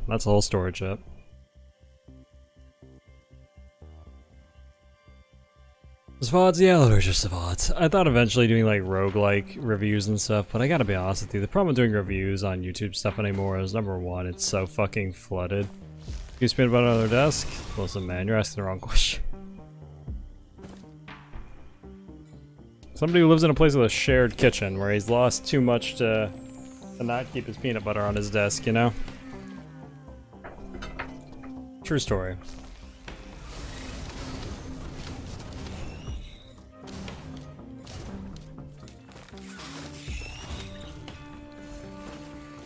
that's a whole storage up. VODs, yeah, those are just the VODs. I thought eventually doing like roguelike reviews and stuff, but I gotta be honest with you, the problem with doing reviews on YouTube stuff anymore is number one, it's so fucking flooded. You spin about another desk? Listen man, you're asking the wrong question. Somebody who lives in a place with a shared kitchen where he's lost too much to not keep his peanut butter on his desk, you know? True story.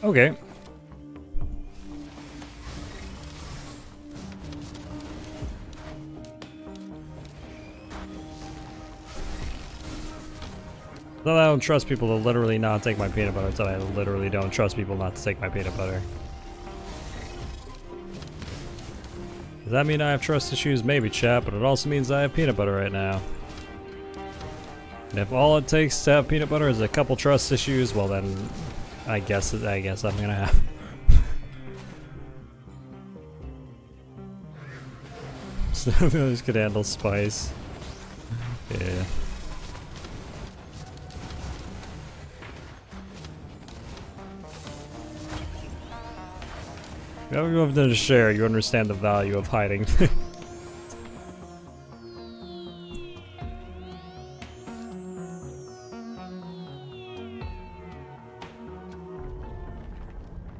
Okay. Though I don't trust people to literally not take my peanut butter, so I literally don't trust people not to take my peanut butter. Does that mean I have trust issues? Maybe, chat, but it also means I have peanut butter right now. And if all it takes to have peanut butter is a couple trust issues, well then, I guess I'm gonna have. This could handle spice. Yeah. Now we have to share, you understand the value of hiding.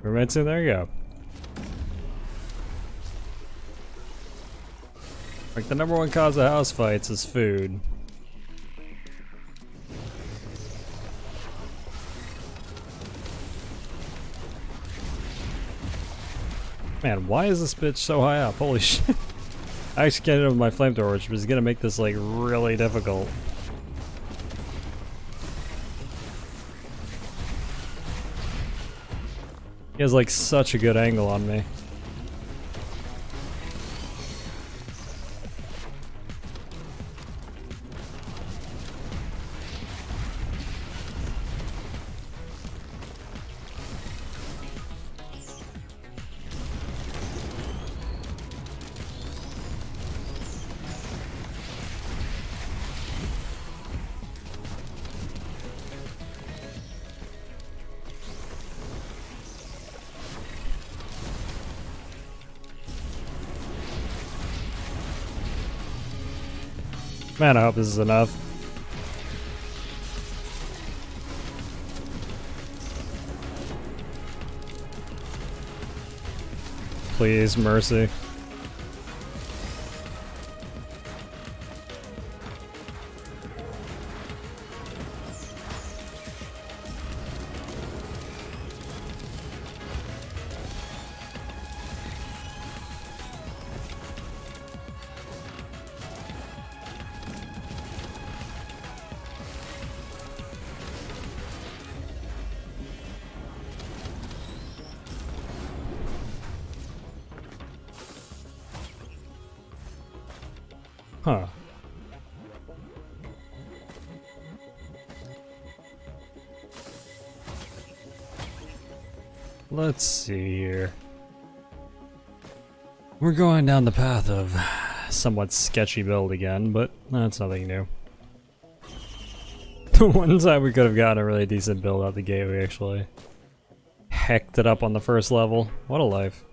Roommates in, there you go. Like the number one cause of house fights is food. Man, why is this bitch so high up? Holy shit. I actually can't hit it with my flamethrower, which is gonna make this like really difficult. He has like such a good angle on me. Man, I hope this is enough. Please, mercy. Huh. Let's see here. We're going down the path of somewhat sketchy build again, but that's nothing new. The one time we could have gotten a really decent build out the gate, we actually hecked it up on the first level. What a life.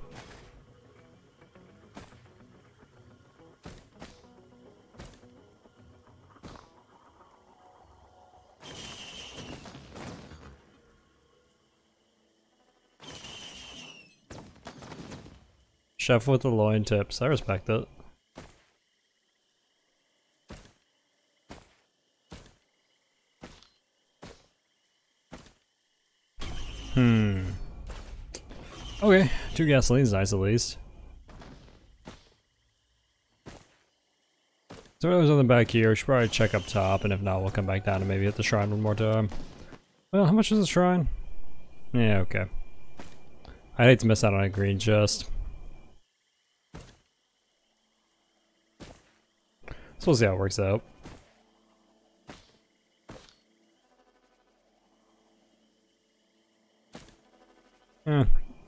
Chef with the loin tips. I respect it. Okay, 2 gasoline's nice at least. So there's nothing back here. We should probably check up top, and if not, we'll come back down and maybe hit the shrine one more time. Well, how much is the shrine? Yeah, okay. I'd hate to miss out on a green chest. So we'll see how it works out.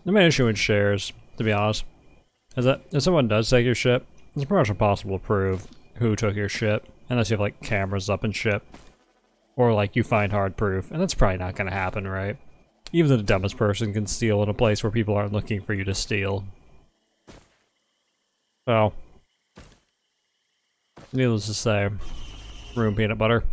The main issue with shares, to be honest. Is that if someone does take your ship, it's pretty much impossible to prove who took your ship, unless you have like cameras up and shit. Or like you find hard proof, and that's probably not gonna happen, right? Even the dumbest person can steal in a place where people aren't looking for you to steal. So, needless to say, room peanut butter.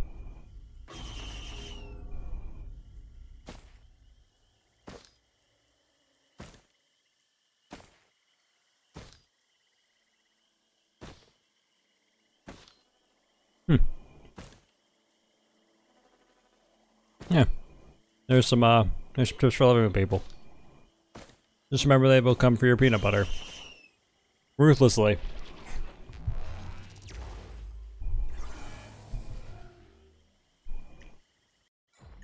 Yeah. There's some tips for living with people. Just remember they will come for your peanut butter. Ruthlessly.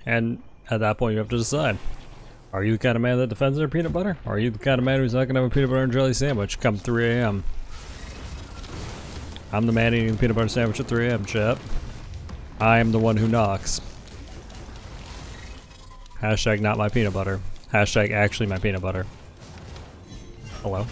And at that point you have to decide. Are you the kind of man that defends their peanut butter? Or are you the kind of man who's not gonna have a peanut butter and jelly sandwich come 3 AM? I'm the man eating the peanut butter sandwich at 3 AM, chat. I am the one who knocks. Hashtag not my peanut butter. Hashtag actually my peanut butter. Hello?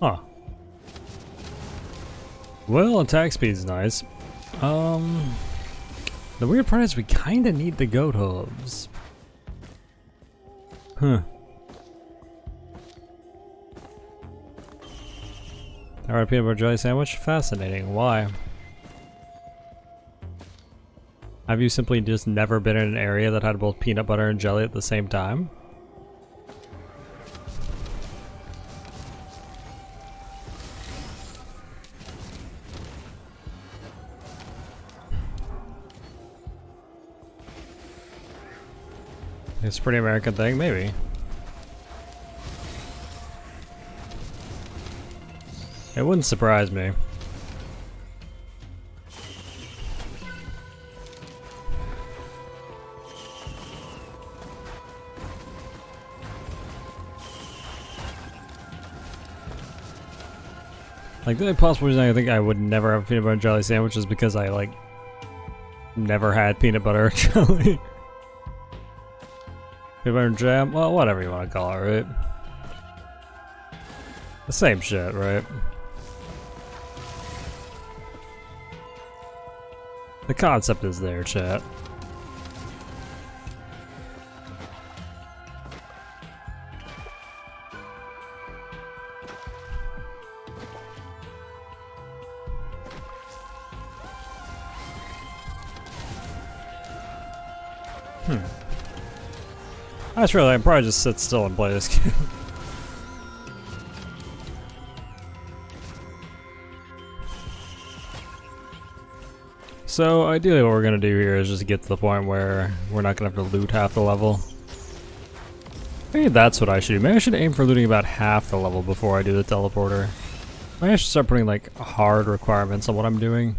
Huh. Well, attack speed's nice. The weird part is we kinda need the goat hooves. Huh. Alright, peanut butter jelly sandwich? Fascinating. Why? Have you simply just never been in an area that had both peanut butter and jelly at the same time? It's a pretty American thing, maybe. It wouldn't surprise me. Like, the only possible reason I think I would never have a peanut butter and jelly sandwich is because I, like, never had peanut butter or jelly. Peanut butter and jam? Well, whatever you want to call it, right? The same shit, right? The concept is there, chat. That's really, I probably just sit still and play this game. So ideally what we're gonna do here is just get to the point where we're not gonna have to loot half the level. Maybe that's what I should do. Maybe I should aim for looting about half the level before I do the teleporter. Maybe I should start putting like hard requirements on what I'm doing.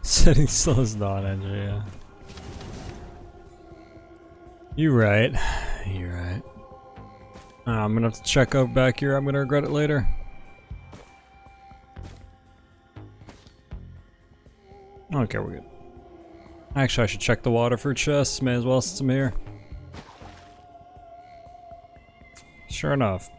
Sitting still is non-engine, yeah. You're right. You're right. I'm gonna have to check out back here. I'm gonna regret it later. Okay, we're good. Actually, I should check the water for chests. May as well since I'm here. Sure enough.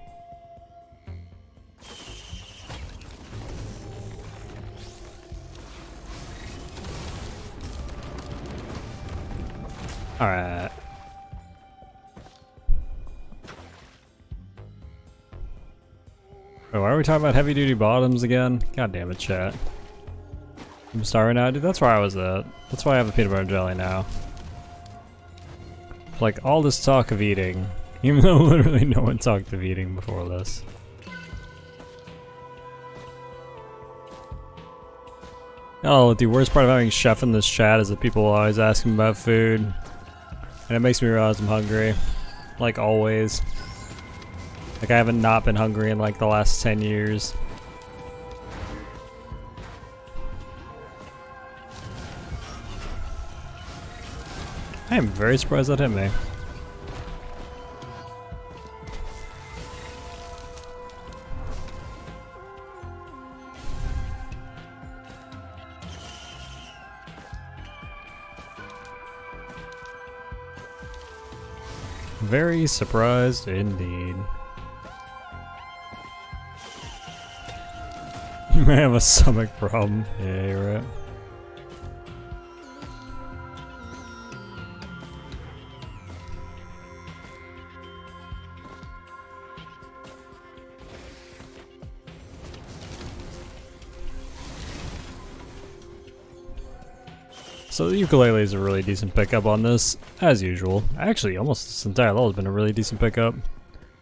Alright. Oh, why are we talking about heavy duty bottoms again? God damn it, chat. I'm sorry now, dude. That's where I was at. That's why I have a peanut butter and jelly now. Like, all this talk of eating, even though literally no one talked of eating before this. Oh, the worst part of having Chef in this chat is that people always ask him about food. And it makes me realize I'm hungry. Like always. Like, I haven't not been hungry in like the last 10 years. I am very surprised that hit me. Very surprised indeed. You may have a stomach problem. Yeah, you're right. So the ukulele is a really decent pickup on this, as usual. Actually, almost this entire level has been a really decent pickup.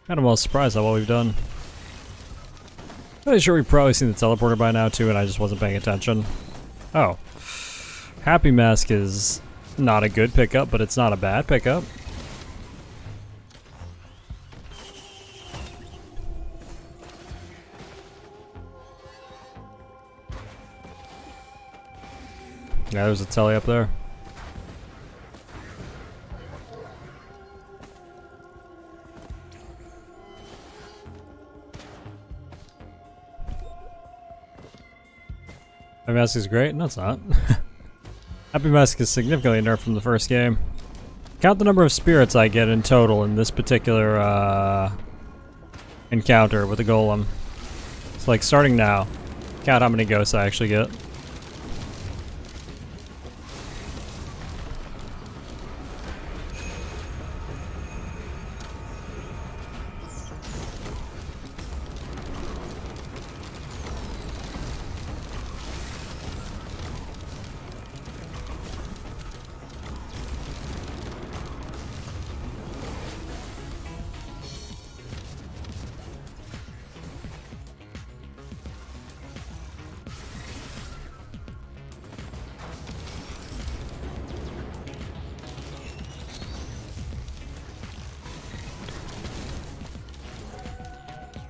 Kind of well surprised at what we've done. Pretty sure we've probably seen the teleporter by now too, and I just wasn't paying attention. Oh. Happy Mask is not a good pickup, but it's not a bad pickup. Yeah, there's a telly up there. Happy Mask is great? No, it's not. Happy Mask is significantly nerfed from the first game. Count the number of spirits I get in total in this particular encounter with the golem. It's like starting now. Count how many ghosts I actually get.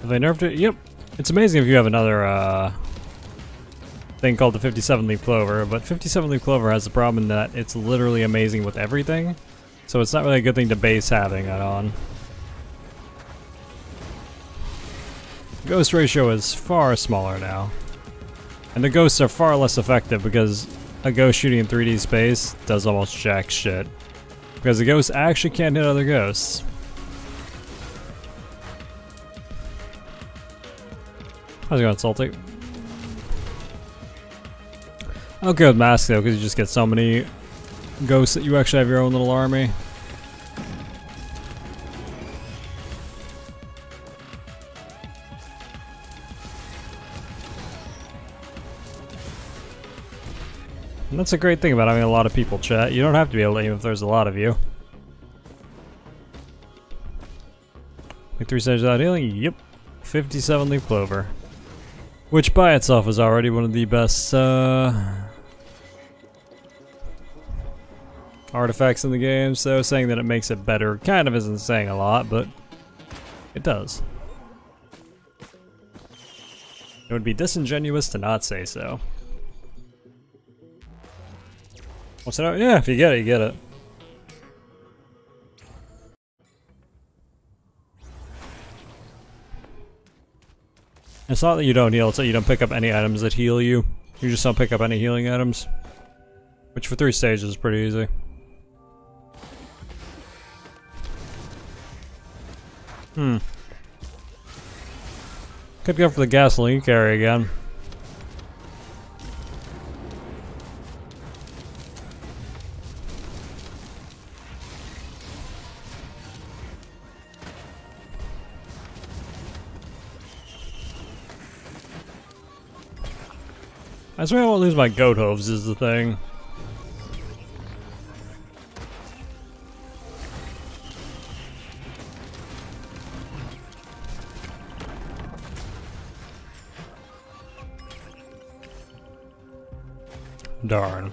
Have they nerfed it? Yep. It's amazing if you have another thing called the 57 leaf clover, but 57 leaf clover has the problem in that it's literally amazing with everything, so it's not really a good thing to base having it on. Ghost ratio is far smaller now, and the ghosts are far less effective because a ghost shooting in 3D space does almost jack shit, because the ghosts actually can't hit other ghosts. How's it going, Salty? I'll go with Mask though, because you just get so many ghosts that you actually have your own little army. And that's a great thing about having a lot of people chat. You don't have to be able to aim if there's a lot of you. Like 3 stages without healing? Yep. 57 leaf clover. Which by itself is already one of the best artifacts in the game, so saying that it makes it better kind of isn't saying a lot, but it does. It would be disingenuous to not say so. What's it out? Yeah, if you get it, you get it. It's not that you don't heal, it's that you don't pick up any items that heal you. You just don't pick up any healing items. Which for 3 stages is pretty easy. Could go for the gasoline carry again. I swear I won't lose my goat hooves is the thing. Darn.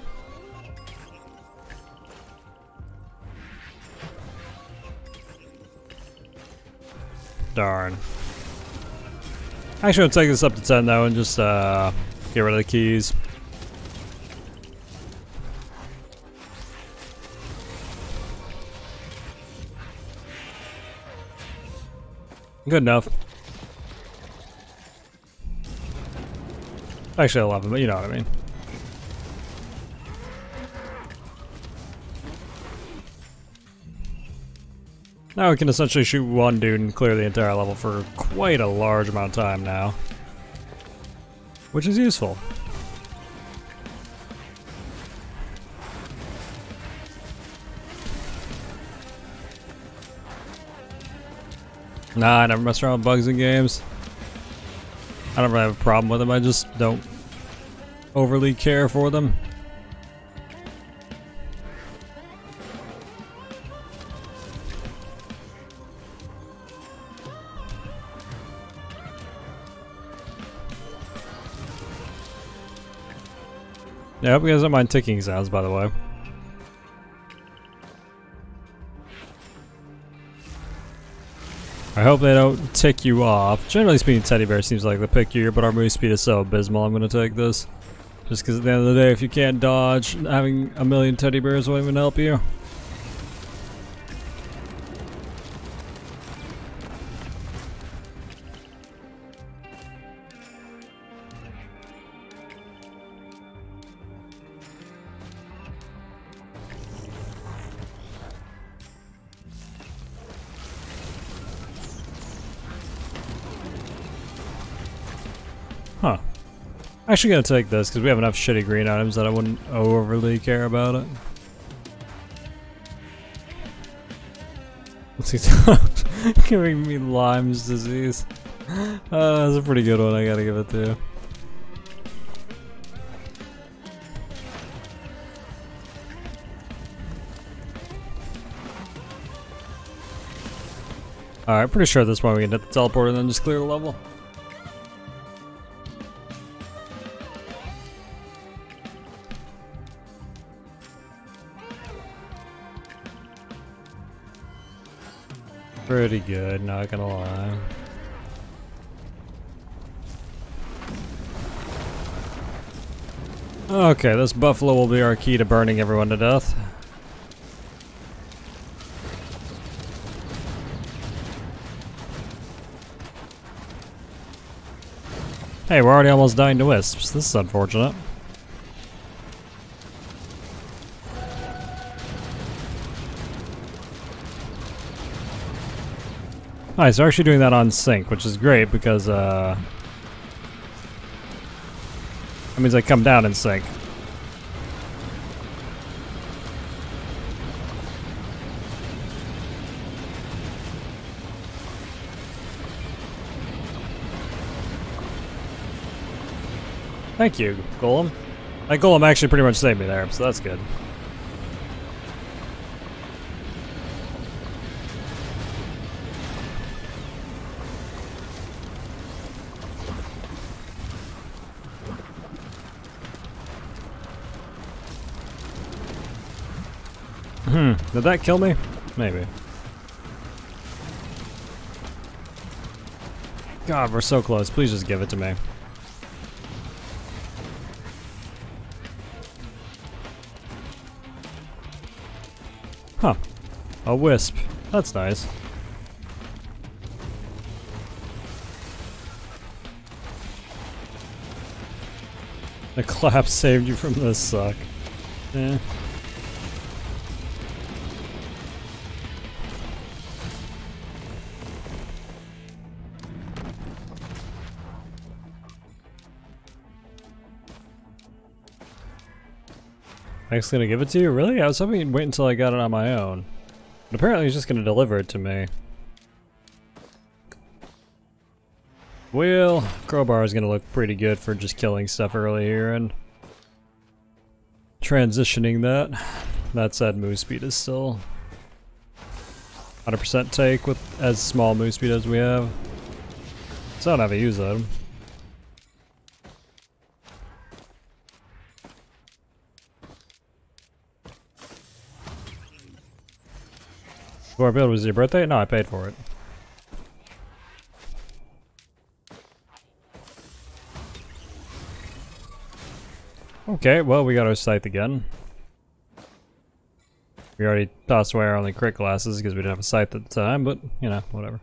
Darn. Actually, I'll take this up to 10 though and just get rid of the keys. Good enough. Actually 11, but you know what I mean. Now we can essentially shoot one dude and clear the entire level for quite a large amount of time now. Which is useful. Nah, I never mess around with bugs in games. I don't really have a problem with them, I just don't overly care for them. Yeah, I hope you guys don't mind ticking sounds, by the way. I hope they don't tick you off. Generally speaking, teddy bear seems like the pickier, but our move speed is so abysmal, I'm gonna take this. Just because at the end of the day, if you can't dodge, having a million teddy bears won't even help you. Huh. Actually gonna take this because we have enough shitty green items that I wouldn't overly care about it. What's he giving me Lyme's disease? That's a pretty good one, I gotta give it to you. Alright, pretty sure at this point we can hit the teleporter and then just clear the level. Pretty good, not gonna lie. Okay, this buffalo will be our key to burning everyone to death. Hey, we're already almost dying to wisps. This is unfortunate. Nice, they're actually doing that on sync, which is great because that means they come down in sync. Thank you, Golem. That Golem actually pretty much saved me there, so that's good. Did that kill me? Maybe. God, we're so close. Please just give it to me. Huh. A wisp. That's nice. The collapse saved you from this suck. Eh. Mike's gonna give it to you? Really? I was hoping you'd wait until I got it on my own. But apparently he's just gonna deliver it to me. Well, crowbar is gonna look pretty good for just killing stuff early here and transitioning that. That said, move speed is still 100% take with as small move speed as we have. So I don't have a use item. Your build was your birthday? No, I paid for it. Okay, well, we got our scythe again. We already tossed away our only crit glasses because we didn't have a scythe at the time, but, you know, whatever.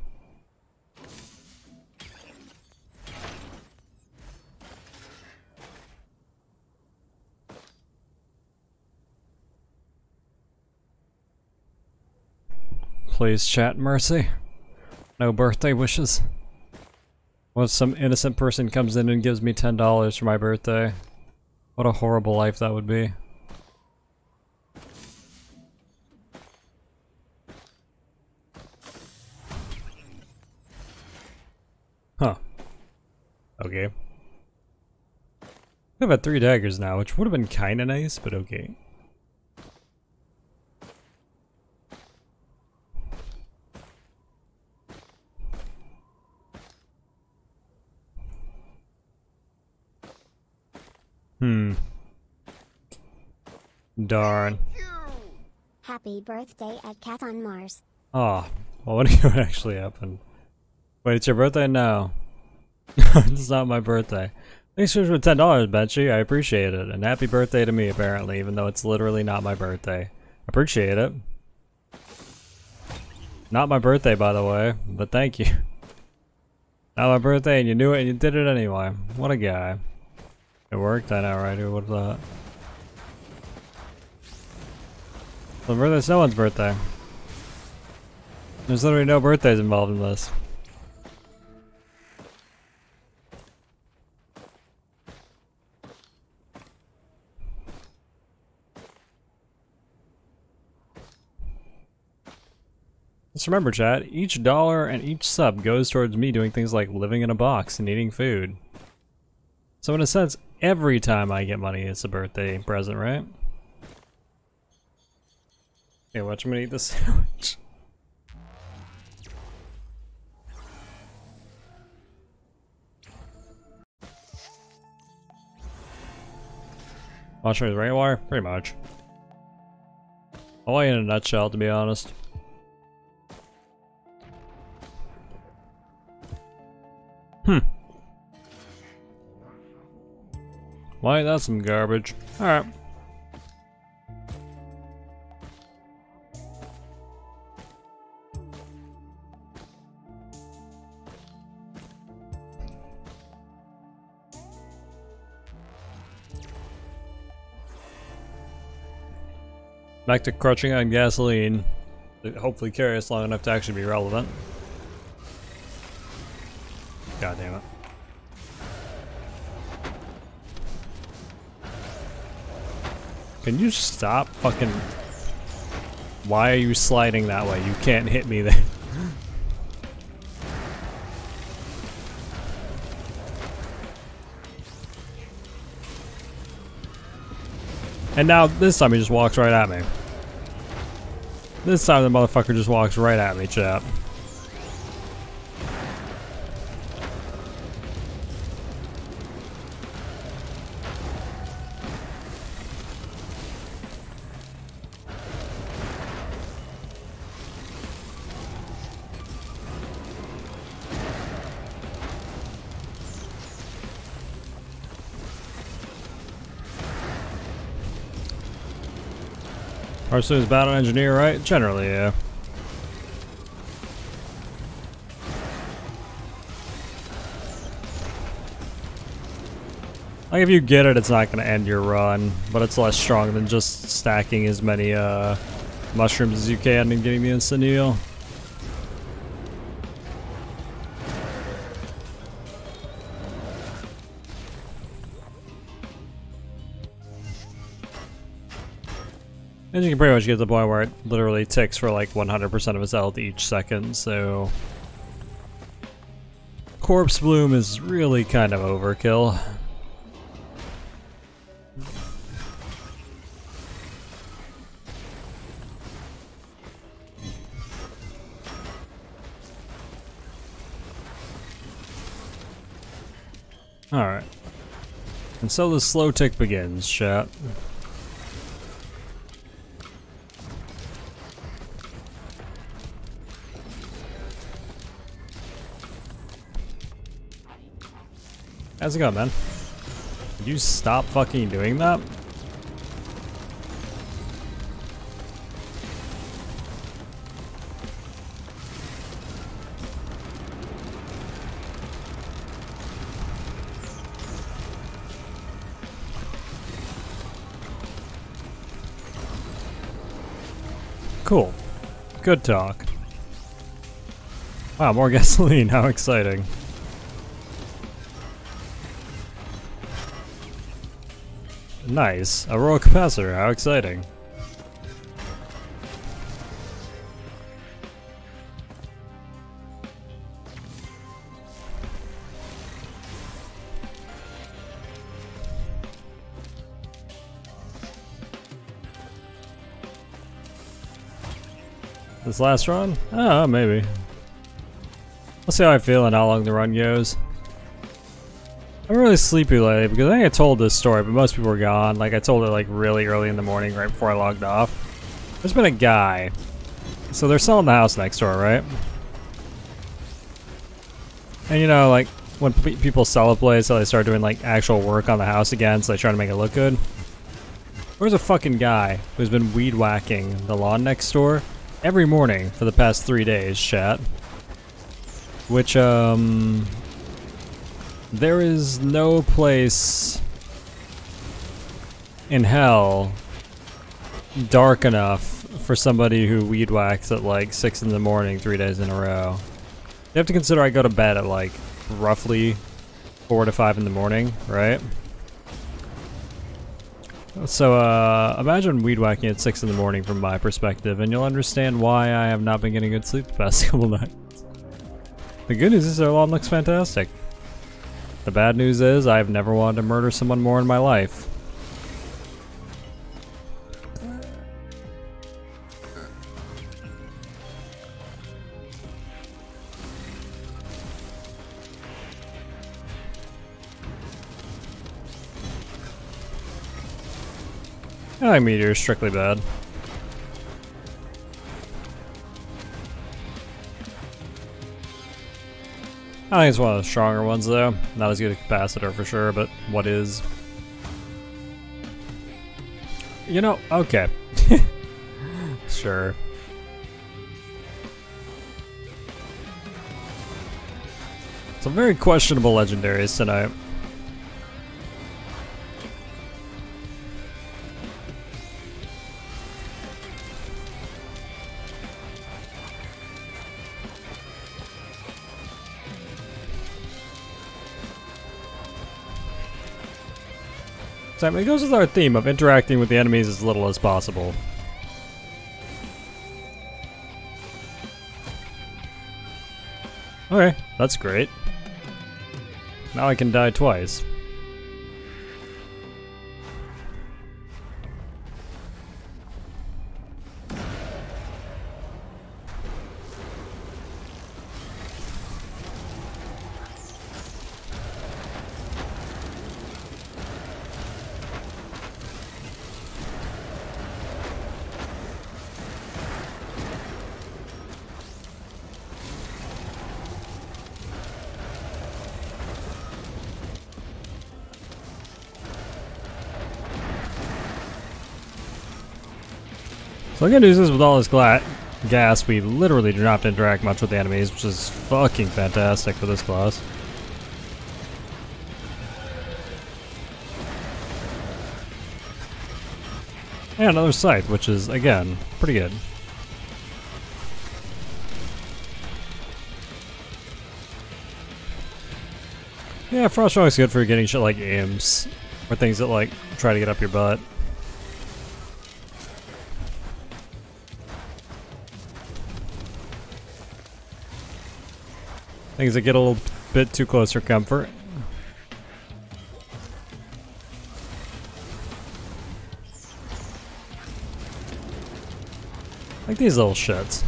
Please, chat, mercy. No birthday wishes. What if some innocent person comes in and gives me $10 for my birthday? What a horrible life that would be. Huh. Okay. I've had 3 daggers now, which would have been kinda nice, but okay. Darn. Happy birthday at Cat on Mars. Oh, well, what actually happened? Wait, it's your birthday? No. It's not my birthday. Thanks for $10, Benchy. I appreciate it. And happy birthday to me, apparently, even though it's literally not my birthday. Appreciate it. Not my birthday, by the way, but thank you. Not my birthday, and you knew it, and you did it anyway. What a guy. It worked? I know, right? Who would have thought? Well, birthday's no one's birthday. There's literally no birthdays involved in this. Just remember, chat, each dollar and each sub goes towards me doing things like living in a box and eating food. So in a sense, every time I get money, it's a birthday present, right? Okay, watch me eat this sandwich. Watch me with rainwater? Pretty much. All in a nutshell, to be honest. Why, that's some garbage. Alright. Back to crutching on gasoline. Hopefully carry us long enough to actually be relevant. God damn it. Can you stop fucking... Why are you sliding that way? You can't hit me there. And now, this time he just walks right at me. This time the motherfucker just walks right at me, chap. Artificer is battle engineer, right? Generally, yeah. Like, if you get it, it's not gonna end your run, but it's less strong than just stacking as many mushrooms as you can and getting the instant heal. And you can pretty much get to the point where it literally ticks for like 100% of its health each second, so... Corpse Bloom is really kind of overkill. Alright. And so the slow tick begins, chat. How's it going, man? Could you stop fucking doing that? Cool. Good talk. Wow, more gasoline, how exciting. Nice. A royal capacitor, how exciting. This last run? Oh, maybe. We'll see how I feel and how long the run goes. I'm really sleepy lately because I think I told this story, but most people were gone. Like, I told it like really early in the morning, right before I logged off. There's been a guy. So they're selling the house next door, right? And you know, like, when people sell a place, so they start doing like actual work on the house again, so they try to make it look good. There's a fucking guy who's been weed whacking the lawn next door every morning for the past 3 days, chat. Which, there is no place in hell dark enough for somebody who weed whacks at like 6 in the morning 3 days in a row. You have to consider I go to bed at like roughly 4 to 5 in the morning, right? So, imagine weed whacking at 6 in the morning from my perspective, and you'll understand why I have not been getting good sleep the past couple nights. The good news is their lawn looks fantastic. The bad news is I've never wanted to murder someone more in my life. I think Meteor is strictly bad. I think it's one of the stronger ones though. Not as good a capacitor for sure, but what is? You know, okay. Sure. Some very questionable legendaries tonight. So it goes with our theme of interacting with the enemies as little as possible. Okay, that's great. Now I can die twice. So the good news is with all this gas, we literally do not have to interact much with the enemies, which is fucking fantastic for this class. And another scythe, which is, again, pretty good. Yeah, Froststrike is good for getting shit like imps, or things that like try to get up your butt. Things that get a little bit too close for comfort. Like these little shits.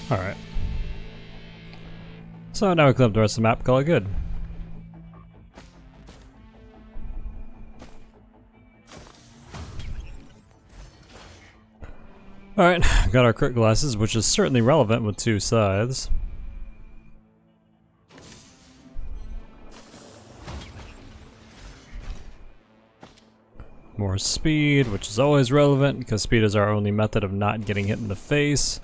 Alright. So now we clean up the rest of the map, call it good. Alright, got our crit glasses, which is certainly relevant with 2 scythes. More speed, which is always relevant, because speed is our only method of not getting hit in the face.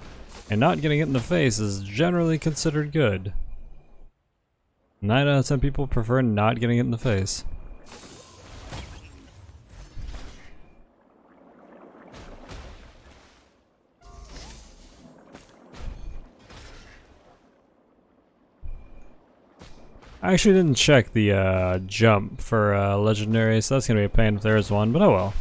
And not getting hit in the face is generally considered good. 9 out of 10 people prefer not getting hit in the face. I actually didn't check the jump for legendary, so that's gonna be a pain if there is one, but oh well.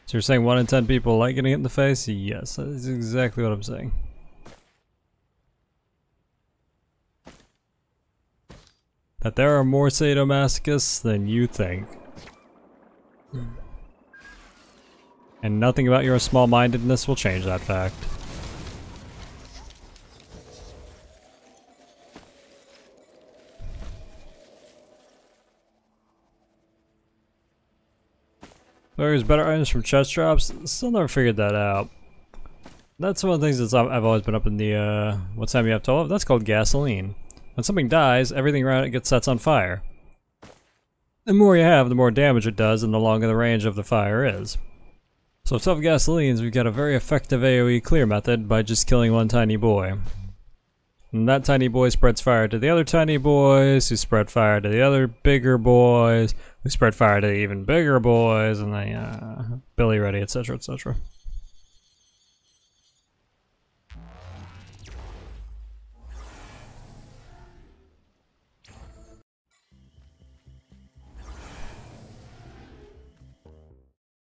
So you're saying 1 in 10 people like getting hit in the face? Yes, that is exactly what I'm saying. That there are more sadomasochists than you think. And nothing about your small-mindedness will change that fact. There's better items from chest drops. Still never figured that out. That's one of the things that I've always been up in the, what time you have to love? That's called gasoline. When something dies, everything around it gets sets on fire. The more you have, the more damage it does, and the longer the range of the fire is. So with tough gasolines, we've got a very effective AoE clear method by just killing one tiny boy. And that tiny boy spreads fire to the other tiny boys, who spread fire to the other bigger boys, who spread fire to the even bigger boys, and they, Billy ready, etc., etc.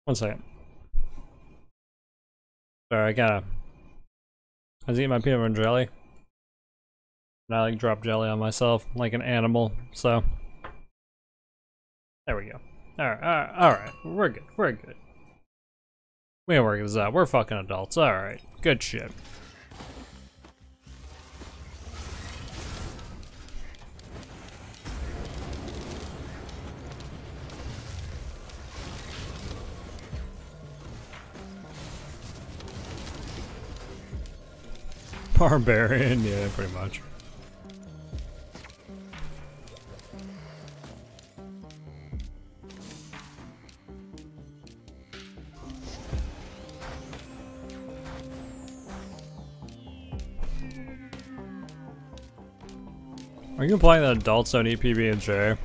One second. Sorry, I was eating my peanut butter and jelly. And I like drop jelly on myself like an animal, so. There we go. Alright. We're good. We can work this out. We're fucking adults. Alright. Good shit. Barbarian, yeah, pretty much. Are you implying that adults don't eat PB&J? If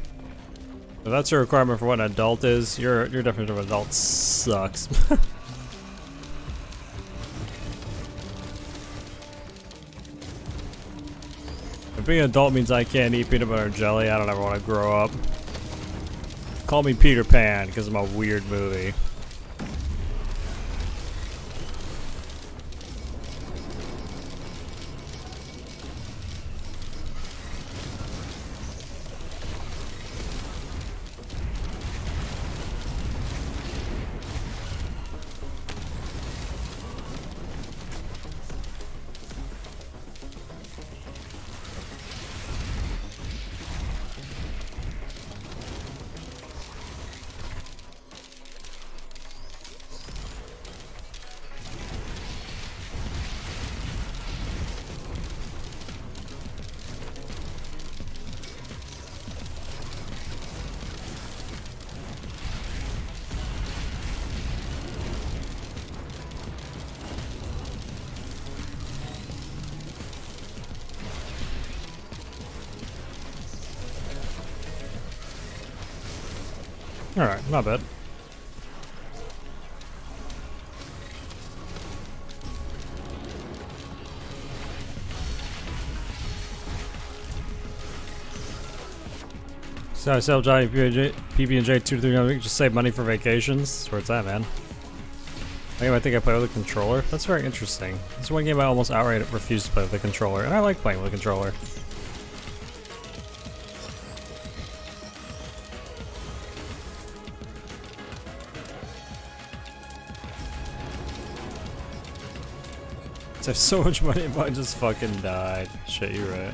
that's a requirement for what an adult is, your definition of adult sucks. If being an adult means I can't eat peanut butter and jelly, I don't ever want to grow up. Call me Peter Pan, because I'm a weird movie. Alright, not bad. So I sell Johnny PB&J 2 to 3 times a week, just save money for vacations. That's where it's at, man. I think I play with a controller. That's very interesting. This is one game I almost outright refuse to play with a controller, and I like playing with a controller. I have so much money if I just fucking died. Shit, you're right.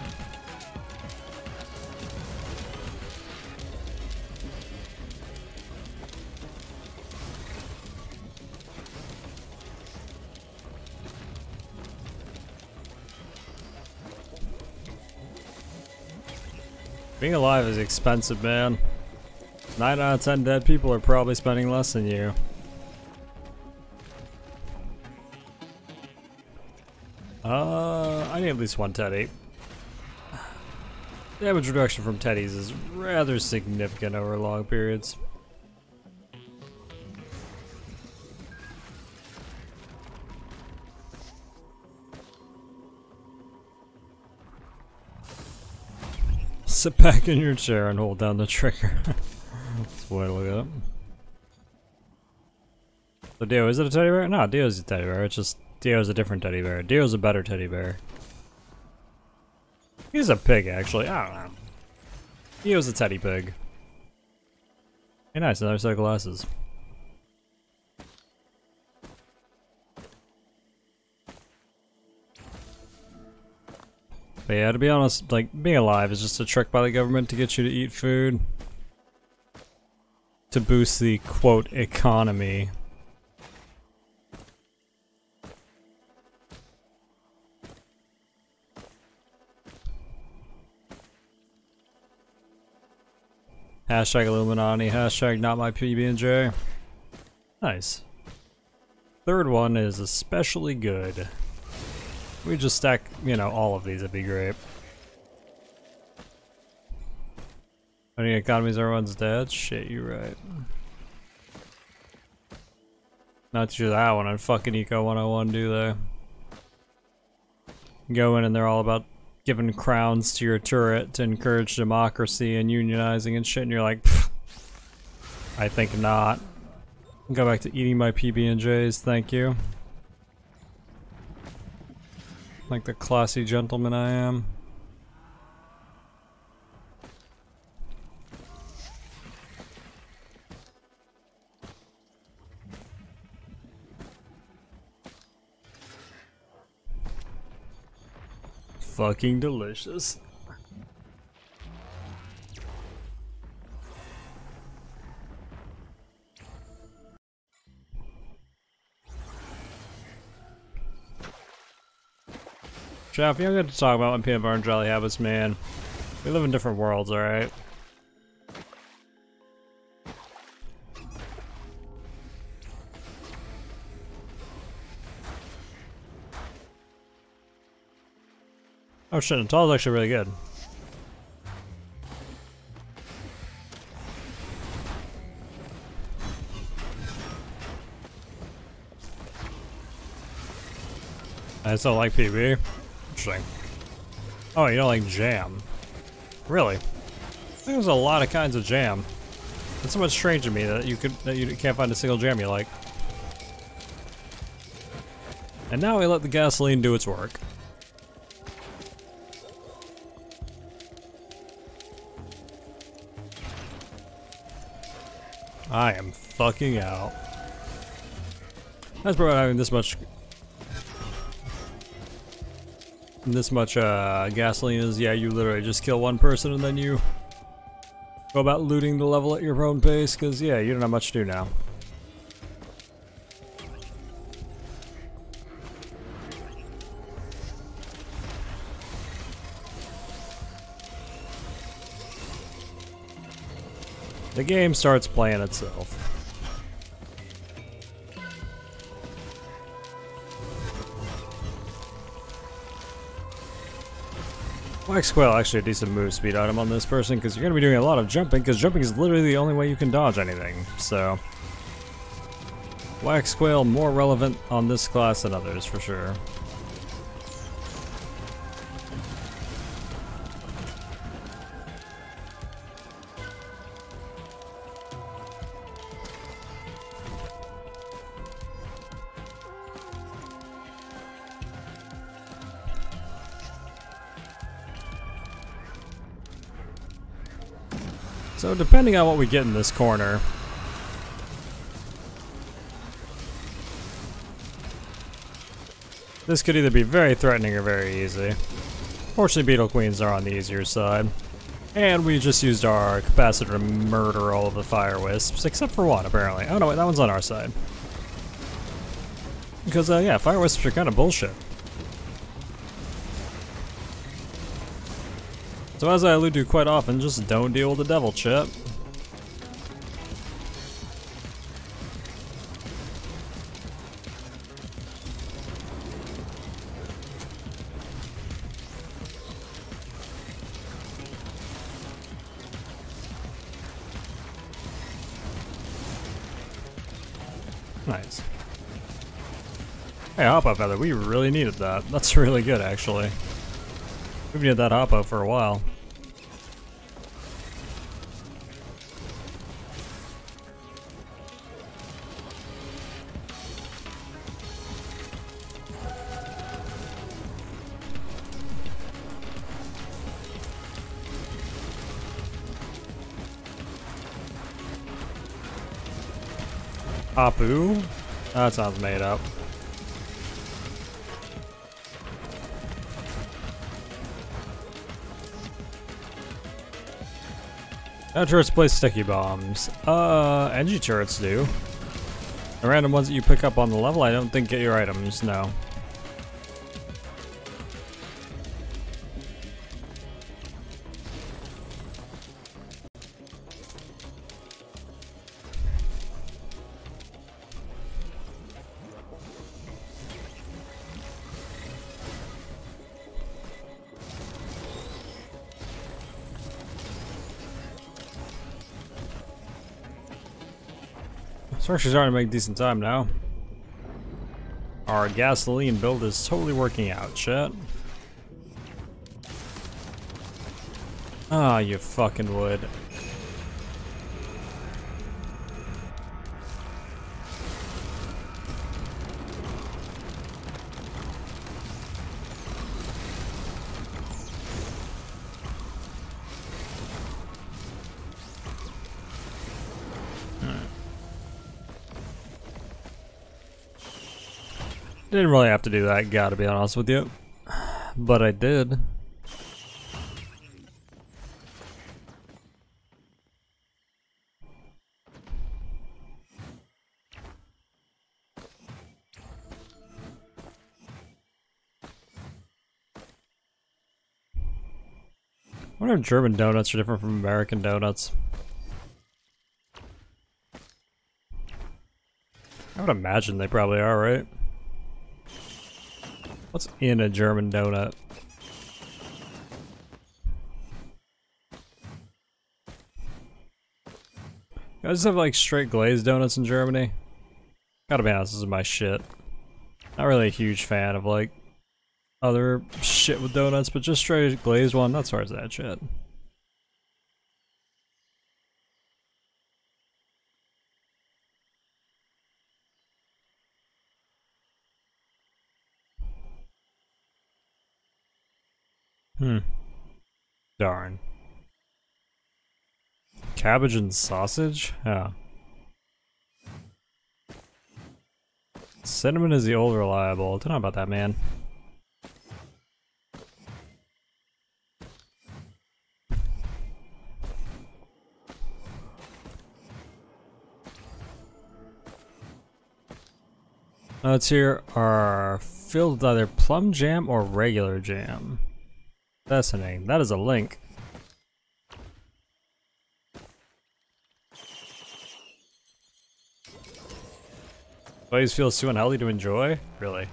Being alive is expensive, man. 9 out of 10 dead people are probably spending less than you. I need at least one teddy. Damage reduction from teddies is rather significant over long periods. Sit back in your chair and hold down the trigger. That's the way to look at it. So Dio, is it a teddy bear? No, Dio's a teddy bear. It's just Dio's a different teddy bear. Dio's a better teddy bear. He's a pig, actually. I don't know. Dio's a teddy pig. Hey, nice, another set of glasses. But yeah, to be honest, like, being alive is just a trick by the government to get you to eat food. To boost the, quote, economy. Hashtag Illuminati, hashtag not my PB&J. Nice. Third one is especially good. We just stack, you know, all of these, it'd be great. Any economies everyone's dead? Shit, you're right. Not to do that one on fucking Eco 101, do they? Go in and they're all about giving crowns to your turret to encourage democracy and unionizing and shit, and you're like, I think not. Go back to eating my PB&Js, thank you. Like the classy gentleman I am. Fucking delicious. Jeff, you don't get to talk about my peanut butter and jelly habits, man. We live in different worlds, alright? Oh shit, Natal's actually really good. I still like PB. Interesting. Oh, you don't like jam. Really? I think there's a lot of kinds of jam. It's somewhat strange to me that you can't find a single jam you like. And now we let the gasoline do its work. I am fucking out. That's probably having this much gasoline is, yeah, you literally just kill one person and then you go about looting the level at your own pace, because yeah, you don't have much to do now. The game starts playing itself. Wax Quail actually a decent move speed item on this person, because you're going to be doing a lot of jumping, because jumping is literally the only way you can dodge anything, so... Wax Quail more relevant on this class than others, for sure. So depending on what we get in this corner, this could either be very threatening or very easy. Fortunately, Beetle Queens are on the easier side. And we just used our capacitor to murder all of the Fire Wisps, except for one, apparently. Oh no, wait, that one's on our side. Because, yeah, Fire Wisps are kind of bullshit. So as I allude to quite often, just don't deal with the devil, chip. Nice. Hey, hop-up feather, we really needed that. That's really good, actually. We've needed that hop-up for a while. Apu? That sounds made up. No turrets place sticky bombs. Energy turrets do. The random ones that you pick up on the level, I don't think get your items, no. So we're actually starting to make decent time now. Our gasoline build is totally working out, shit. Ah, you fucking would. Didn't really have to do that, gotta be honest with you. But I did. I wonder if German donuts are different from American donuts. I would imagine they probably are, right? What's in a German donut? You guys have like straight glazed donuts in Germany? Gotta be honest, this is my shit. Not really a huge fan of like other shit with donuts, but just straight glazed one, that's where it's that shit. Darn. Cabbage and sausage? Yeah. Cinnamon is the old reliable. Don't know about that, man. Notes here are filled with either plum jam or regular jam. Fascinating. That is a link. Blaze feels too unhealthy to enjoy? Really?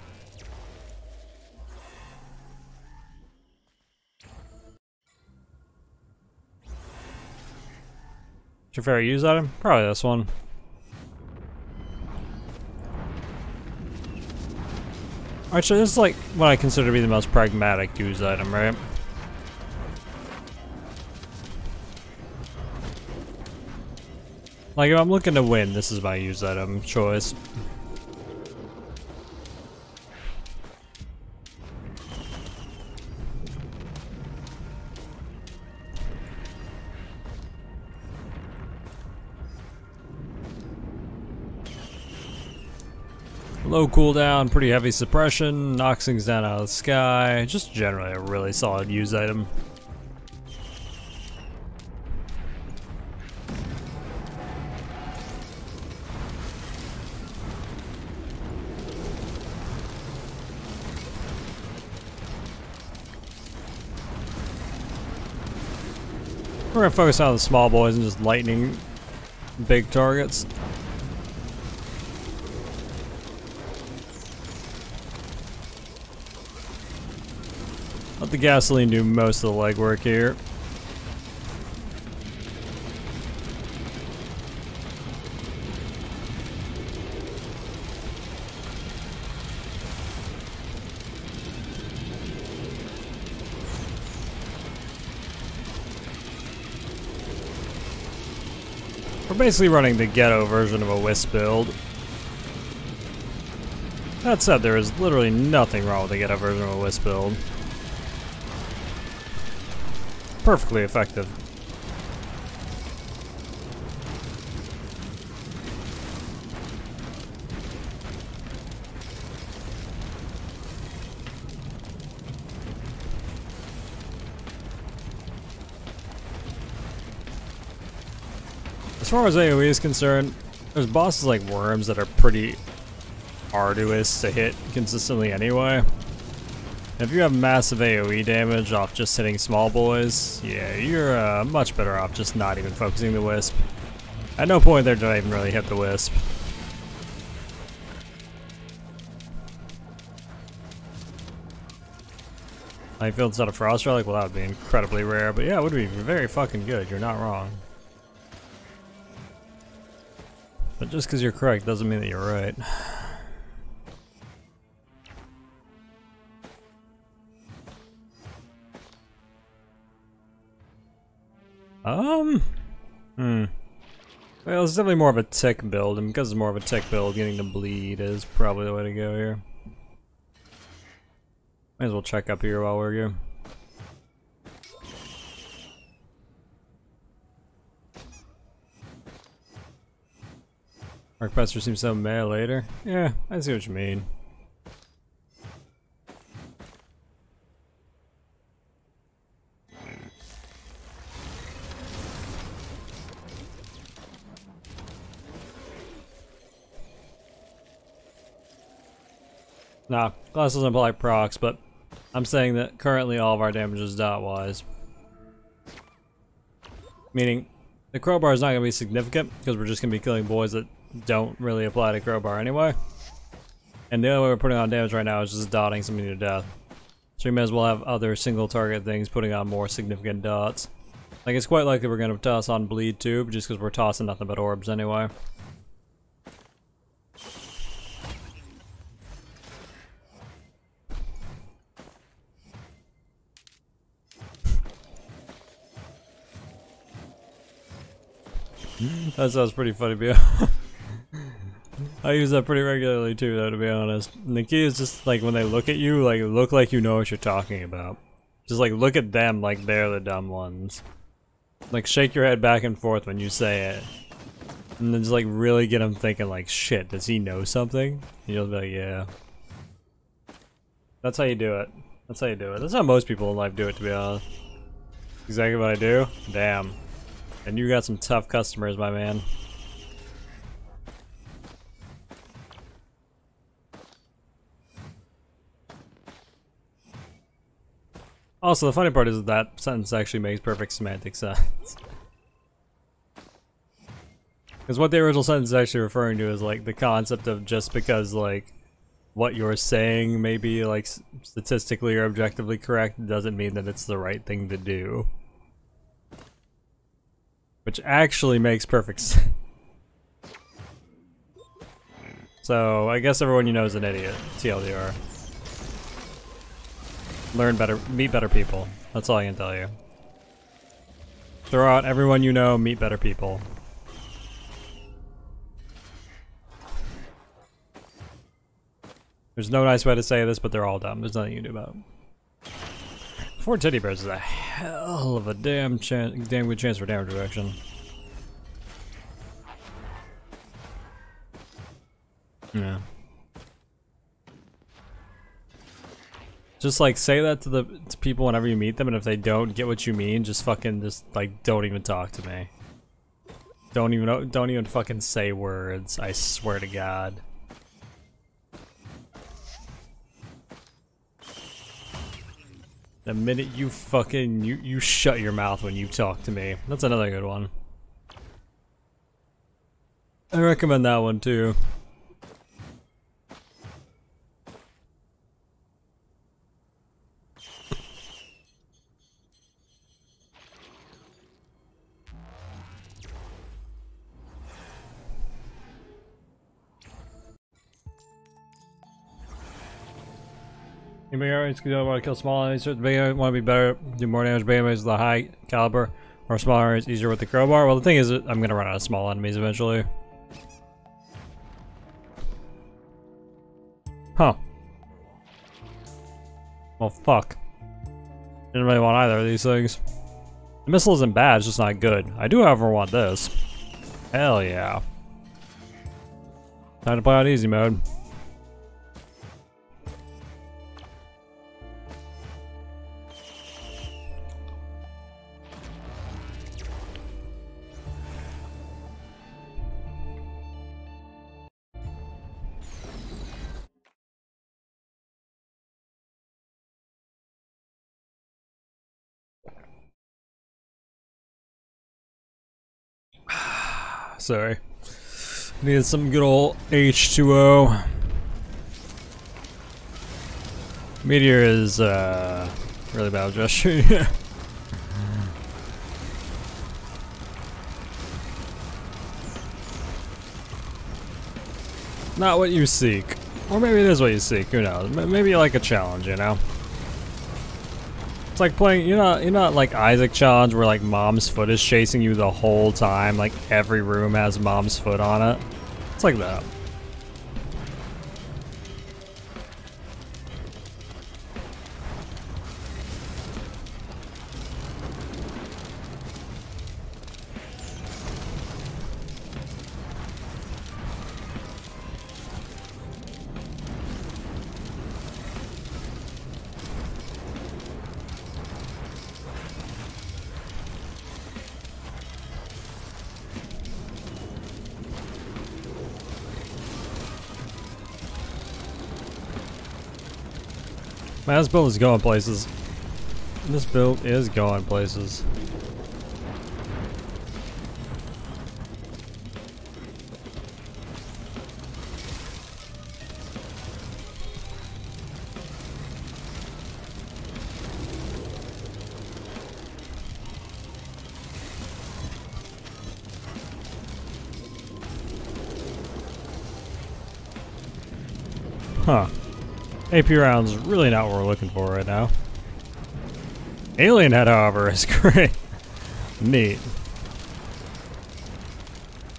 What's your favorite use item? Probably this one. Actually, this is like what I consider to be the most pragmatic use item, right? Like, if I'm looking to win, this is my use item choice. Low cooldown, pretty heavy suppression, knocks things down out of the sky. Just generally a really solid use item. We're gonna focus on the small boys and just lightning big targets. Let the gasoline do most of the legwork here. We're basically running the ghetto version of a Wisp build. That said, there is literally nothing wrong with the ghetto version of a Wisp build. Perfectly effective. As far as AoE is concerned, there's bosses like worms that are pretty arduous to hit consistently anyway. If you have massive AoE damage off just hitting small boys, yeah, you're much better off just not even focusing the Wisp. At no point there did I even really hit the Wisp. I feel instead of Frost Relic, well that would be incredibly rare, but yeah, it would be very fucking good, you're not wrong. But just because you're correct doesn't mean that you're right. Well, it's definitely more of a tick build, and because it's more of a tick build, getting the bleed is probably the way to go here. Might as well check up here while we're here. Artificer seems so meh later. Yeah, I see what you mean. Nah, class doesn't apply procs, but I'm saying that currently all of our damage is dot-wise. Meaning, the crowbar is not going to be significant, because we're just going to be killing boys that don't really apply to crowbar anyway. And the only way we're putting on damage right now is just dotting something to death. So we may as well have other single target things putting on more significant dots. Like, it's quite likely we're going to toss on bleed too, just because we're tossing nothing but orbs anyway. That sounds pretty funny, but I use that pretty regularly too, though, to be honest. And the key is just like when they look at you, like look like you know what you're talking about. Just like look at them like they're the dumb ones. Like shake your head back and forth when you say it, and then just like really get them thinking like, shit, does he know something? And you'll be like, yeah. That's how you do it. That's how you do it. That's how most people in life do it, to be honest. Exactly what I do. Damn. And you got some tough customers, my man. Also, the funny part is that sentence actually makes perfect semantic sense. Because what the original sentence is actually referring to is like the concept of just because like what you're saying may be like statistically or objectively correct doesn't mean that it's the right thing to do. Which actually makes perfect sense. So, I guess everyone you know is an idiot. TLDR. Learn better, meet better people. That's all I can tell you. Throw out everyone you know, meet better people. There's no nice way to say this, but they're all dumb. There's nothing you can do about it. 4 teddy bears is a hell of a damn good chance for damage reduction. Yeah. Just like say that to people whenever you meet them, and if they don't get what you mean, just fucking like don't even talk to me. Don't even fucking say words. I swear to God. The minute you fucking you shut your mouth when you talk to me. That's another good one. I recommend that one too. Big enemies can want to kill small enemies. Big enemies want to be better, do more damage. Big enemies with a high caliber, or smaller enemies easier with the crowbar. Well, the thing is, I'm gonna run out of small enemies eventually. Huh. Well, fuck. Didn't really want either of these things. The missile isn't bad, it's just not good. I do, however, want this. Hell yeah. Time to play on easy mode. Sorry. Needed some good old H2O. Meteor is really bad gesture. Not what you seek. Or maybe it is what you seek, who knows. Maybe you like a challenge, you know? It's like playing, you know like Isaac challenge where like mom's foot is chasing you the whole time, like every room has mom's foot on it. It's like that. Man, this build is going places. This build is going places. Huh. AP rounds really not what we're looking for right now. Alien head, however, is great. Neat.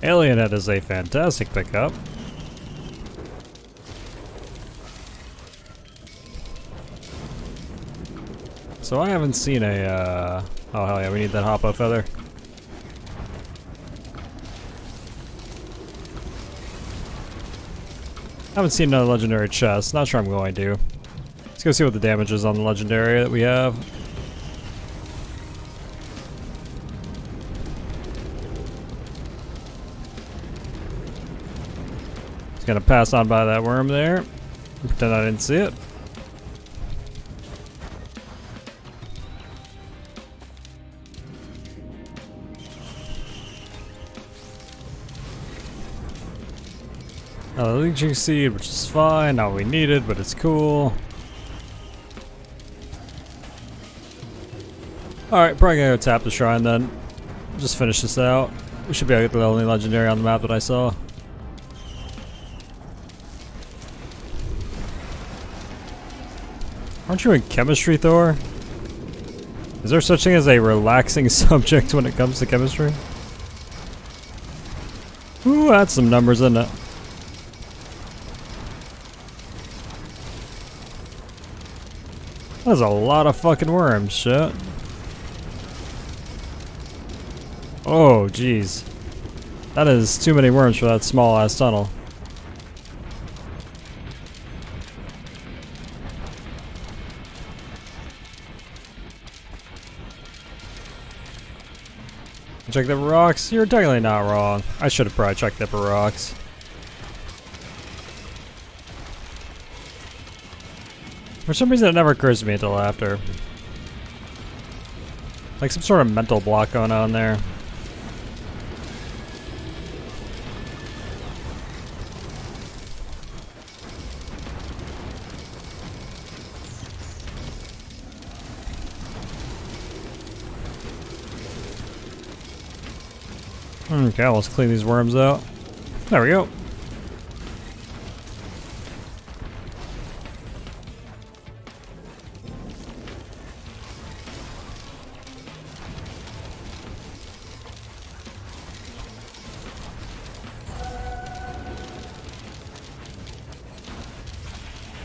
Alien head is a fantastic pickup. So I haven't seen a, oh hell yeah, we need that Hoppo feather. Haven't seen another legendary chest. Not sure I'm going to. Let's go see what the damage is on the legendary that we have. Just gonna pass on by that worm there. Pretend I didn't see it. Another leeching seed, which is fine, not what we needed, but it's cool. Alright, probably gonna go tap the shrine then. Just finish this out. We should be able to get the only legendary on the map that I saw. Aren't you in chemistry, Thor? Is there such thing as a relaxing subject when it comes to chemistry? Ooh, that's some numbers, isn't it? That's a lot of fucking worms, shit. Oh, jeez. That is too many worms for that small ass tunnel. Check the rocks? You're technically not wrong. I should have probably checked the rocks. For some reason it never occurs to me until after. Like some sort of mental block going on there. Okay, let's clean these worms out. There we go.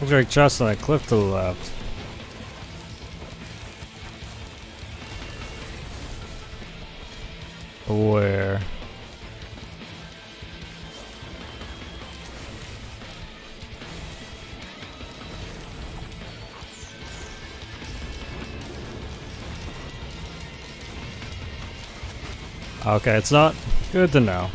Looks like chest on that cliff to the left. Where? Okay, it's not good to know.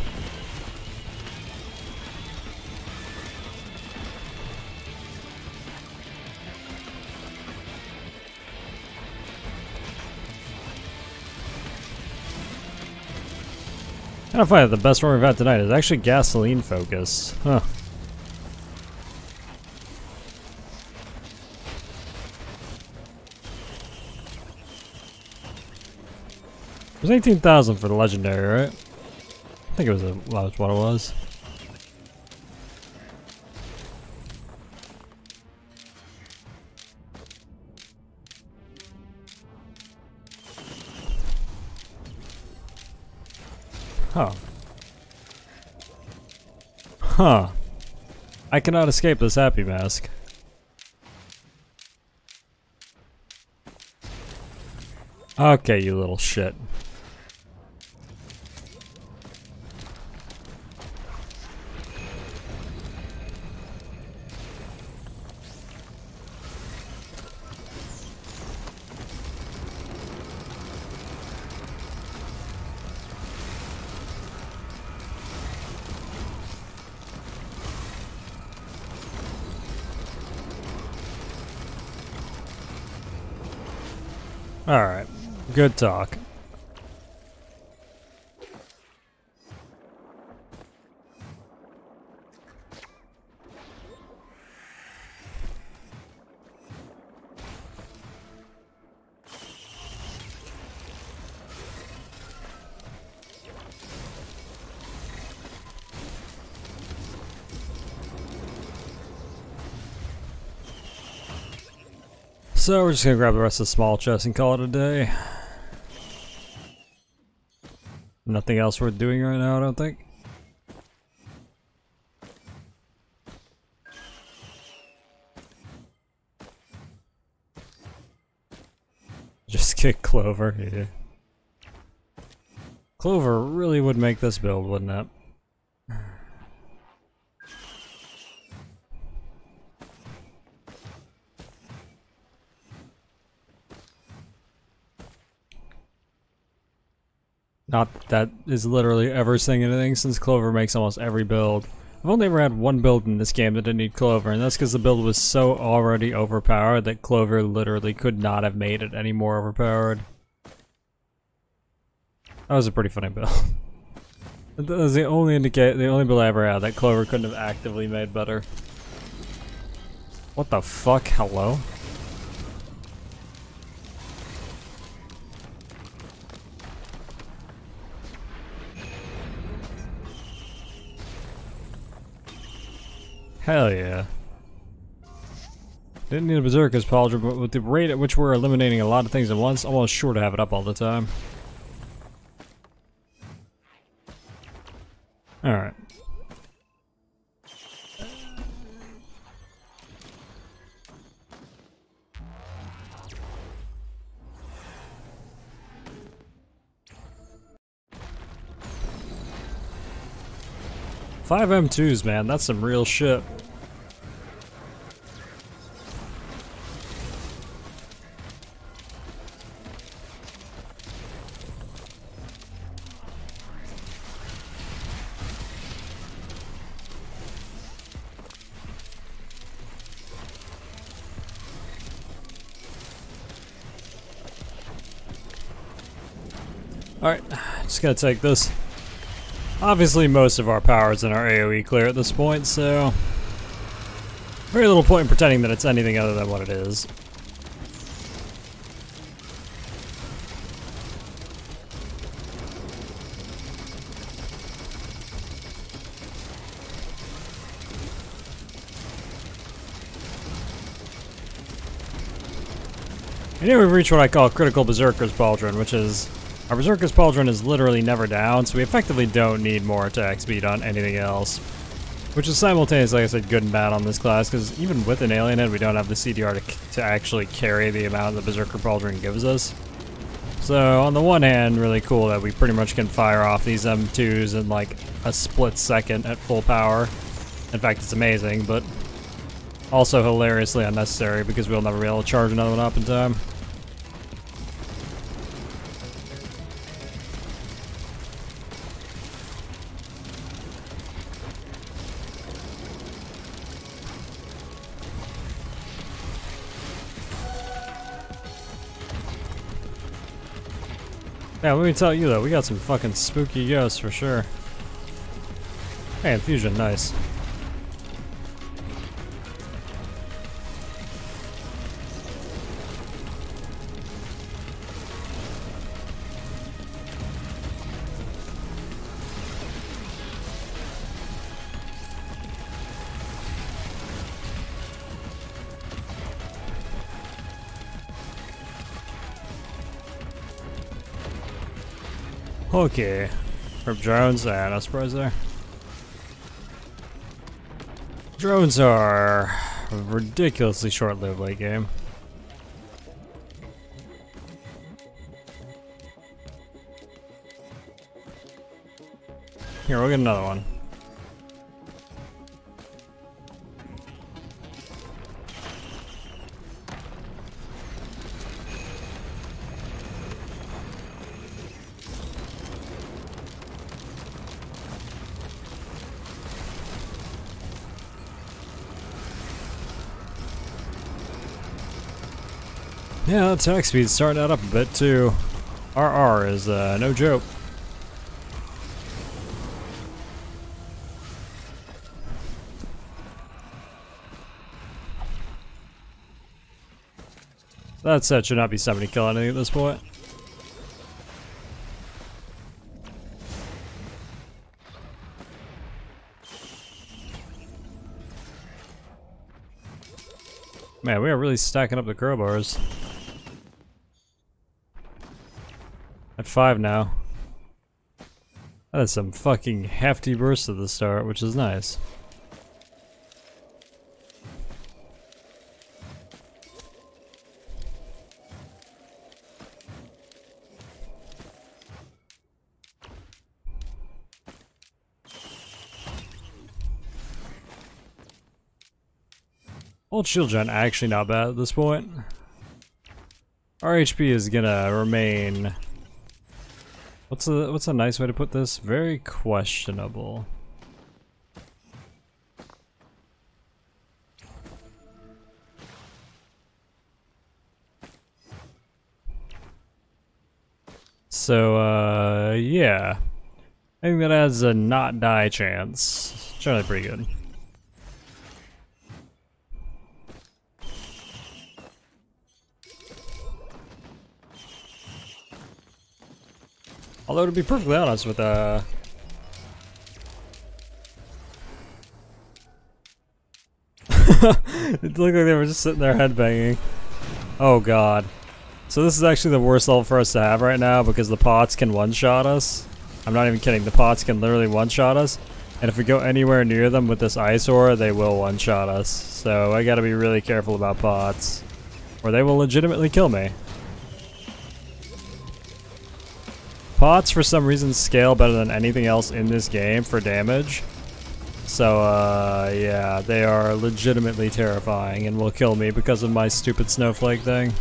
I find that the best one we've had tonight is actually gasoline focused. Huh. It was 18,000 for the legendary, right? I think it was that was what it was. Huh. Huh. I cannot escape this happy mask. Okay, you little shit. Alright, good talk. So we're just gonna grab the rest of the small chest and call it a day. Nothing else worth doing right now, I don't think. Just kick Clover, yeah. Clover really would make this build, wouldn't it? Not that is literally ever saying anything since Clover makes almost every build. I've only ever had one build in this game that didn't need Clover, and that's because the build was so already overpowered that Clover literally could not have made it any more overpowered. That was a pretty funny build. That was the only build I ever had that Clover couldn't have actively made better. What the fuck? Hello? Hell yeah. Didn't need a Berserker's Pauldron, but with the rate at which we're eliminating a lot of things at once, I'm almost sure to have it up all the time. Alright. Five M2s, man, that's some real shit. Alright, just gotta take this. Obviously most of our power is in our AoE clear at this point, so very little point in pretending that it's anything other than what it is. And here we've reached what I call critical Berserker's Pauldron, which is, our Berserker's Pauldron is literally never down, so we effectively don't need more attack speed on anything else. Which is simultaneously, like I said, good and bad on this class, because even with an alien head, we don't have the CDR to actually carry the amount the Berserker Pauldron gives us. So, on the one hand, really cool that we pretty much can fire off these M2s in like a split second at full power. In fact, it's amazing, but also hilariously unnecessary because we'll never be able to charge another one up in time. Yeah, let me tell you though, we got some fucking spooky ghosts for sure. Hey, infusion, nice. Okay. From drones, no surprise there. Drones are ridiculously short-lived late game. Here, we'll get another one. Yeah, attack speed's starting that up a bit too. RR is no joke. That set should not be somebody killing anything at this point. Man, we are really stacking up the crowbars. At 5 now. That is some fucking hefty bursts at the start, which is nice. Old shield gen actually not bad at this point. Our HP is gonna remain. What's a nice way to put this? Very questionable. So yeah. I think that adds a not die chance. Generally pretty good. Although to be perfectly honest with it looked like they were just sitting there headbanging. Oh god. So this is actually the worst level for us to have right now because the pots can one-shot us. I'm not even kidding, the pots can literally one-shot us. And if we go anywhere near them with this ice ore, they will one-shot us. So I gotta be really careful about pots. Or they will legitimately kill me. Pots, for some reason, scale better than anything else in this game for damage. So, yeah, they are legitimately terrifying and will kill me because of my stupid snowflake thing.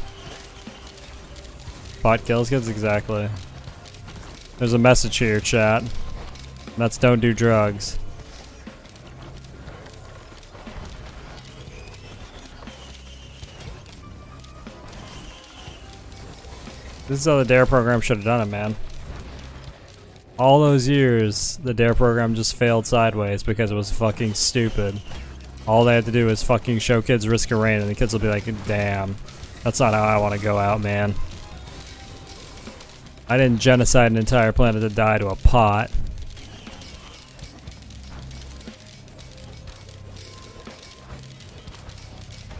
Pot kills kids? Exactly. There's a message here, chat. That's don't do drugs. This is how the DARE program should have done it, man. All those years, the DARE program just failed sideways because it was fucking stupid. All they had to do is fucking show kids Risk of Rain and the kids will be like, damn, that's not how I want to go out, man. I didn't genocide an entire planet to die to a pot.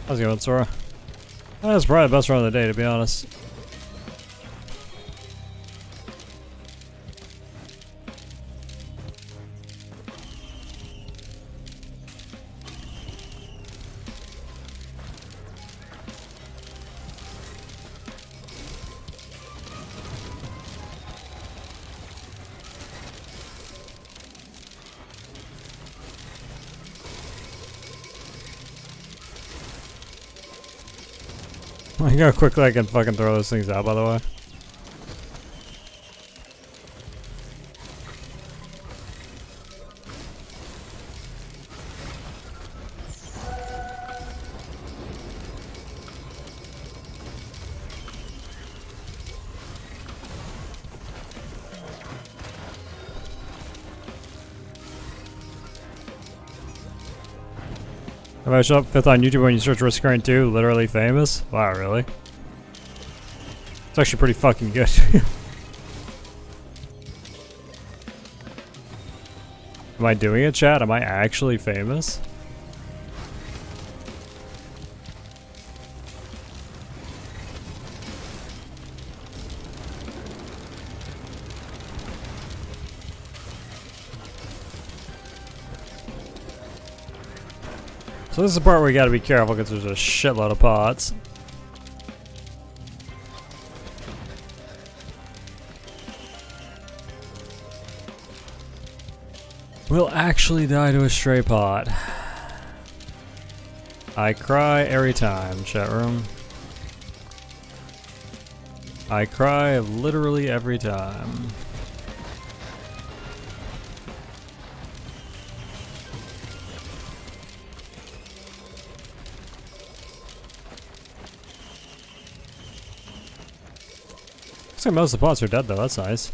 How's it going, Sora? That's probably the best run of the day, to be honest. Look how quickly I can fucking throw those things out, by the way. If I show up 5th on YouTube when you search Risk Rain 2, literally famous? Wow, really? It's actually pretty fucking good. Am I doing it, chat? Am I actually famous? So this is the part where you gotta be careful because there's a shitload of pots. We'll actually die to a stray pot. I cry every time, chat room. I cry literally every time. Looks like most of the pots are dead though, that's nice.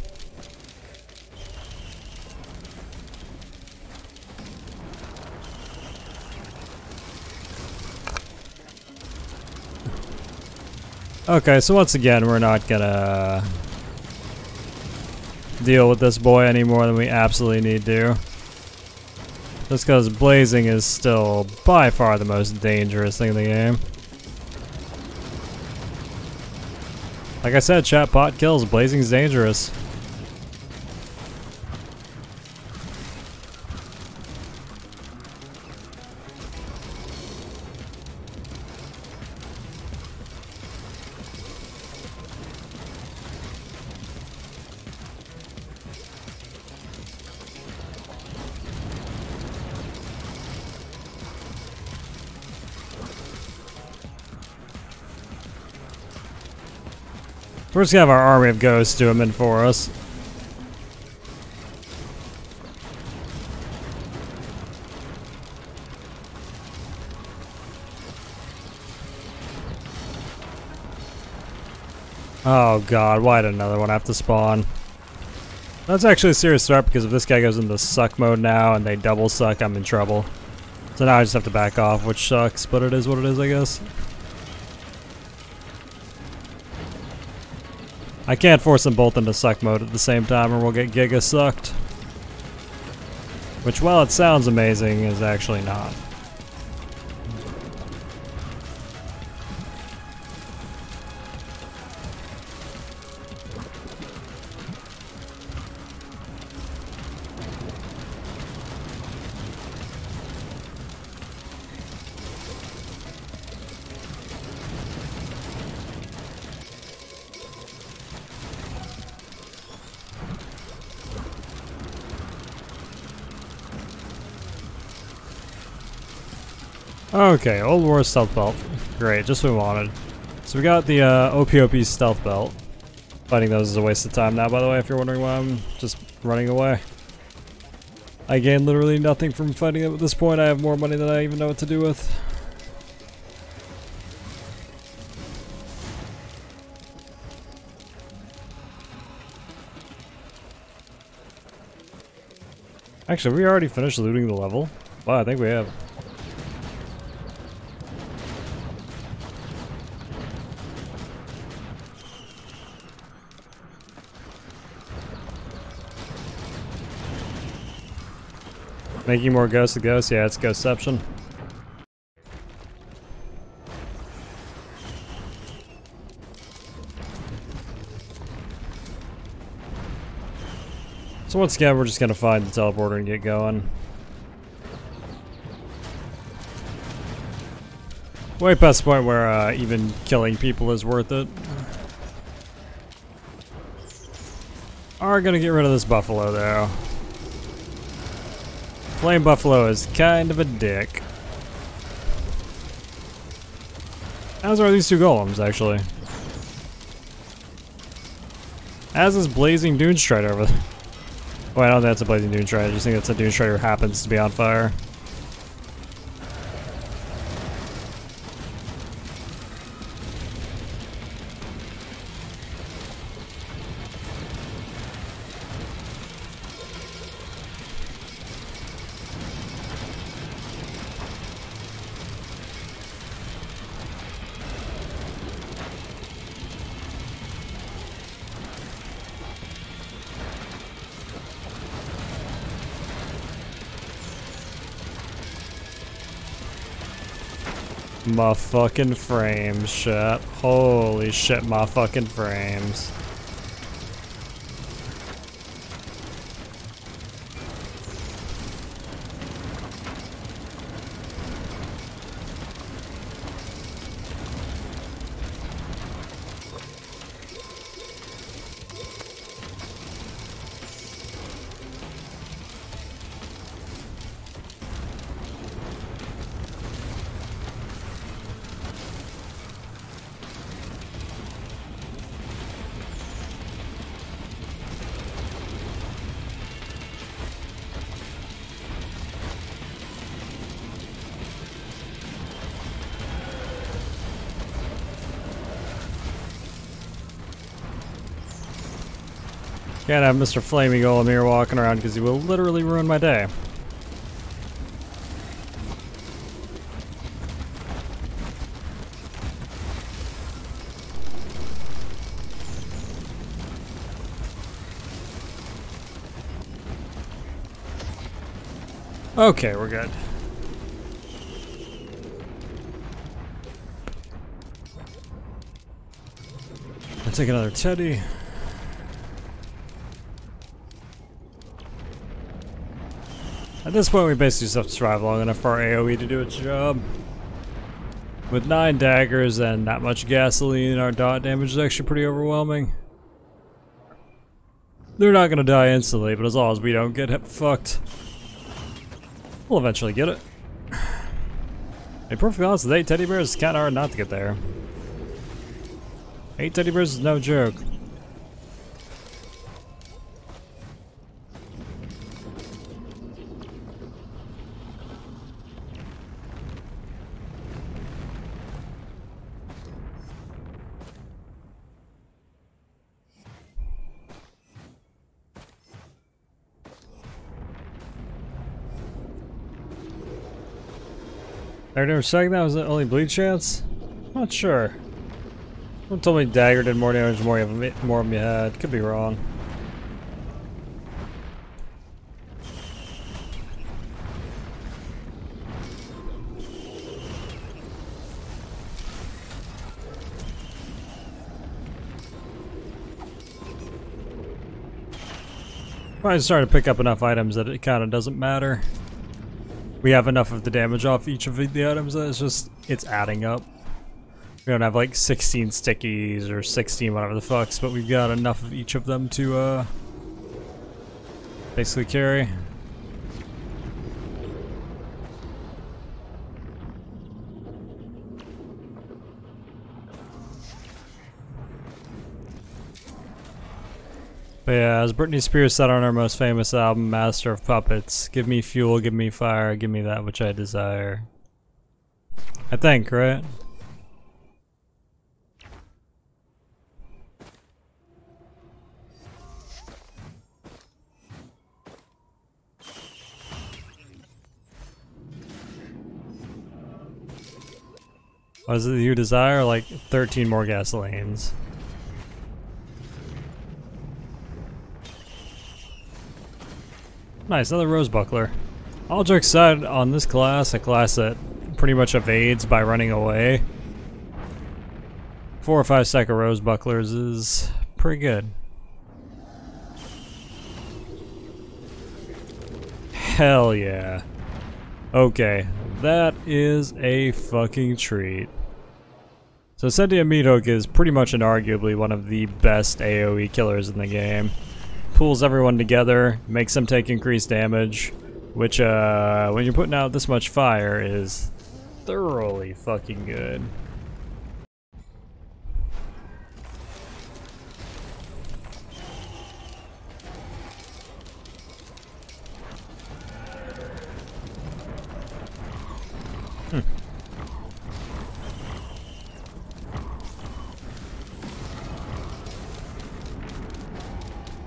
Okay, so once again, we're not gonna deal with this boy any more than we absolutely need to. Just because blazing is still by far the most dangerous thing in the game. Like I said, chat, pot kills, blazing's dangerous. We're just gonna have our army of ghosts do them in for us. Oh god, why did another one have to spawn? That's actually a serious threat because if this guy goes into suck mode now and they double suck, I'm in trouble. So now I just have to back off, which sucks, but it is what it is, I guess. I can't force them both into suck mode at the same time or we'll get giga sucked. Which, while it sounds amazing, is actually not. Okay, Old War stealth belt. Great, just what we wanted. So we got the OPOP stealth belt. Fighting those is a waste of time now, by the way, if you're wondering why I'm just running away. I gain literally nothing from fighting them at this point. I have more money than I even know what to do with. Actually, we already finished looting the level. Wow, I think we have. Making more ghosts to ghosts? Yeah, it's Ghostception. So once again, we're just gonna find the teleporter and get going. Way past the point where even killing people is worth it. Are gonna get rid of this buffalo though. Flame buffalo is kind of a dick. As are these two golems, actually. As is Blazing Dune Strider over there. Oh, I don't think that's a Blazing Dune Strider. I just think that's a Dune Strider who happens to be on fire. My fucking frames, shit. Holy shit, my fucking frames. Can't have Mr. Flaming Golem here walking around because he will literally ruin my day. Okay, we're good. I'll take another teddy. At this point, we basically just have to survive long enough for our AoE to do its job. With 9 daggers and that much gasoline, our dot damage is actually pretty overwhelming. They're not gonna die instantly, but as long as we don't get fucked, we'll eventually get it. To be perfectly honest, with 8 teddy bears, it's kinda hard not to get there. 8 teddy bears is no joke. They're never saying that was the only bleed chance? Not sure. Someone told me dagger did more damage, more of them you had. Could be wrong. Probably starting to pick up enough items that it kind of doesn't matter. We have enough of the damage off each of the items that it's adding up. We don't have like 16 stickies or 16 whatever the fucks, but we've got enough of each of them to basically carry. But yeah, as Britney Spears said on her most famous album, Master of Puppets, give me fuel, give me fire, give me that which I desire. I think, right? What is it you desire? Like 13 more gasolines. Nice, another rose buckler. All jokes aside, on this class, a class that pretty much evades by running away, 4 or 5 stack of rose bucklers is pretty good. Hell yeah. Okay, that is a fucking treat. So Sentient Meat Hook is pretty much and arguably one of the best AoE killers in the game. Pulls everyone together, makes them take increased damage, which when you're putting out this much fire is thoroughly fucking good.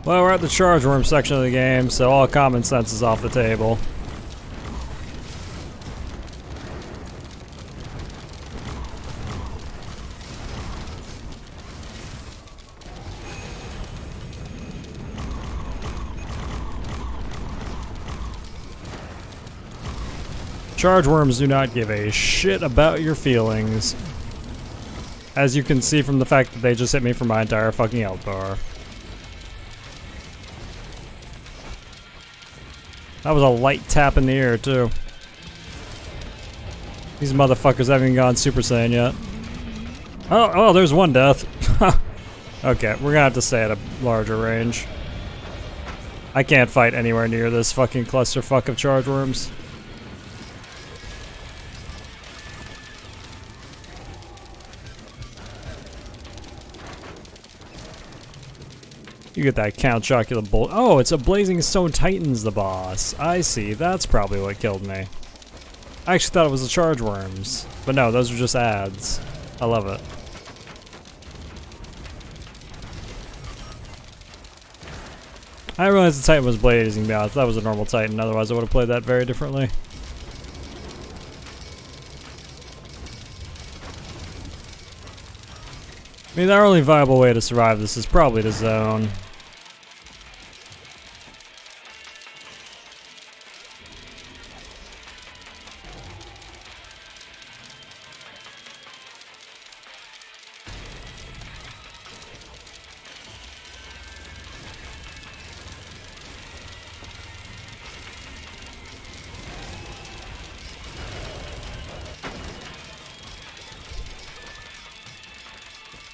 Well, we're at the charge worm section of the game, so all common sense is off the table. Charge worms do not give a shit about your feelings. As you can see from the fact that they just hit me for my entire fucking health bar. That was a light tap in the air, too. These motherfuckers haven't even gone Super Saiyan yet. Oh, there's one death. Okay, we're gonna have to stay at a larger range. I can't fight anywhere near this fucking clusterfuck of charge worms. You get that Count Chocula Bolt. Oh, it's a Blazing Stone Titan's the boss. I see. That's probably what killed me. I actually thought it was the charge worms. But no, those are just ads. I love it. I didn't realize the Titan was blazing down. I thought it was a normal Titan. Otherwise, I would have played that very differently. I mean, the only viable way to survive this is probably to zone.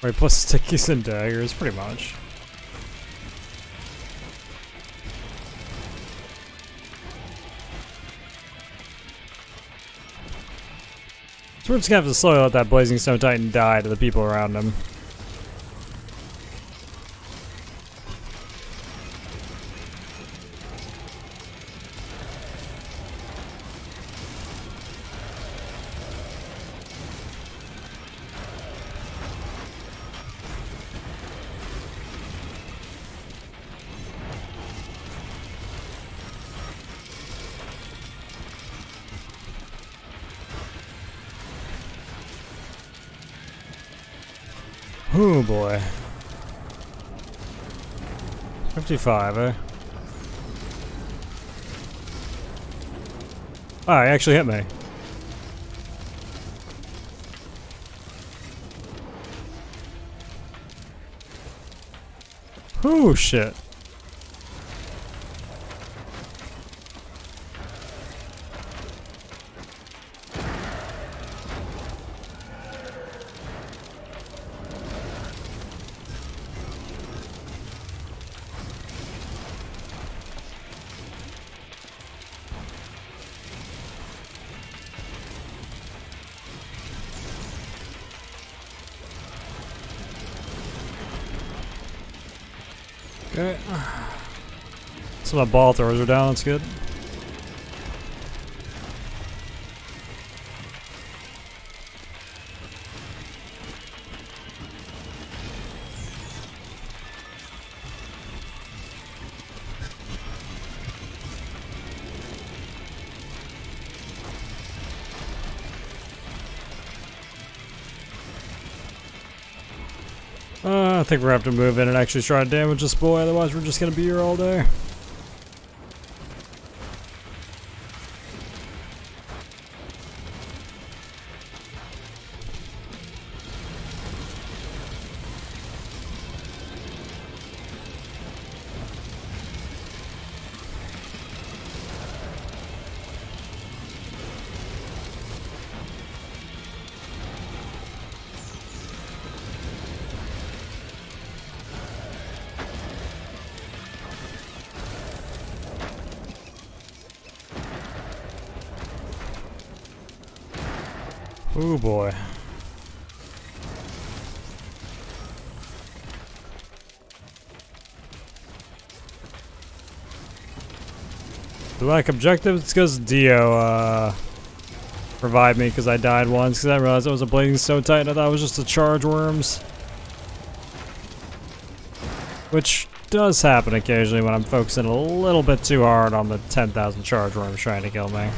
Right, plus stickies and daggers, pretty much. So we're just gonna have to slowly let that Blazing Stone Titan die to the people around him. Oh boy. 55, eh? Ah, he actually hit me. Oh shit. Okay. So my ball throwers are down, that's good. I think we're gonna have to move in and actually try to damage this boy, otherwise we're just gonna be here all day. Ooh boy. Do I like objectives? It's because Dio revived me because I died once because I realized I was a blazing so tight and I thought it was just the charge worms. Which does happen occasionally when I'm focusing a little bit too hard on the 10,000 charge worms trying to kill me.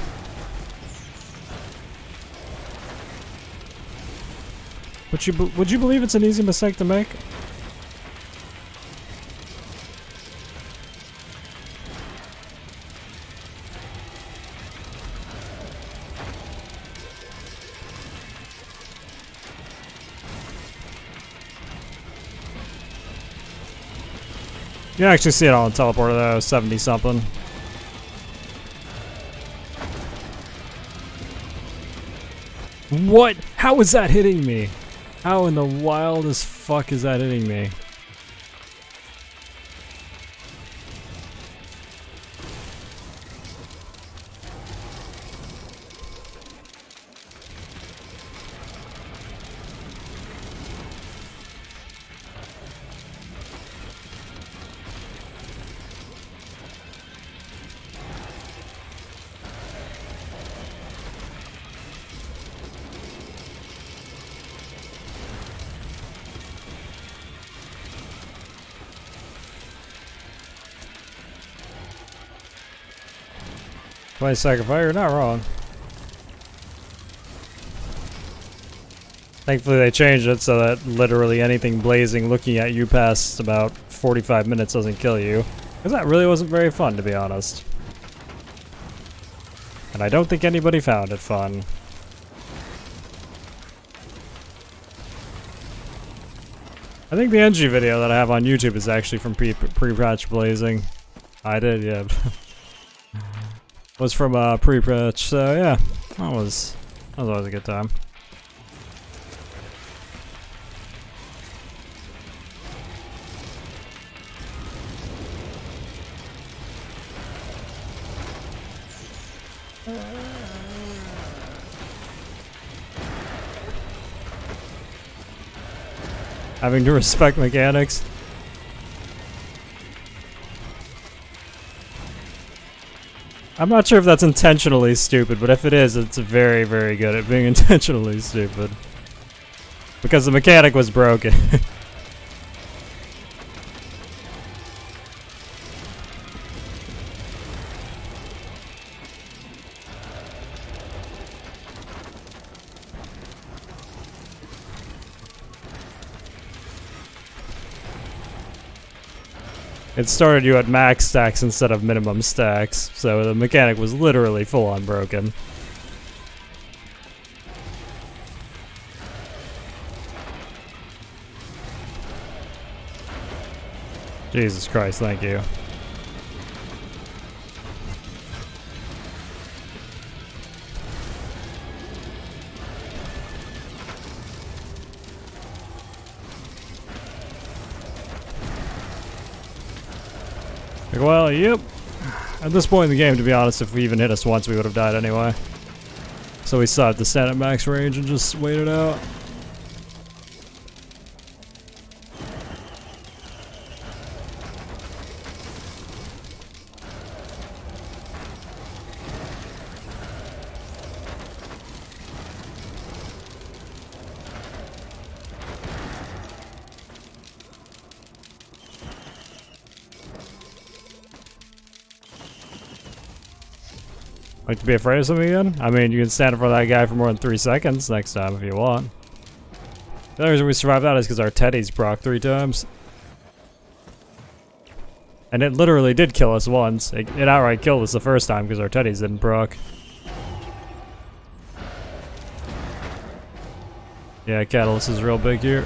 Would you believe it's an easy mistake to make? You actually see it on the teleporter though, 70 something. What? How is that hitting me? How in the wildest fuck is that hitting me? Second fire, you're not wrong. Thankfully they changed it so that literally anything blazing looking at you past about 45 minutes doesn't kill you. Because that really wasn't very fun, to be honest. And I don't think anybody found it fun. I think the NG video that I have on YouTube is actually from pre-patch blazing. I did, yeah. Was from pre-patch, so yeah, that was always a good time. Having to respect mechanics. I'm not sure if that's intentionally stupid, but if it is, it's very, very good at being intentionally stupid. Because the mechanic was broken. It started you at max stacks instead of minimum stacks, so the mechanic was literally full on broken. Jesus Christ, thank you. Well, yep. At this point in the game, to be honest, if we even hit us once, we would have died anyway. So we still have to stand at max range and just wait it out. Like to be afraid of something again? I mean, you can stand in front of that guy for more than 3 seconds next time if you want. The only reason we survived that is because our teddies proc 3 times. And it literally did kill us once. It outright killed us the first time because our teddies didn't proc. Yeah, Catalyst is real big here.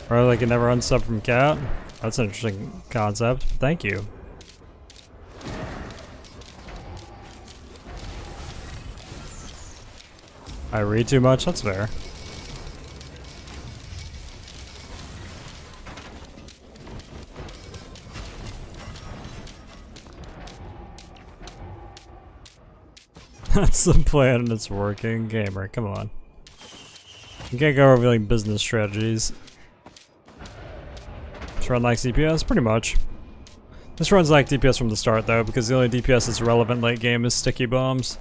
Or like it never unsub from cat? That's an interesting concept. Thank you. I read too much? That's fair. That's the plan and it's working. Gamer, come on. You can't go revealing business strategies. This run like DPS? Pretty much. This runs like DPS from the start though, because the only DPS that's relevant late game is sticky bombs.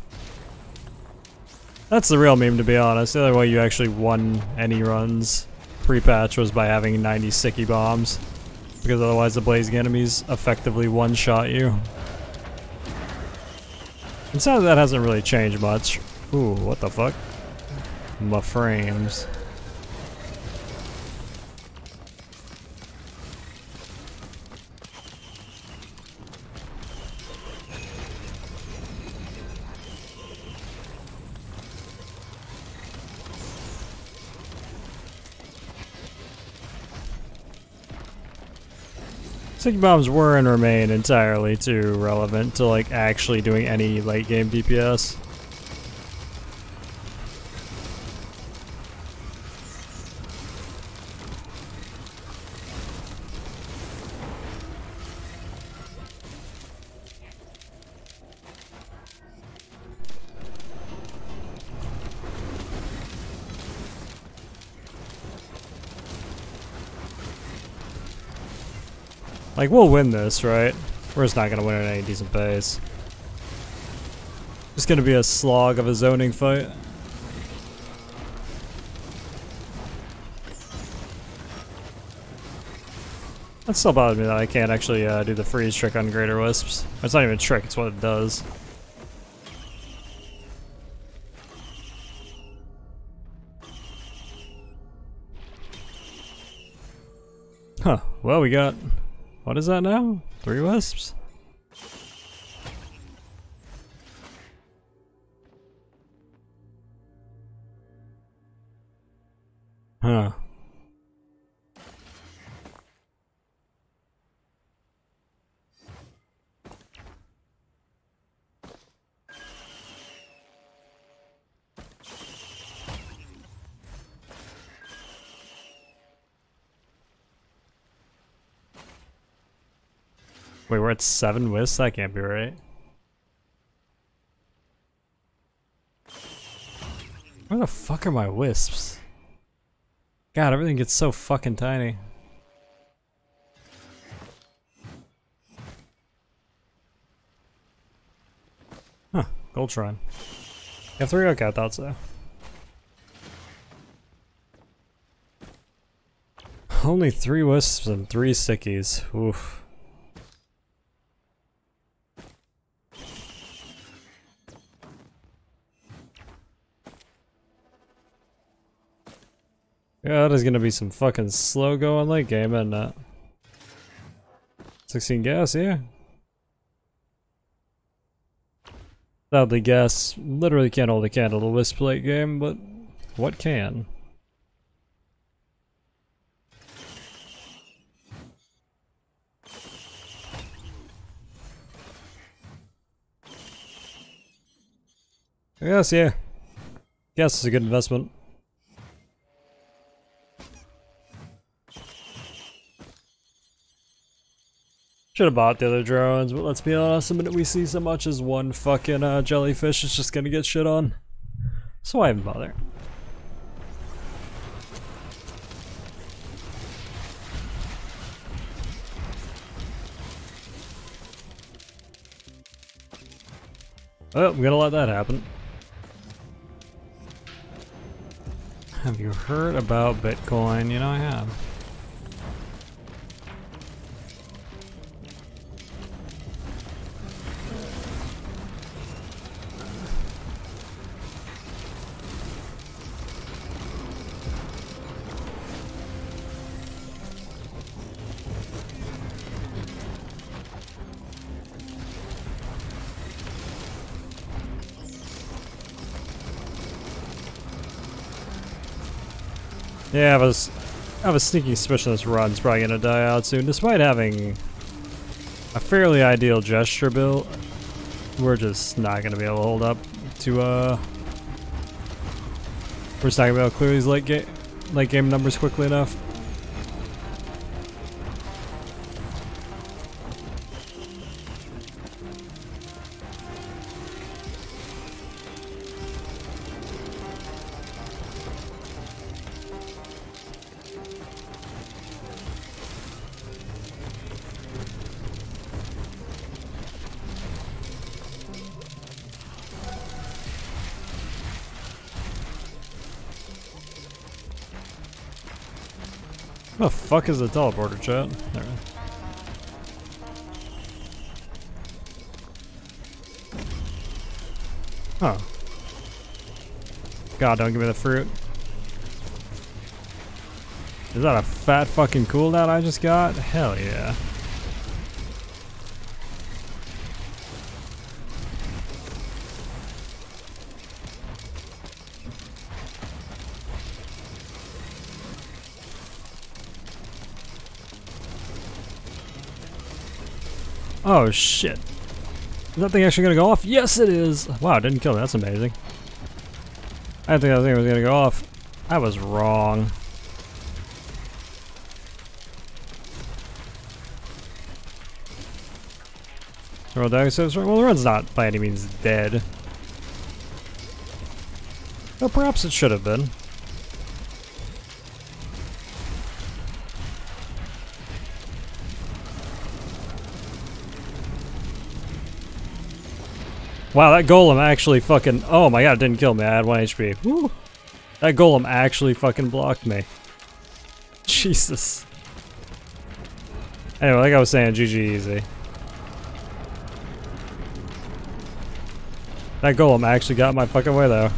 That's the real meme, to be honest. The only way you actually won any runs pre-patch was by having 90 sticky bombs, because otherwise the blazing enemies effectively one-shot you. And so that hasn't really changed much. Ooh, what the fuck? My frames. Sticky bombs were and remain entirely too relevant to like actually doing any late game DPS. Like, we'll win this, right? We're just not gonna win at any decent pace. It's gonna be a slog of a zoning fight. That still bothers me that I can't actually do the freeze trick on Greater Wisps. It's not even a trick, it's what it does. Huh, well we got... What is that now? 3 wisps? Huh. Wait, we're at 7 wisps? That can't be right. Where the fuck are my wisps? God, everything gets so fucking tiny. Huh, Goldtron. You have 3? Okay, I thought so. Only 3 wisps and 3 stickies. Oof. Yeah, that is gonna be some fucking slow going late game, isn't it? 16 gas, yeah. Sadly, gas literally can't hold a candle to Wisp late game, but what can? Yes, yeah. Gas is a good investment. Should have bought the other drones, but let's be honest, the minute we see so much as one fucking jellyfish, it's just gonna get shit on. So I haven't bothered. Oh, I'm gonna let that happen. Have you heard about Bitcoin? You know I have. Yeah, I have a sneaky suspicion this run's probably gonna die out soon, despite having a fairly ideal gesture build. We're just not gonna be able to hold up to we're just not gonna be able to clear these late game numbers quickly enough. What the fuck is the teleporter, chat? There. Oh. God, don't give me the fruit. Is that a fat fucking cooldown I just got? Hell yeah. Oh shit. Is that thing actually gonna go off? Yes it is! Wow, it didn't kill me, that's amazing. I didn't think that thing was gonna go off. I was wrong. Well, the run's not by any means dead. Well, perhaps it should have been. Wow, that golem actually fucking... Oh my god, it didn't kill me. I had 1 HP. Woo! That golem actually fucking blocked me. Jesus. Anyway, like I was saying, GG easy. That golem actually got my fucking way though.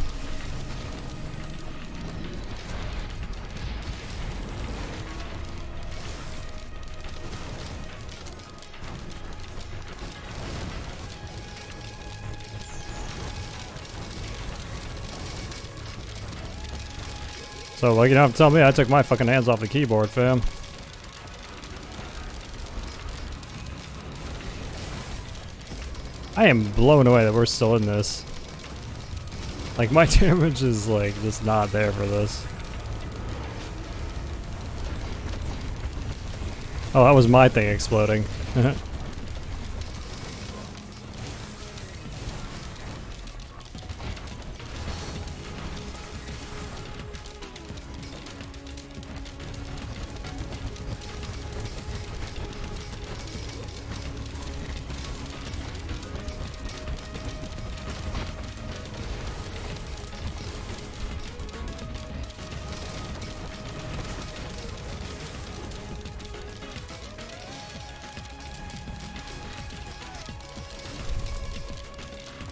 So, like, you don't have to tell me I took my fucking hands off the keyboard, fam. I am blown away that we're still in this. Like, my damage is, like, just not there for this. Oh, that was my thing exploding.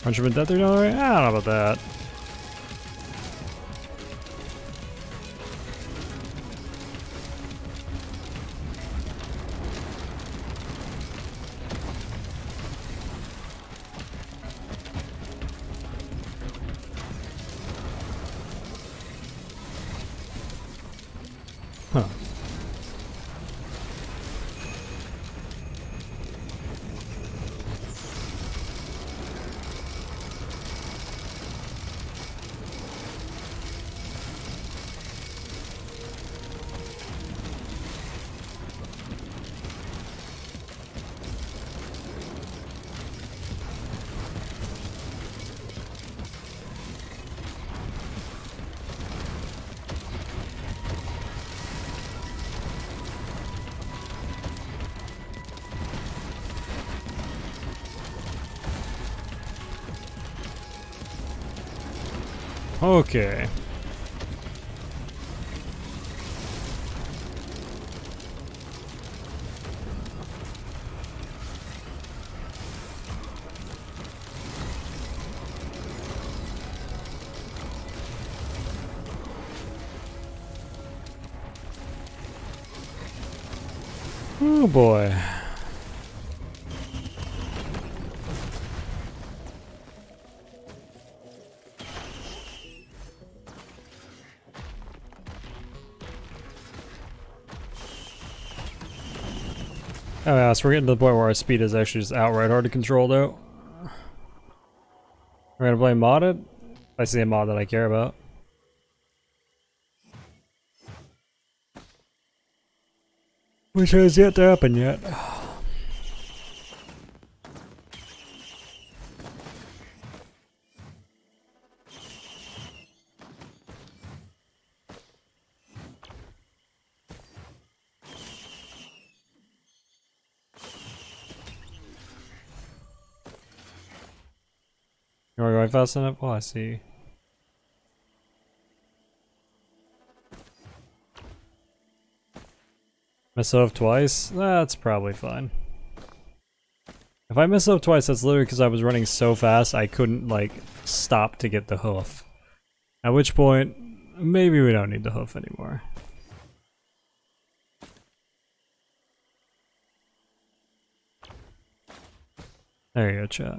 $100 death $3? I don't know about that. Huh. Okay. Oh boy. Oh yeah, so we're getting to the point where our speed is actually just outright hard to control though. We're gonna play modded? If I see a mod that I care about. Which has yet to happen yet. You wanna go fast enough? Oh, I see. Mess it up twice? That's probably fine. If I mess it up twice, that's literally because I was running so fast I couldn't, like, stop to get the hoof. At which point, maybe we don't need the hoof anymore. There you go, chat.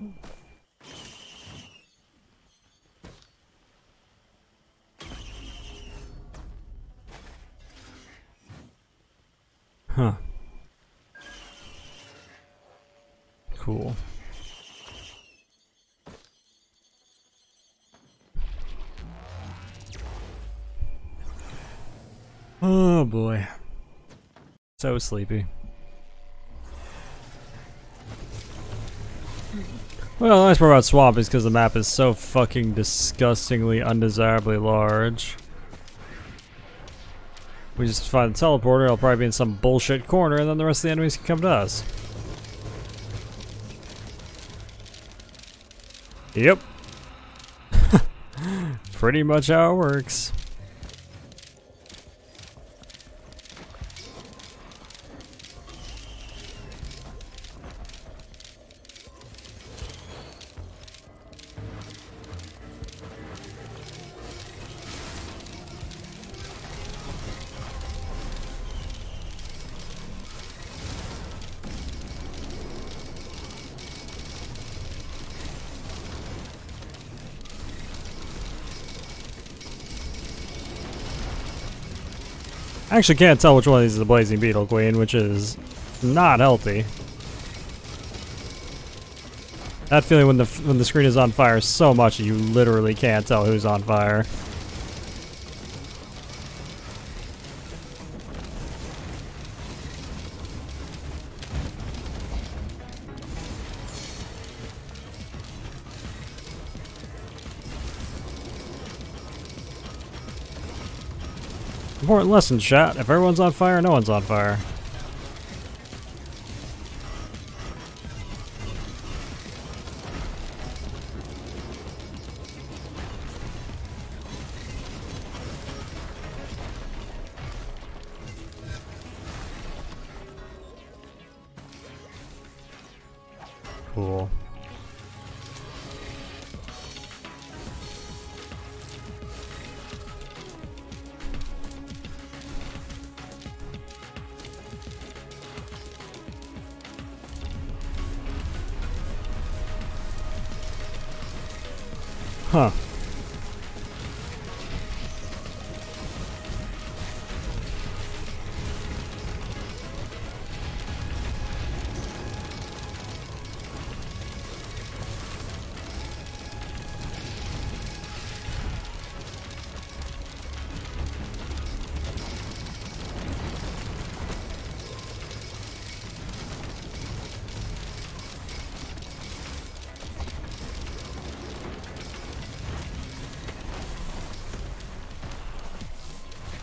Huh. Cool. Oh boy. So sleepy. Well, the nice part about Swamp is because the map is so fucking disgustingly undesirably large. We just find the teleporter, it'll probably be in some bullshit corner, and then the rest of the enemies can come to us. Yep. Pretty much how it works. I actually can't tell which one of these is the Blazing Beetle Queen, which is not healthy. That feeling when the screen is on fire so much you literally can't tell who's on fire. Important lesson, chat. If everyone's on fire, no one's on fire. Cool. Huh.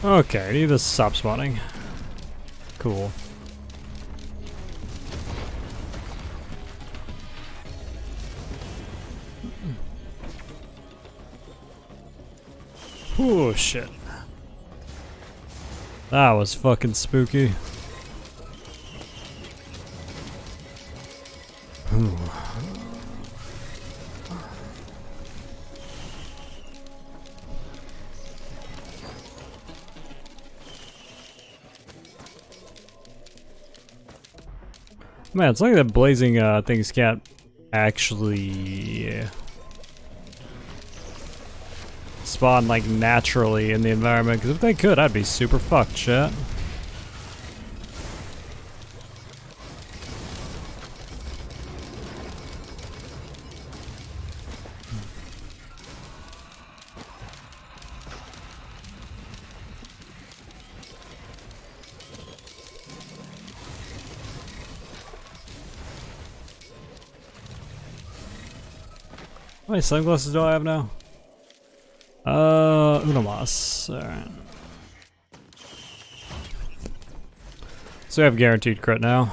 Okay, I need to stop spawning. Cool. Oh shit. That was fucking spooky. Ooh. Man, it's like the blazing things can't actually spawn like naturally in the environment, because if they could, I'd be super fucked, chat. How many sunglasses do I have now? Uno mas. Alright. So I have guaranteed crit now.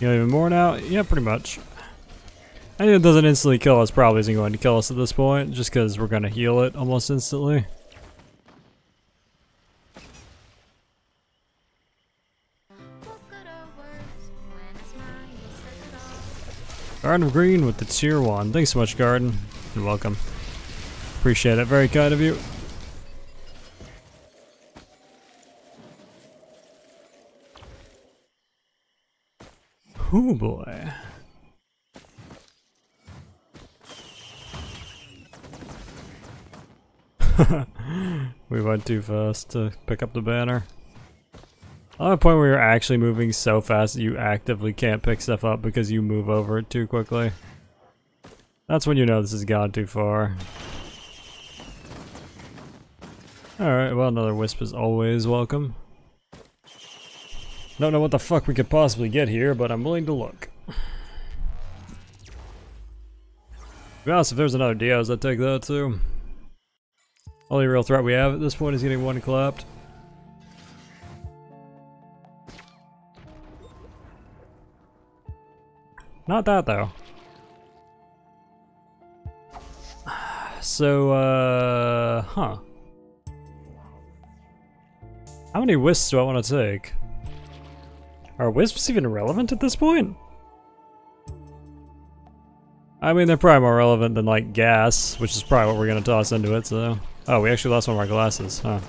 You know, even more now? Yeah, pretty much. Anything that doesn't instantly kill us probably isn't going to kill us at this point, just because we're going to heal it almost instantly. Garden of Green with the tier 1. Thanks so much, Garden. You're welcome. Appreciate it. Very kind of you. Oh boy. We went too fast to pick up the banner. On a point where you're actually moving so fast that you actively can't pick stuff up because you move over it too quickly. That's when you know this has gone too far. Alright, well, another wisp is always welcome. Don't know what the fuck we could possibly get here, but I'm willing to look. To be honest, if there's another Diaz, I'd take that too. Only real threat we have at this point is getting one clapped. Not that though. So, huh. How many wisps do I want to take? Are wisps even relevant at this point? I mean, they're probably more relevant than like gas, which is probably what we're gonna toss into it, so. Oh, we actually lost one of our glasses, huh.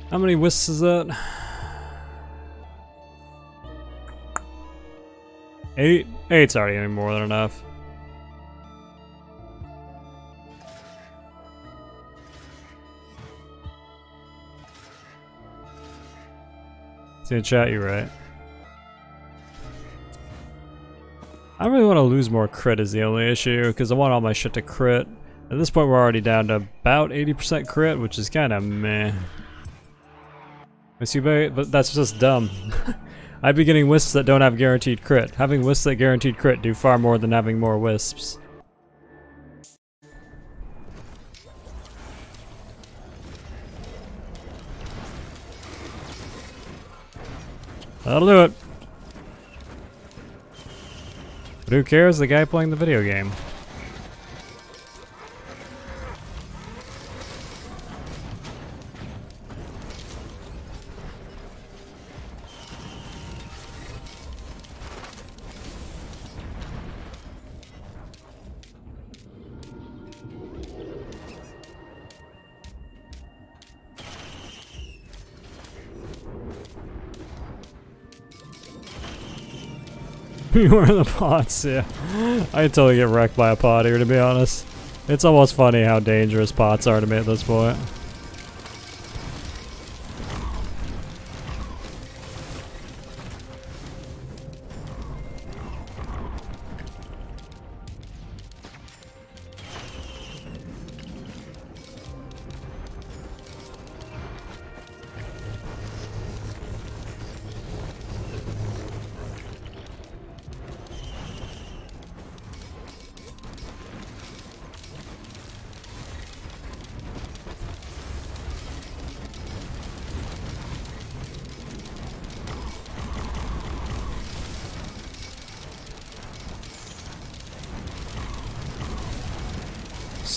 How many wisps is that? 8? 8's already gonna be more than enough. See in chat, you're right. I don't really want to lose more crit is the only issue, because I want all my shit to crit. At this point we're already down to about 80% crit, which is kind of meh. But that's just dumb. I'd be getting wisps that don't have guaranteed crit. Having wisps that guaranteed crit do far more than having more wisps. That'll do it. But who cares? The guy playing the video game. You were in the pots, yeah. I totally get wrecked by a pot here, to be honest. It's almost funny how dangerous pots are to me at this point.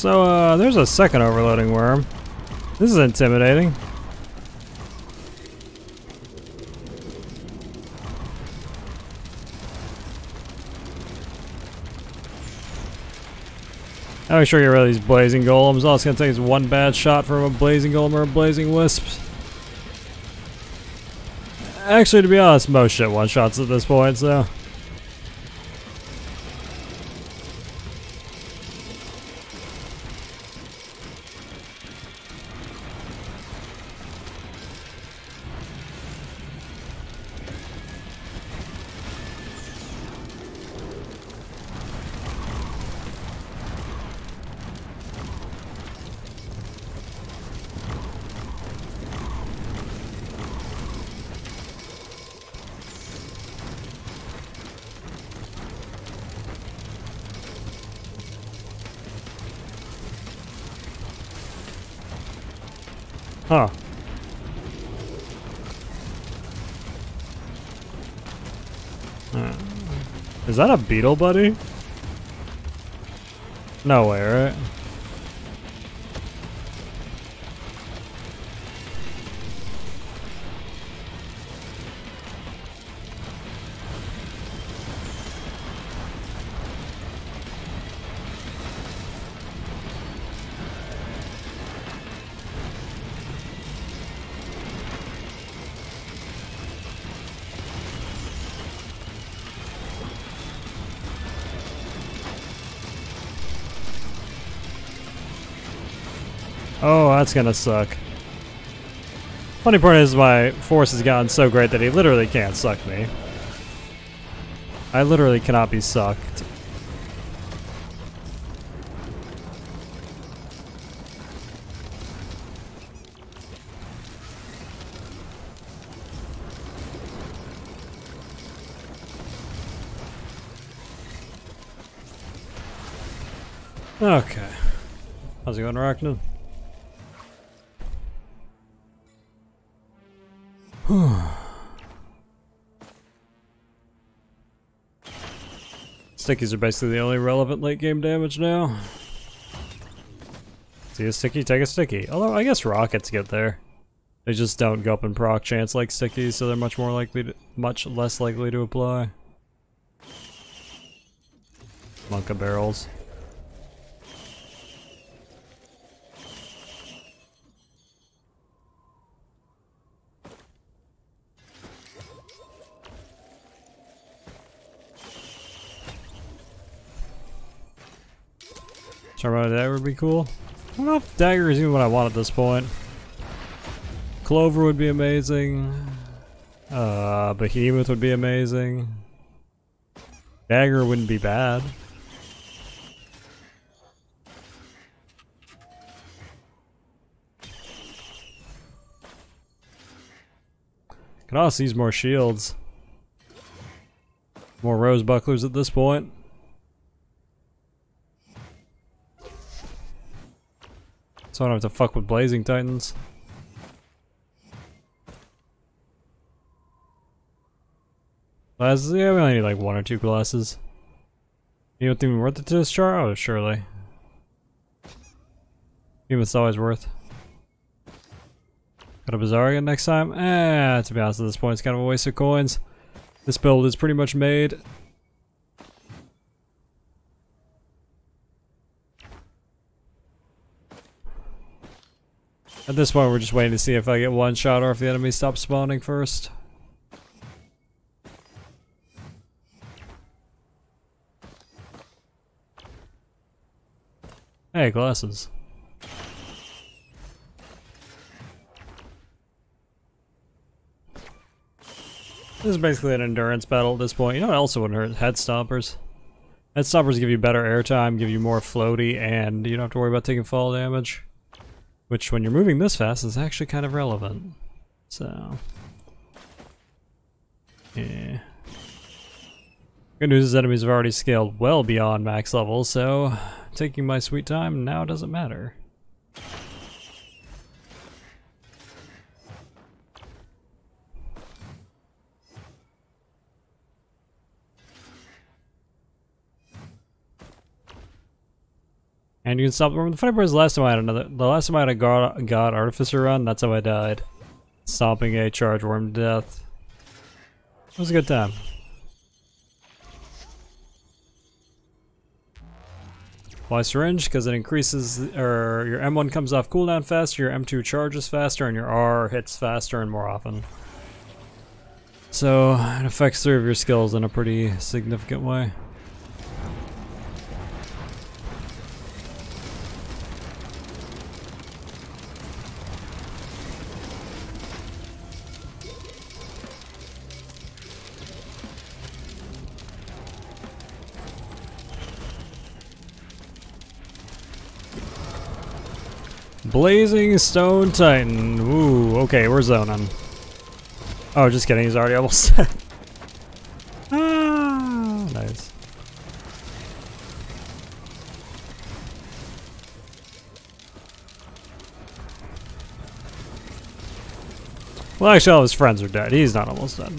So, there's a second overloading worm. This is intimidating. I'll make sure you get rid of these blazing golems. All it's gonna take is one bad shot from a blazing golem or a blazing wisp. Actually, to be honest, most shit one-shots at this point, so. Huh. Is that a beetle, buddy? No way, right? Oh, that's gonna suck. Funny part is my force has gotten so great that he literally can't suck me. I literally cannot be sucked. Okay. How's it going, Arachnid? Stickies are basically the only relevant late game damage now. See a sticky, take a sticky. Although I guess rockets get there. They just don't go up in proc chance like stickies, so they're much less likely to apply. Monka barrels. Turn dagger would be cool. I don't know if dagger is even what I want at this point. Clover would be amazing. Behemoth would be amazing. Dagger wouldn't be bad. Could also use more shields. More rose bucklers at this point. So I don't have to fuck with blazing titans. Glasses? Yeah, we only need like 1 or 2 glasses. You don't think we're worth it to this char? Oh, surely. Even it's always worth. Got a Bazaar again next time? To be honest at this point it's kind of a waste of coins. This build is pretty much made. At this point we're just waiting to see if I get one shot or if the enemy stops spawning first. Hey, glasses. This is basically an endurance battle at this point. You know what else wouldn't hurt? Head stompers. Head stompers give you better airtime, give you more floaty, and you don't have to worry about taking fall damage. Which, when you're moving this fast, is actually kind of relevant. So... yeah. Good news is enemies have already scaled well beyond max level, so... taking my sweet time now doesn't matter. And you can stop the funny part is the last time I had a God Artificer run, that's how I died. Stomping a charge worm to death. It was a good time. Why syringe? Because it increases, or your M1 comes off cooldown faster, your M2 charges faster, and your R hits faster and more often. So it affects 3 of your skills in a pretty significant way. Blazing Stone Titan. Ooh, okay, we're zoning. Oh, just kidding, he's already almost dead. Ah, nice. Well, actually, all his friends are dead. He's not almost dead.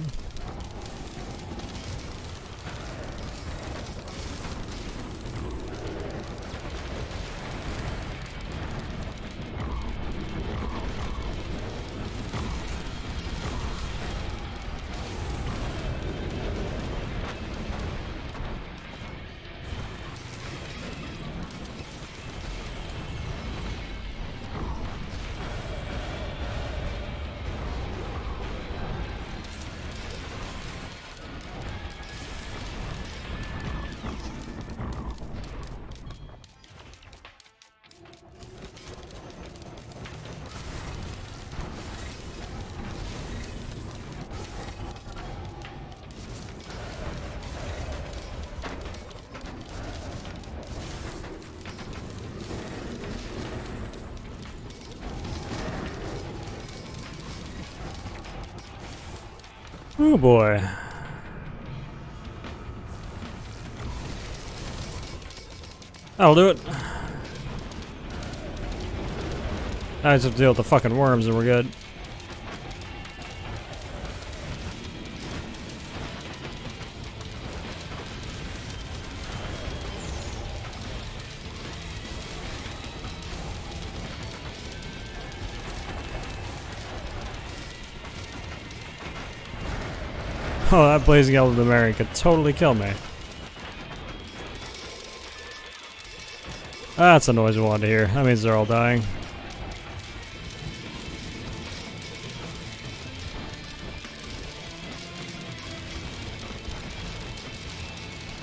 Oh boy. That'll do it. I just have to deal with the fucking worms and we're good. Oh, that blazing elderberry could totally kill me. That's a noise we wanted to hear. That means they're all dying.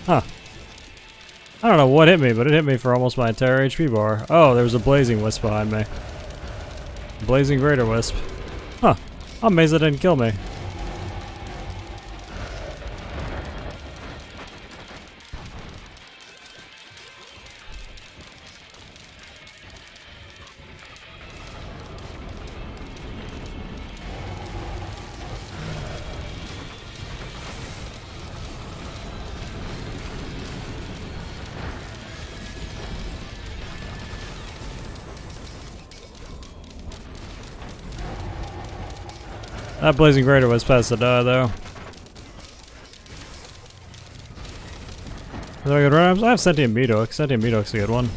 Huh. I don't know what hit me, but it hit me for almost my entire HP bar. Oh, there was a blazing wisp behind me. Blazing greater wisp. Huh. I'm amazed it didn't kill me. That blazing greater was past to die though. Is that a good run? I have Sentient Meathook. Sentient Meathook's a good one.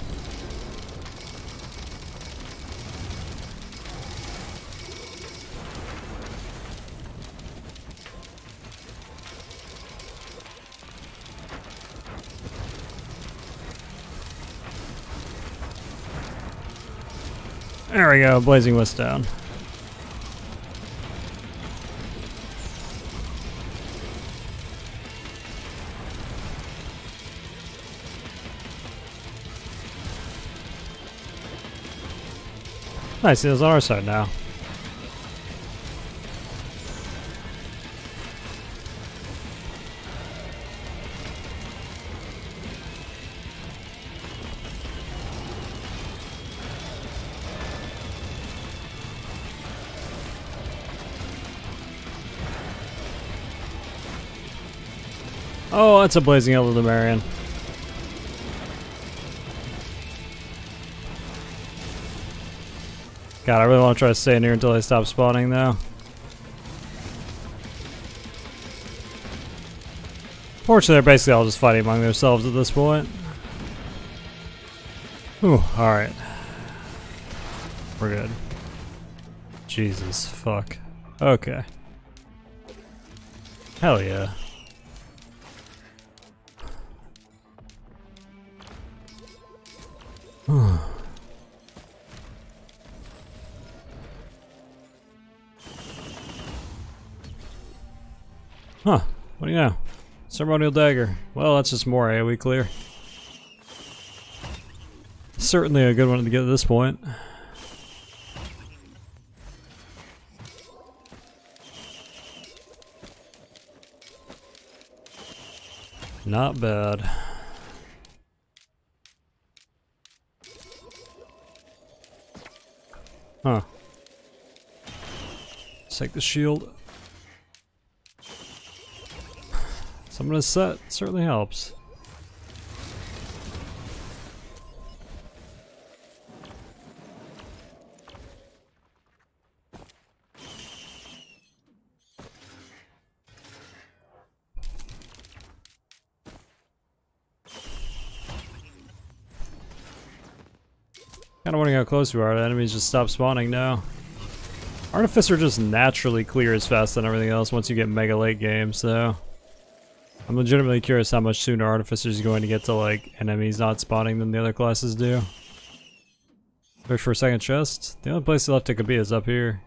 There we go, blazing wisp down. Nice, he was on our side now. Oh, that's a blazing elderberry. God, I really want to try to stay in here until they stop spawning though. Fortunately, they're basically all just fighting among themselves at this point. Ooh, alright. We're good. Jesus, fuck. Okay. Hell yeah. Huh, what do you know? Ceremonial dagger. Well, that's just more AoE clear. Certainly a good one to get at this point. Not bad. Huh. Let's take the shield. Something to set certainly helps. Kinda wondering how close we are. The enemies just stop spawning now. Artificer just naturally clears fast than everything else once you get mega late game, so I'm legitimately curious how much sooner Artificer is going to get to like enemies not spawning than the other classes do. Search for a second chest. The only place left it could be is up here.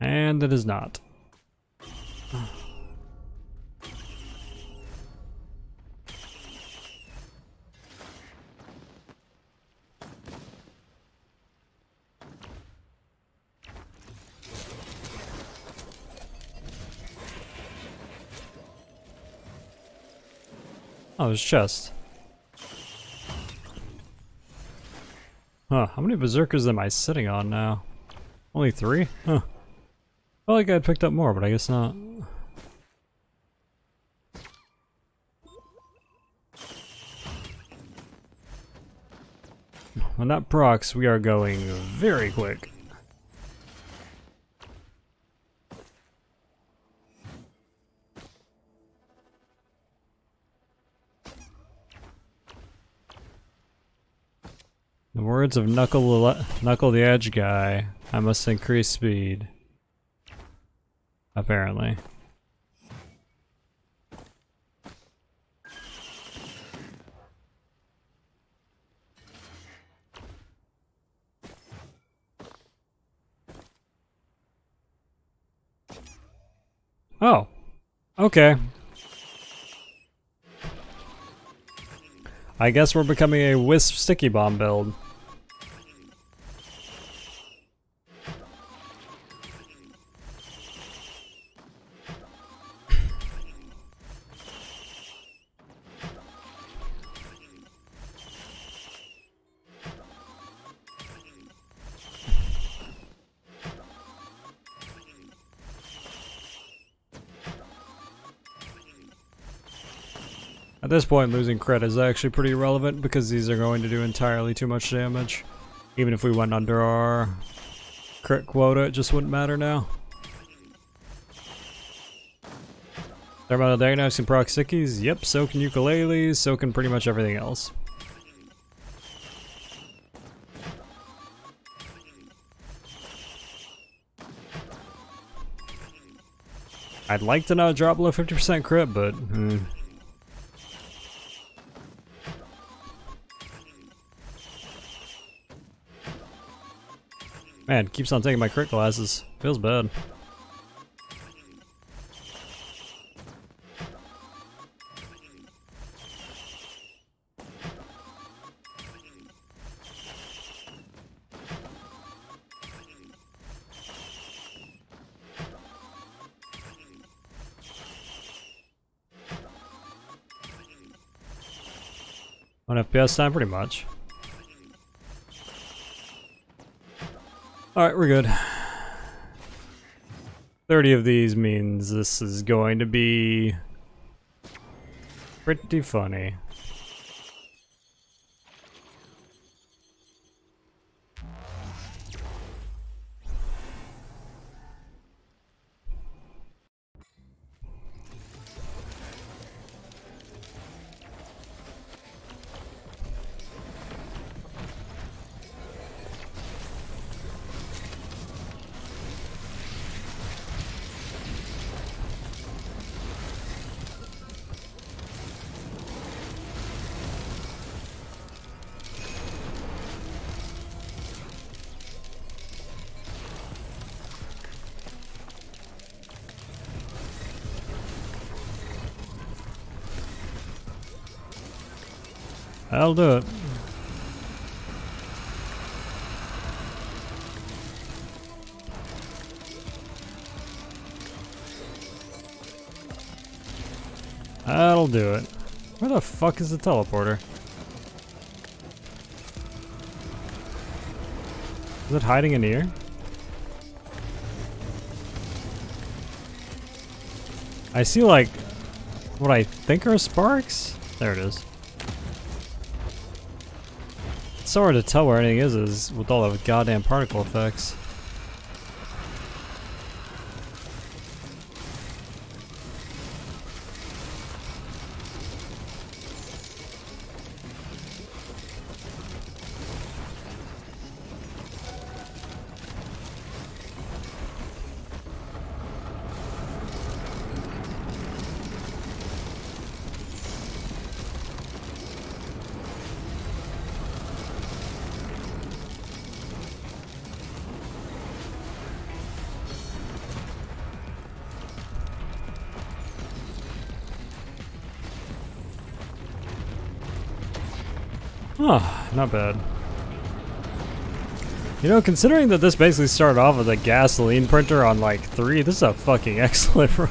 And it is not. Oh, there's a chest. Huh, how many berserkers am I sitting on now? Only 3? Huh. Felt like I'd picked up more, but I guess not. When that procs, we are going very quick. In the words of Knuckle the Edge guy, I must increase speed. Apparently. Oh. Okay. I guess we're becoming a Wisp sticky bomb build. At this point, losing crit is actually pretty irrelevant because these are going to do entirely too much damage. Even if we went under our crit quota, it just wouldn't matter now. Thermal Diagnostics can proc sickies? Yep, so can ukuleles, so can pretty much everything else. I'd like to not drop below 50% crit, but man, keeps on taking my crit glasses. Feels bad. One FPS time, pretty much. Alright, we're good. 30 of these means this is going to be pretty funny. I'll do it. That'll do it. Where the fuck is the teleporter? Is it hiding in here? I see like what I think are sparks. There it is. It's so hard to tell where anything is with all the goddamn particle effects. Oh, not bad. You know, considering that this basically started off with a gasoline printer on like 3, this is a fucking excellent run.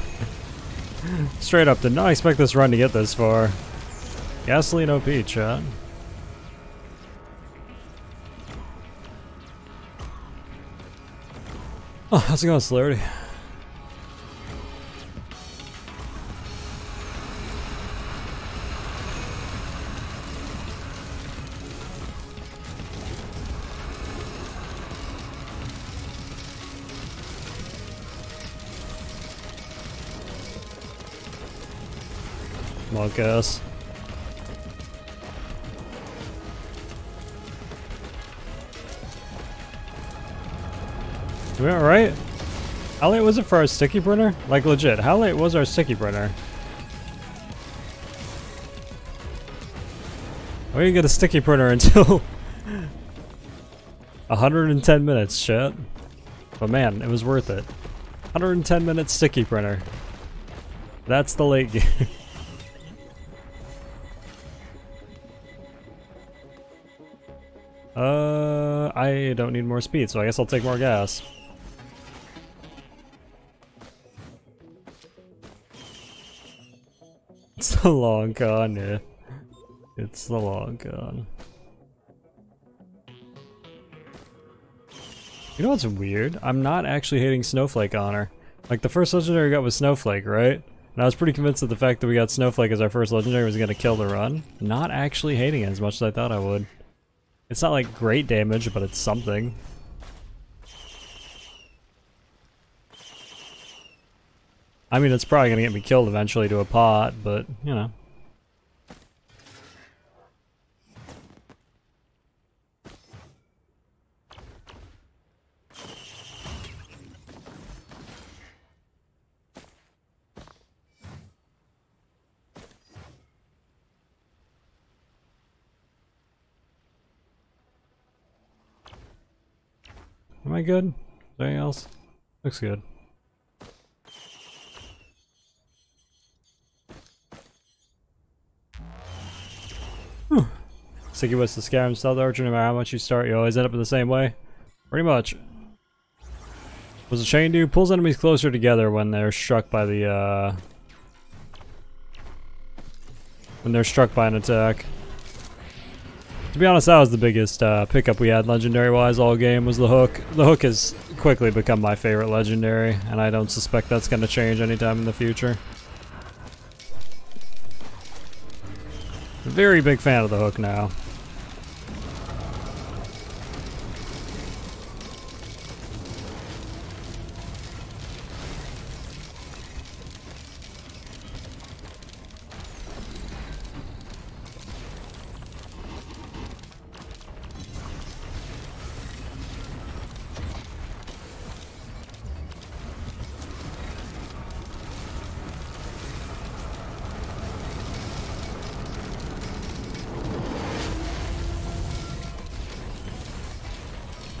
Straight up, did not expect this run to get this far. Gasoline OP, chat. Oh, how's it going, Celerity? Monk ass. We alright? How late was it for our sticky printer? Like legit, how late was our sticky printer? We didn't get a sticky printer until 110 minutes, chat. But man, it was worth it. 110 minute sticky printer. That's the late game. I don't need more speed, so I guess I'll take more gas. It's the long con, yeah. It's the long con. You know what's weird? I'm not actually hating Snowflake on her. Like, the first legendary we got was Snowflake, right? And I was pretty convinced that the fact that we got Snowflake as our first legendary was gonna kill the run. Not actually hating it as much as I thought I would. It's not like great damage, but it's something. I mean, it's probably gonna get me killed eventually to a pot, but, you know. Am I good? Anything else? Looks good. Whew. Sticky was the Skyrim Stealth Archer, no matter how much you start, you always end up in the same way. Pretty much. What does the chain do? Pulls enemies closer together when they're struck by the, when they're struck by an attack. To be honest, that was the biggest pickup we had legendary-wise all game, was the hook. The hook has quickly become my favorite legendary, and I don't suspect that's going to change anytime in the future. Very big fan of the hook now.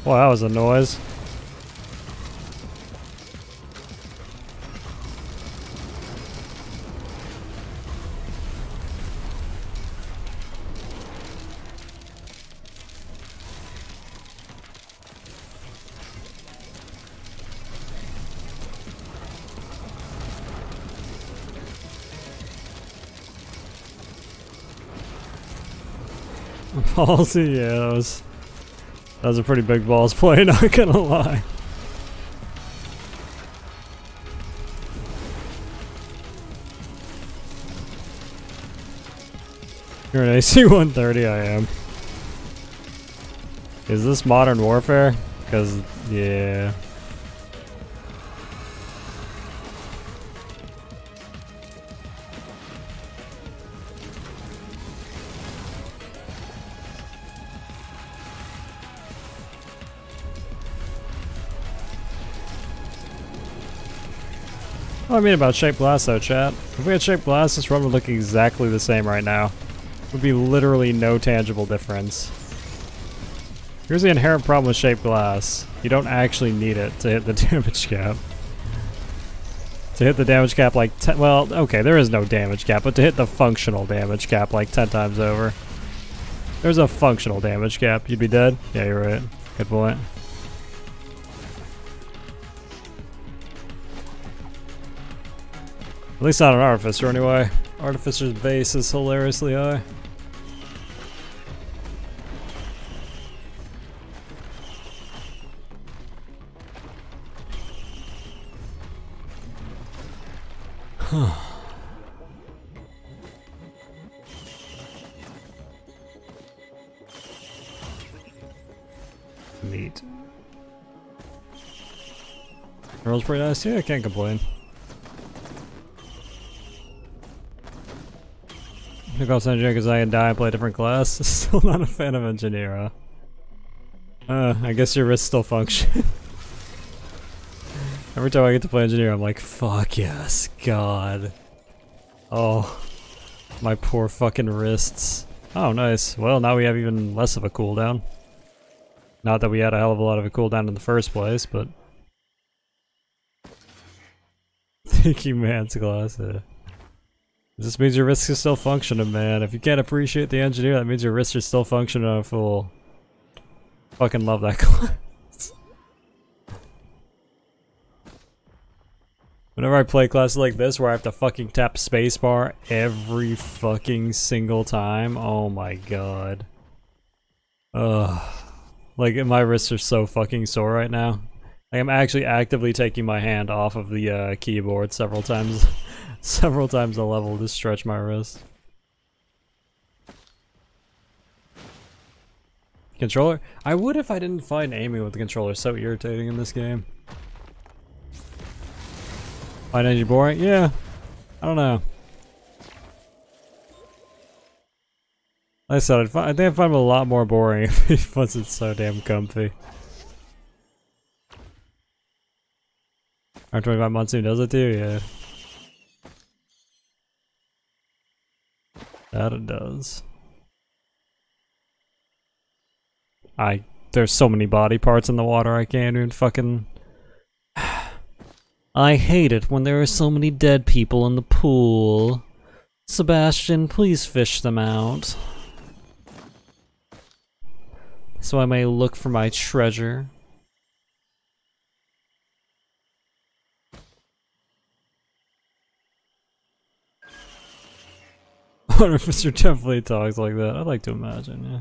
Well, that was a noise. Ballsy, yeah, that was a pretty big balls play, not gonna lie. You're an AC-130, I am. Is this Modern Warfare? Because, yeah. What I mean about Shaped Glass though, chat. If we had Shaped Glass, this run would look exactly the same right now. Would be literally no tangible difference. Here's the inherent problem with Shaped Glass. You don't actually need it to hit the damage cap. To hit the damage cap like 10, well, okay, there is no damage cap, but to hit the functional damage cap like 10 times over. There's a functional damage cap, you'd be dead? Yeah, you're right. Good point. At least not an Artificer anyway. Artificer's base is hilariously high. Neat. Girl's pretty nice, yeah, I can't complain. Pick off engineer because I can die and play a different class. Still not a fan of engineer, huh? I guess your wrists still function. Every time I get to play engineer, I'm like, fuck yes, God. Oh, my poor fucking wrists. Oh, nice. Well, now we have even less of a cooldown. Not that we had a hell of a lot of a cooldown in the first place, but... Thank you, man's class. This means your wrists are still functioning, man. If you can't appreciate the engineer, that means your wrists are still functioning on a full. Fucking love that class. Whenever I play classes like this where I have to fucking tap spacebar every fucking single time, oh my god. Ugh. Like, my wrists are so fucking sore right now. Like, I'm actually actively taking my hand off of the keyboard several times. Several times a level to stretch my wrist. Controller? I would if I didn't find aiming with the controller so irritating in this game. Find energy boring? Yeah. I don't know. Like I said, I think I'd find it a lot more boring if it wasn't so damn comfy. R25 Monsoon does it too? Yeah. That it does. There's so many body parts in the water I can't even fucking... I hate it when there are so many dead people in the pool. Sebastian, please fish them out. So I may look for my treasure. Artificer definitely talks like that. I'd like to imagine, yeah.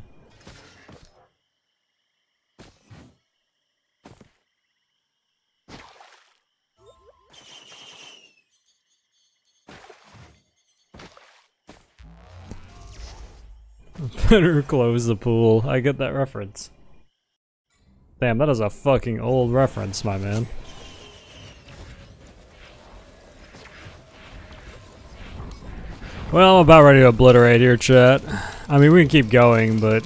Better close the pool. I get that reference. Damn, that is a fucking old reference, my man. Well, I'm about ready to obliterate here, chat. I mean, we can keep going, but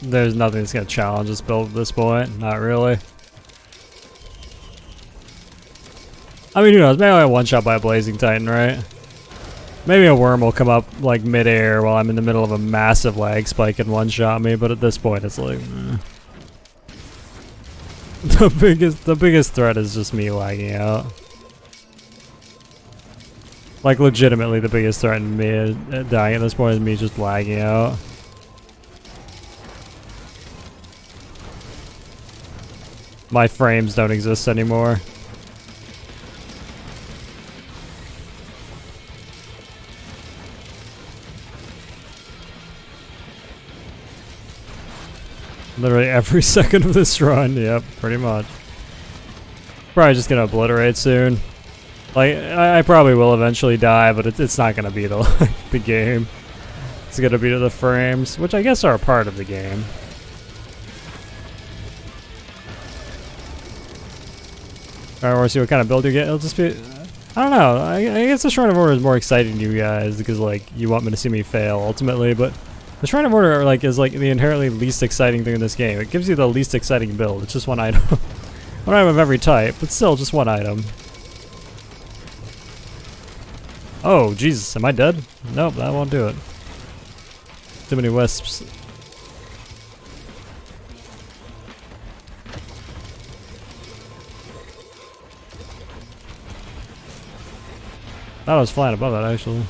there's nothing that's gonna challenge this build at this point. Not really. I mean, who knows? Maybe I'll get one shot by a Blazing Titan, right? Maybe a worm will come up like mid-air while I'm in the middle of a massive lag spike and one-shot me, but at this point it's like... The biggest threat is just me lagging out. Like, legitimately the biggest threat in me dying at this point is me just lagging out. My frames don't exist anymore. Literally every second of this run, yep, pretty much. Probably just gonna obliterate soon. Like, I probably will eventually die, but it's not gonna be to like, the game. It's gonna be to the frames, which I guess are a part of the game. Alright, we'll see what kind of build you get. It'll just be... I don't know. I guess the Shrine of Order is more exciting to you guys because, like, you want me to see me fail ultimately, but the Shrine of Order, like, is, like, the inherently least exciting thing in this game. It gives you the least exciting build. It's just one item. One item of every type, but still just one item. Oh, Jesus. Am I dead? Nope, that won't do it. Too many wisps. I thought I was flying above that, actually.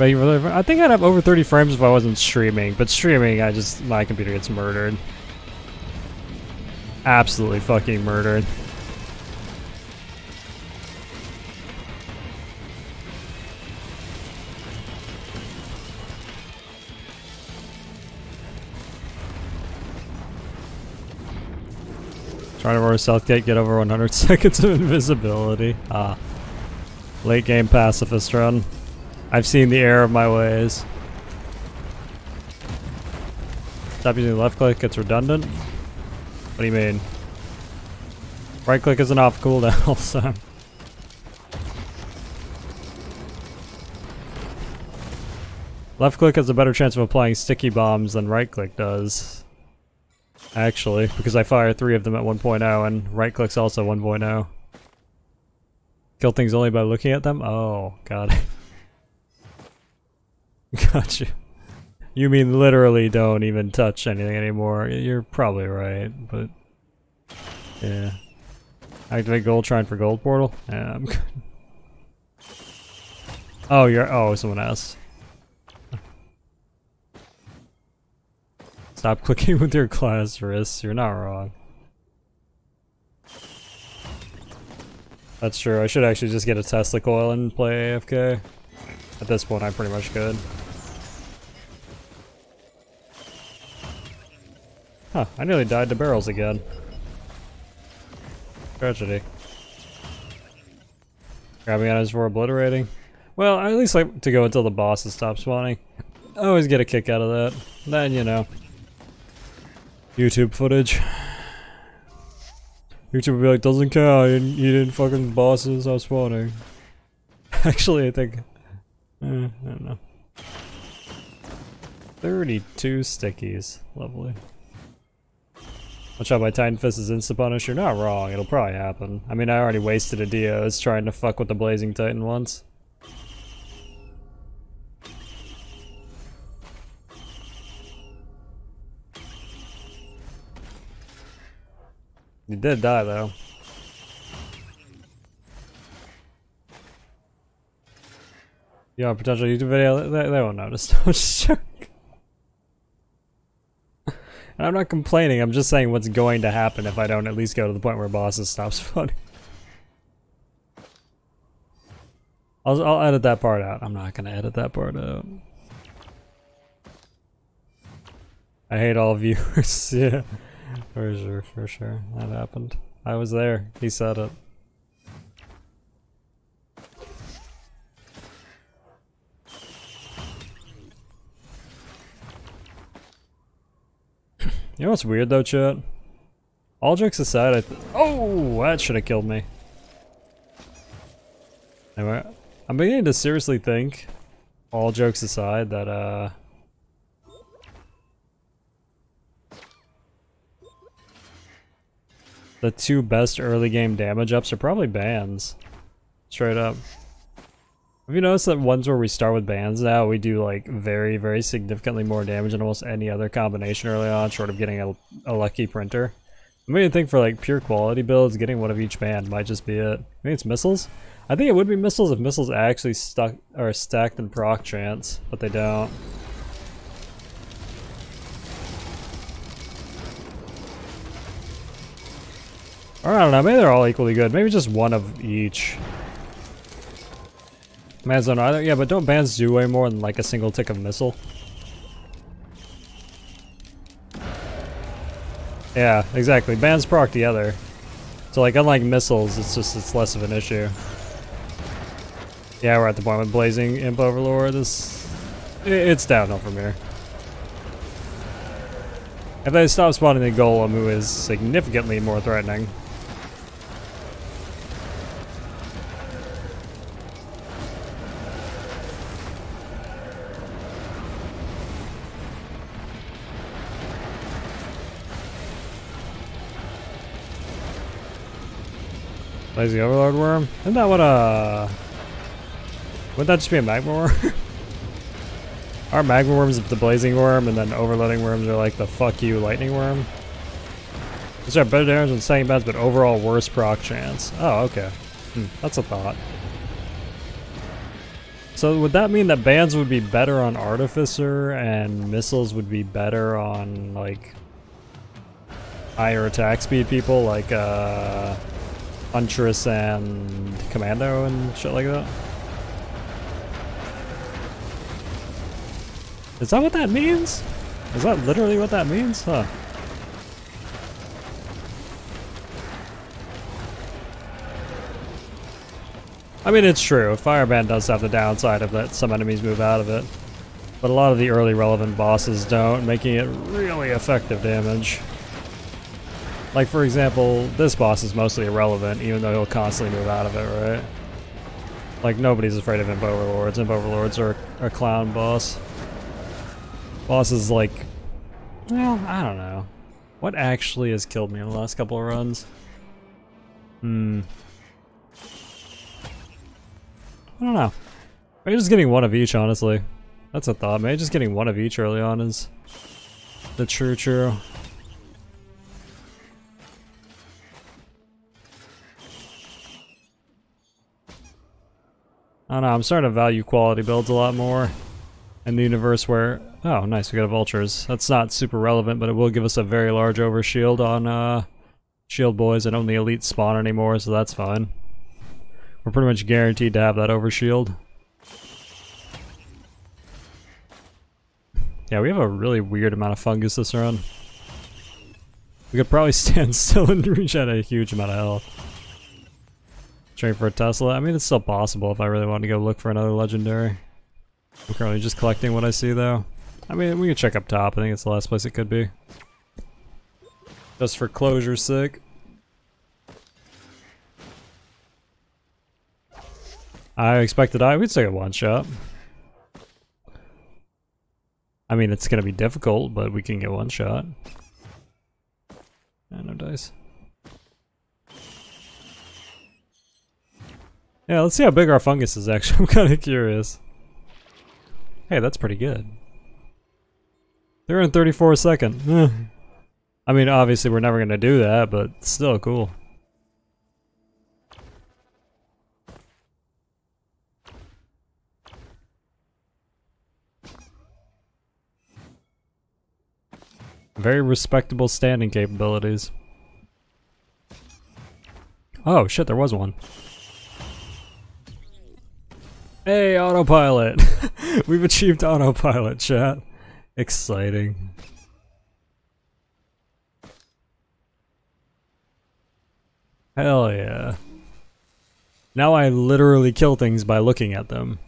I think I'd have over 30 frames if I wasn't streaming, but streaming, my computer gets murdered. Absolutely fucking murdered. Trying to roar Southgate, get over 100 seconds of invisibility. Ah. Late game pacifist run. I've seen the error of my ways. Stop using left click, it's redundant. What do you mean? Right click isn't off cooldown also. Left click has a better chance of applying sticky bombs than right click does. Actually, because I fire 3 of them at 1.0 and right click's also 1.0. Kill things only by looking at them? Oh, got it. Gotcha. You mean literally don't even touch anything anymore. You're probably right, but... yeah. Activate gold shrine for gold portal? Yeah, I'm good. Oh, oh, someone asked. Stop clicking with your class wrists, you're not wrong. That's true, I should actually just get a Tesla coil and play AFK. At this point, I'm pretty much good. Huh, I nearly died to barrels again. Tragedy. Grabbing items for obliterating. Well, I at least like to go until the bosses stop spawning. I always get a kick out of that. Then, you know. YouTube footage. YouTube will be like, doesn't count, you didn't fucking bosses stop spawning. Actually, I think... I don't know. 32 stickies. Lovely. Watch out, my Titan Fist is insta-punish. You're not wrong, it'll probably happen. I mean, I already wasted a Dios trying to fuck with the Blazing Titan once. You did die, though. Yeah, potential YouTube video, they won't notice. I'm just joking. And I'm not complaining, I'm just saying what's going to happen if I don't at least go to the point where bosses stop spawning. I'll edit that part out. I'm not gonna edit that part out. I hate all viewers, yeah. For sure. That happened. I was there. He said it. You know what's weird though, chat? All jokes aside, oh, that should have killed me. Anyway, I'm beginning to seriously think, all jokes aside, that the 2 best early game damage ups are probably bans. Straight up. Have you noticed that ones where we start with bans now, we do like very, very significantly more damage than almost any other combination early on, short of getting a lucky printer? I mean, I think for like pure quality builds, getting one of each band might just be it. I think it's missiles? I think it would be missiles if missiles actually stuck or stacked in proc chance, but they don't. Or I don't know, maybe they're all equally good. Maybe just one of each. Bans don't either? Yeah, but don't bans do way more than like a single tick of missile? Yeah, exactly. Bans proc the other. So like unlike missiles, it's less of an issue. Yeah, we're at the point with Blazing Imp Overlord. It's downhill from here. If they stop spawning the Golem, who is significantly more threatening. Blazing Overlord Worm? Isn't that what wouldn't that just be a Magma Worm? Our Magma Worms the Blazing Worm, and then Overloading Worms are like the fuck you Lightning Worm. These are better damage than second bats, but overall worse proc chance. Oh, okay. That's a thought. So would that mean that bans would be better on Artificer, and missiles would be better on, like, higher attack speed people, like, Huntress and Commando and shit like that? Is that what that means? Is that literally what that means? Huh. I mean, it's true. Fireban does have the downside of that some enemies move out of it. But a lot of the early relevant bosses don't, making it really effective damage. Like, for example, this boss is mostly irrelevant, even though he'll constantly move out of it, right? Like, nobody's afraid of Imp Overlords. Imp Overlords are a clown boss. Bosses like... well, I don't know. What actually has killed me in the last couple of runs? I don't know. Maybe just getting one of each, honestly. That's a thought. Maybe just getting one of each early on is the true. I don't know, I'm starting to value quality builds a lot more in the universe where... oh, nice, we got a Vultures. That's not super relevant, but it will give us a very large overshield on Shield Boys. I don't the Elite spawn anymore, so that's fine. We're pretty much guaranteed to have that overshield. Yeah, we have a really weird amount of fungus this run. We could probably stand still and reach at a huge amount of health. Train for a Tesla. I mean, it's still possible if I really want to go look for another legendary. I'm currently just collecting what I see, though. I mean, we can check up top. I think it's the last place it could be. Just for closure's sake. I expect to die. We'd take a one shot. I mean, it's gonna be difficult, but we can get one shot. Yeah, no dice. Yeah, let's see how big our fungus is actually. I'm kind of curious. Hey, that's pretty good. They're in 34 a second. I mean, obviously we're never gonna do that, but still cool. Very respectable standing capabilities. Oh shit, there was one. Hey, autopilot! We've achieved autopilot, chat. Exciting. Hell yeah. Now I literally kill things by looking at them.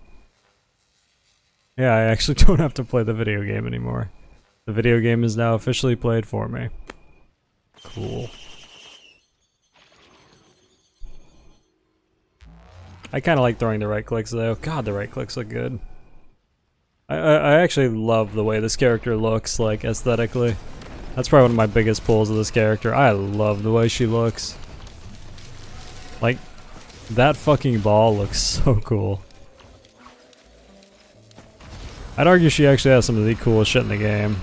Yeah, I actually don't have to play the video game anymore. The video game is now officially played for me. Cool. I kind of like throwing the right clicks though. God, the right clicks look good. I actually love the way this character looks, like, aesthetically. That's probably one of my biggest pulls of this character. I love the way she looks. Like, that fucking ball looks so cool. I'd argue she actually has some of the coolest shit in the game.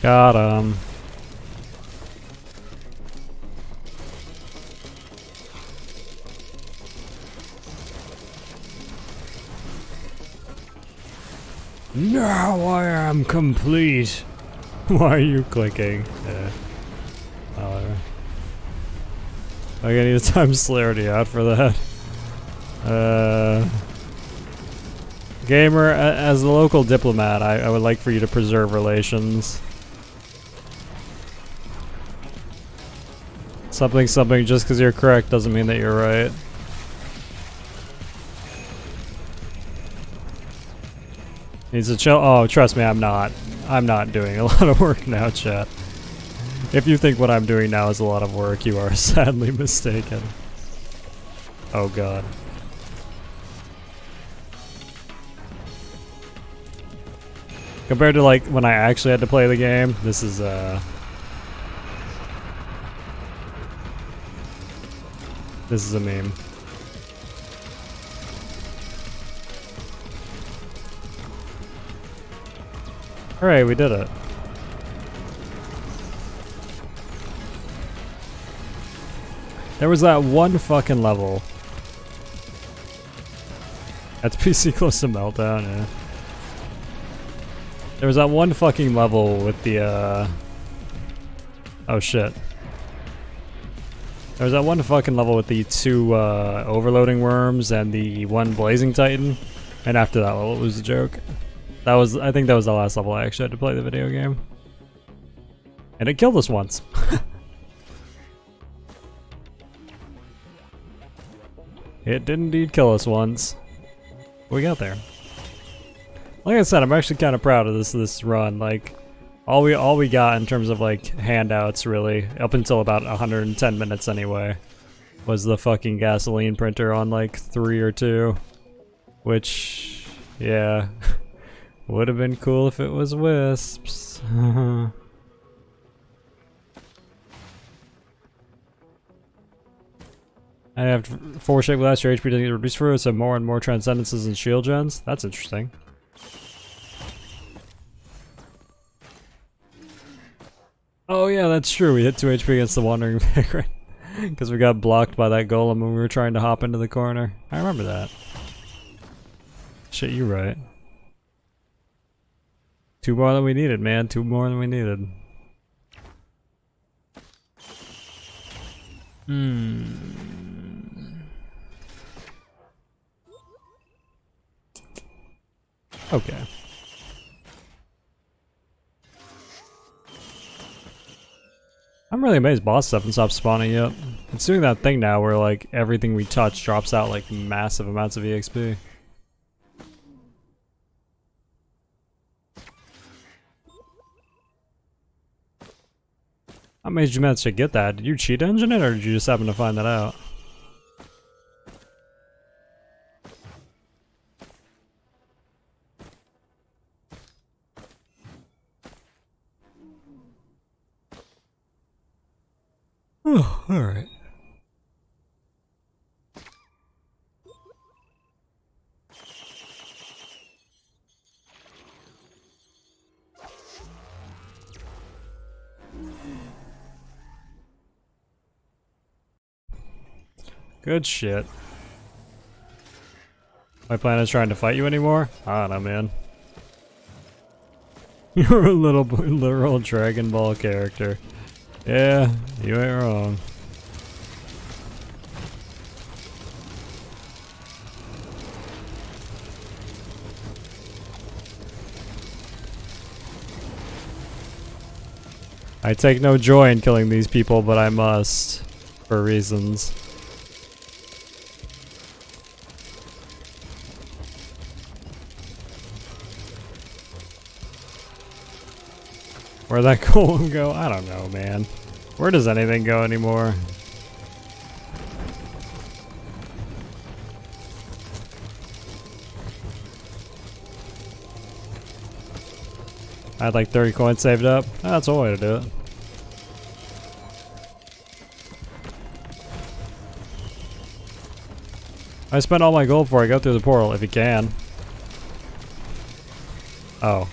Got him. Now I am complete. Why are you clicking? Yeah. I need to time celerity out for that. Gamer, as the local diplomat, I would like for you to preserve relations. Something, just because you're correct doesn't mean that you're right. Needs to chill. Oh, trust me, I'm not. I'm not doing a lot of work now, chat. If you think what I'm doing now is a lot of work, you are sadly mistaken. Oh god. Compared to like when I actually had to play the game, this is a meme. Alright, we did it. There was that one fucking level. That's PC close to meltdown, yeah. There was that one fucking level with the, oh shit. There was that one fucking level with the two, overloading worms and the one blazing titan. And after that level, it was a joke. That was, I think that was the last level I actually had to play the video game. And it killed us once. It did indeed kill us once. We got there. Like I said, I'm actually kind of proud of this run. Like, all we got in terms of like handouts, really, up until about 110 minutes anyway, was the fucking gasoline printer on like 3 or 2, which, yeah, would have been cool if it was wisps. I have 4 shape glass, your HP doesn't get reduced for it, so more and more transcendences and shield gens. That's interesting. Oh yeah, that's true. We hit 2 HP against the Wandering Vagrant. Because we got blocked by that golem when we were trying to hop into the corner. I remember that. Shit, you right. 2 more than we needed, man. 2 more than we needed. Okay. I'm really amazed boss stuff hasn't stopped spawning yet. It's doing that thing now where like everything we touch drops out like massive amounts of EXP. How many did you manage to get that? Did you cheat engine it or did you just happen to find that out? Oh, alright. Good shit. My plan is trying to fight you anymore? I don't know, man. You're a literal Dragon Ball character. Yeah, you ain't wrong. I take no joy in killing these people, but I must, for reasons. Where'd that golem go? I don't know, man. Where does anything go anymore? I had like 30 coins saved up. That's a way to do it. I spent all my gold before I go through the portal, if you can. Oh.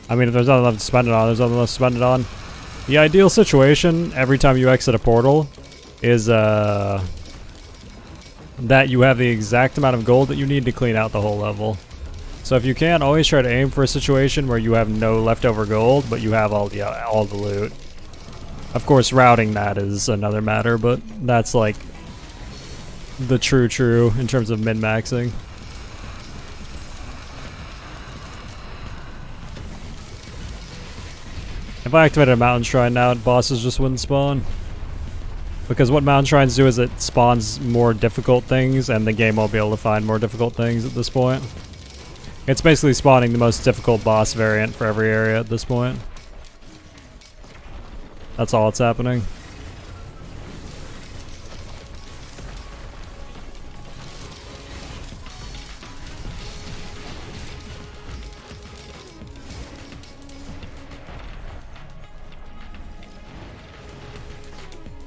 I mean, if there's nothing left to spend it on, there's nothing left to spend it on. The ideal situation, every time you exit a portal, is, that you have the exact amount of gold that you need to clean out the whole level. So if you can, always try to aim for a situation where you have no leftover gold, but you have all the loot. Of course, routing that is another matter, but that's like the true in terms of min-maxing. If I activated a mountain shrine now, bosses just wouldn't spawn. Because what mountain shrines do is it spawns more difficult things, and the game won't be able to find more difficult things at this point. It's basically spawning the most difficult boss variant for every area at this point. That's all that's happening.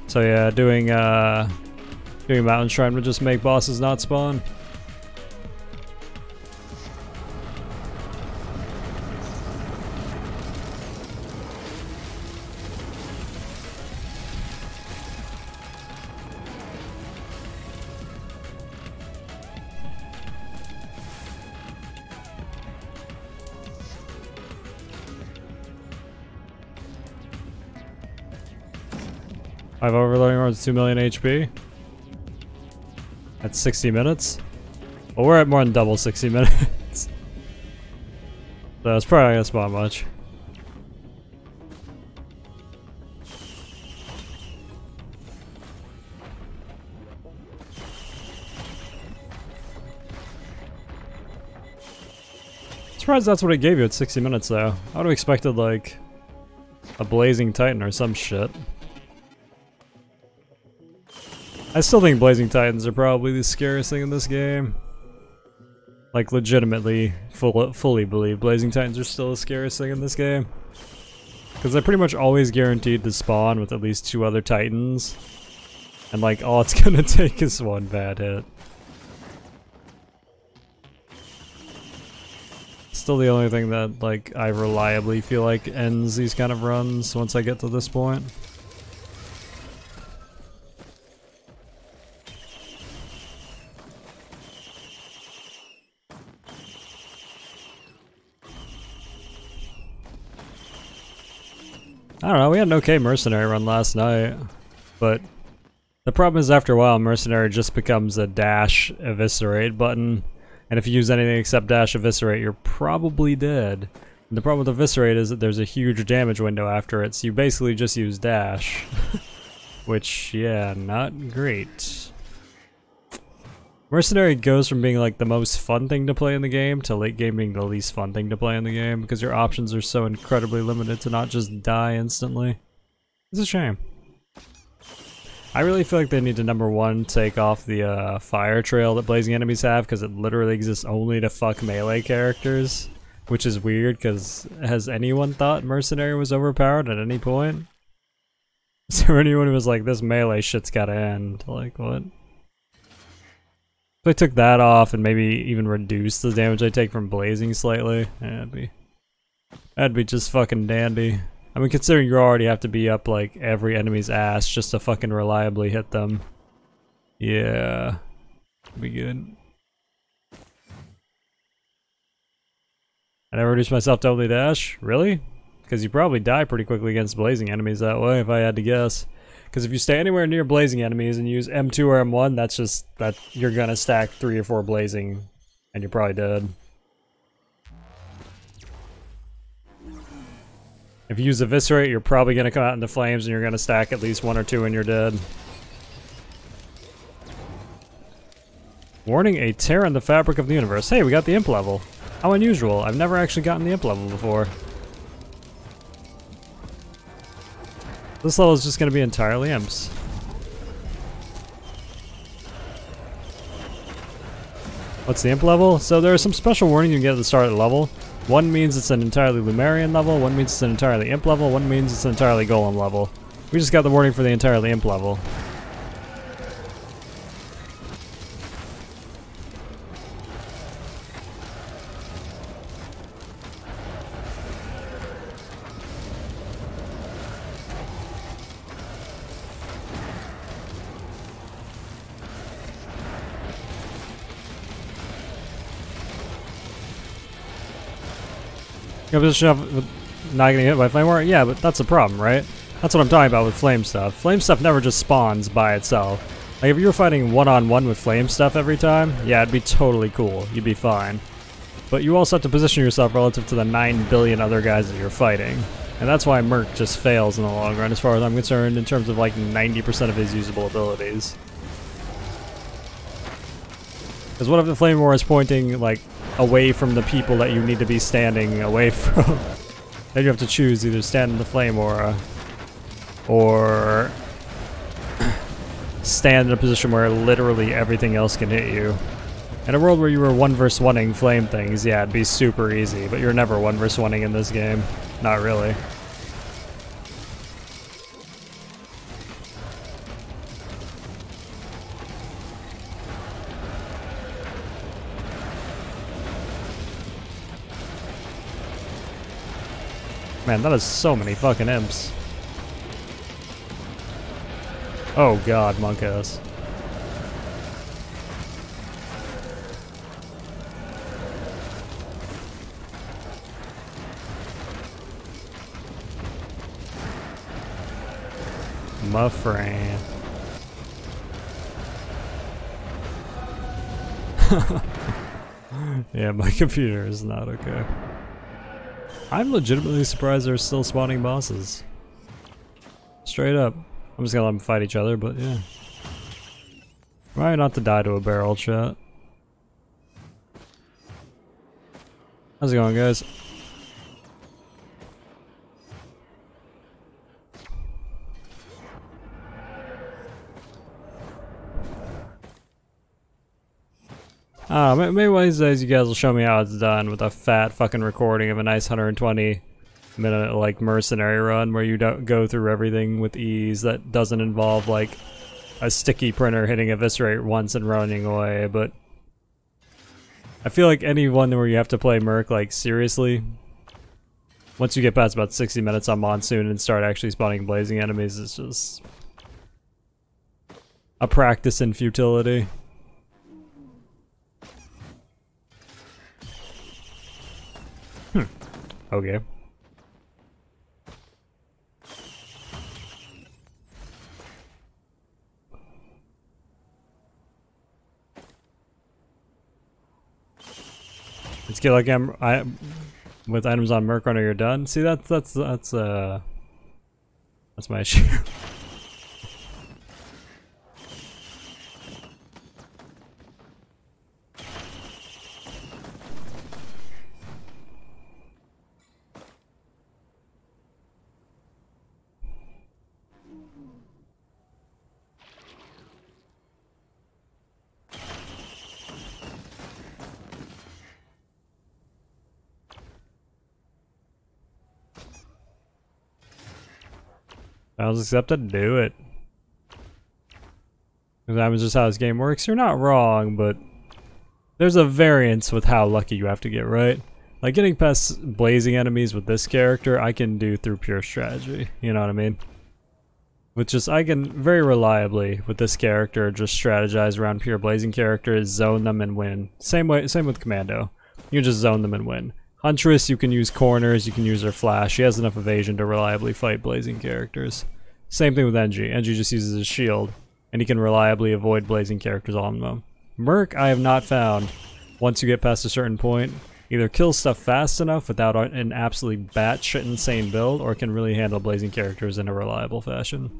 So yeah, doing mountain shrine would just make bosses not spawn. Five overloading rounds, 2 million HP. That's 60 minutes. Well, we're at more than double 60 minutes. So it's probably not gonna spawn much. Surprised that's what it gave you at 60 minutes though. I would have expected like a blazing titan or some shit. I still think Blazing Titans are probably the scariest thing in this game. Like, legitimately, fully believe Blazing Titans are still the scariest thing in this game. Because they're pretty much always guaranteed to spawn with at least 2 other Titans. And like, all it's gonna take is one bad hit. Still the only thing that, like, I reliably feel like ends these kind of runs once I get to this point. I don't know, we had an okay Mercenary run last night, but the problem is after a while Mercenary just becomes a dash eviscerate button, and if you use anything except dash eviscerate you're probably dead. And the problem with eviscerate is that there's a huge damage window after it, so you basically just use dash. Which, yeah, not great. Mercenary goes from being like the most fun thing to play in the game to late game being the least fun thing to play in the game because your options are so incredibly limited to not just die instantly. It's a shame. I really feel like they need to #1 take off the fire trail that blazing enemies have because it literally exists only to fuck melee characters, which is weird because has anyone thought Mercenary was overpowered at any point? Is there anyone who was like, this melee shit's gotta end? Like, what? If I took that off and maybe even reduced the damage I take from blazing slightly, yeah, that'd be just fucking dandy. I mean, considering you already have to be up like every enemy's ass just to fucking reliably hit them. Yeah, be good. I never reduced myself to only dash? Really? Because you probably die pretty quickly against blazing enemies that way, if I had to guess. Because if you stay anywhere near blazing enemies and use M2 or M1, that's just that you're gonna stack 3 or 4 blazing, and you're probably dead. If you use Eviscerate, you're probably gonna come out into flames, and you're gonna stack at least 1 or 2, and you're dead. Warning: a tear in the fabric of the universe. Hey, we got the imp level. How unusual! I've never actually gotten the imp level before. This level is just going to be entirely imps. What's the imp level? So there are some special warnings you can get at the start of the level. One means it's an entirely Lumerian level, one means it's an entirely imp level, one means it's an entirely golem level. We just got the warning for the entirely imp level. You have a shove with not getting hit by flame war? Yeah, but that's the problem, right? That's what I'm talking about with flame stuff. Flame stuff never just spawns by itself. Like, if you were fighting one-on-one with flame stuff every time, yeah, it'd be totally cool. You'd be fine. But you also have to position yourself relative to the 9 billion other guys that you're fighting. And that's why Merc just fails in the long run, as far as I'm concerned, in terms of like 90% of his usable abilities. Because what if the flame war is pointing, like, away from the people that you need to be standing away from? Then you have to choose either stand in the flame aura, or stand in a position where literally everything else can hit you. In a world where you were 1 vs 1ing flame things, yeah, it'd be super easy, but you're never 1 vs 1ing in this game. Not really. Man, that is so many fucking imps. Oh god, monk ass. My friend. Yeah, my computer is not okay. I'm legitimately surprised they're still spawning bosses. Straight up. I'm just gonna let them fight each other, but yeah. Try not to die to a barrel, chat. How's it going, guys? Maybe one of these days you guys will show me how it's done with a fat fucking recording of a nice 120-minute like mercenary run where you don't go through everything with ease that doesn't involve like a sticky printer hitting eviscerate once and running away. But I feel like any one where you have to play Merc like seriously, once you get past about 60 minutes on Monsoon and start actually spawning blazing enemies, it's just a practice in futility. Okay. Let's get like with items on Merc Runner, you're done. See, that's my issue. I was accepted to do it. Because that was just how this game works. You're not wrong, but there's a variance with how lucky you have to get, right? Like getting past blazing enemies with this character, I can do through pure strategy. You know what I mean? With just, I can very reliably with this character just strategize around pure blazing characters, zone them and win. Same with Commando. You just zone them and win. Huntress, you can use corners, you can use her flash. She has enough evasion to reliably fight blazing characters. Same thing with NG. NG just uses his shield, and he can reliably avoid blazing characters on them. Merc, I have not found, once you get past a certain point, either kills stuff fast enough without an absolutely batshit insane build, or can really handle blazing characters in a reliable fashion.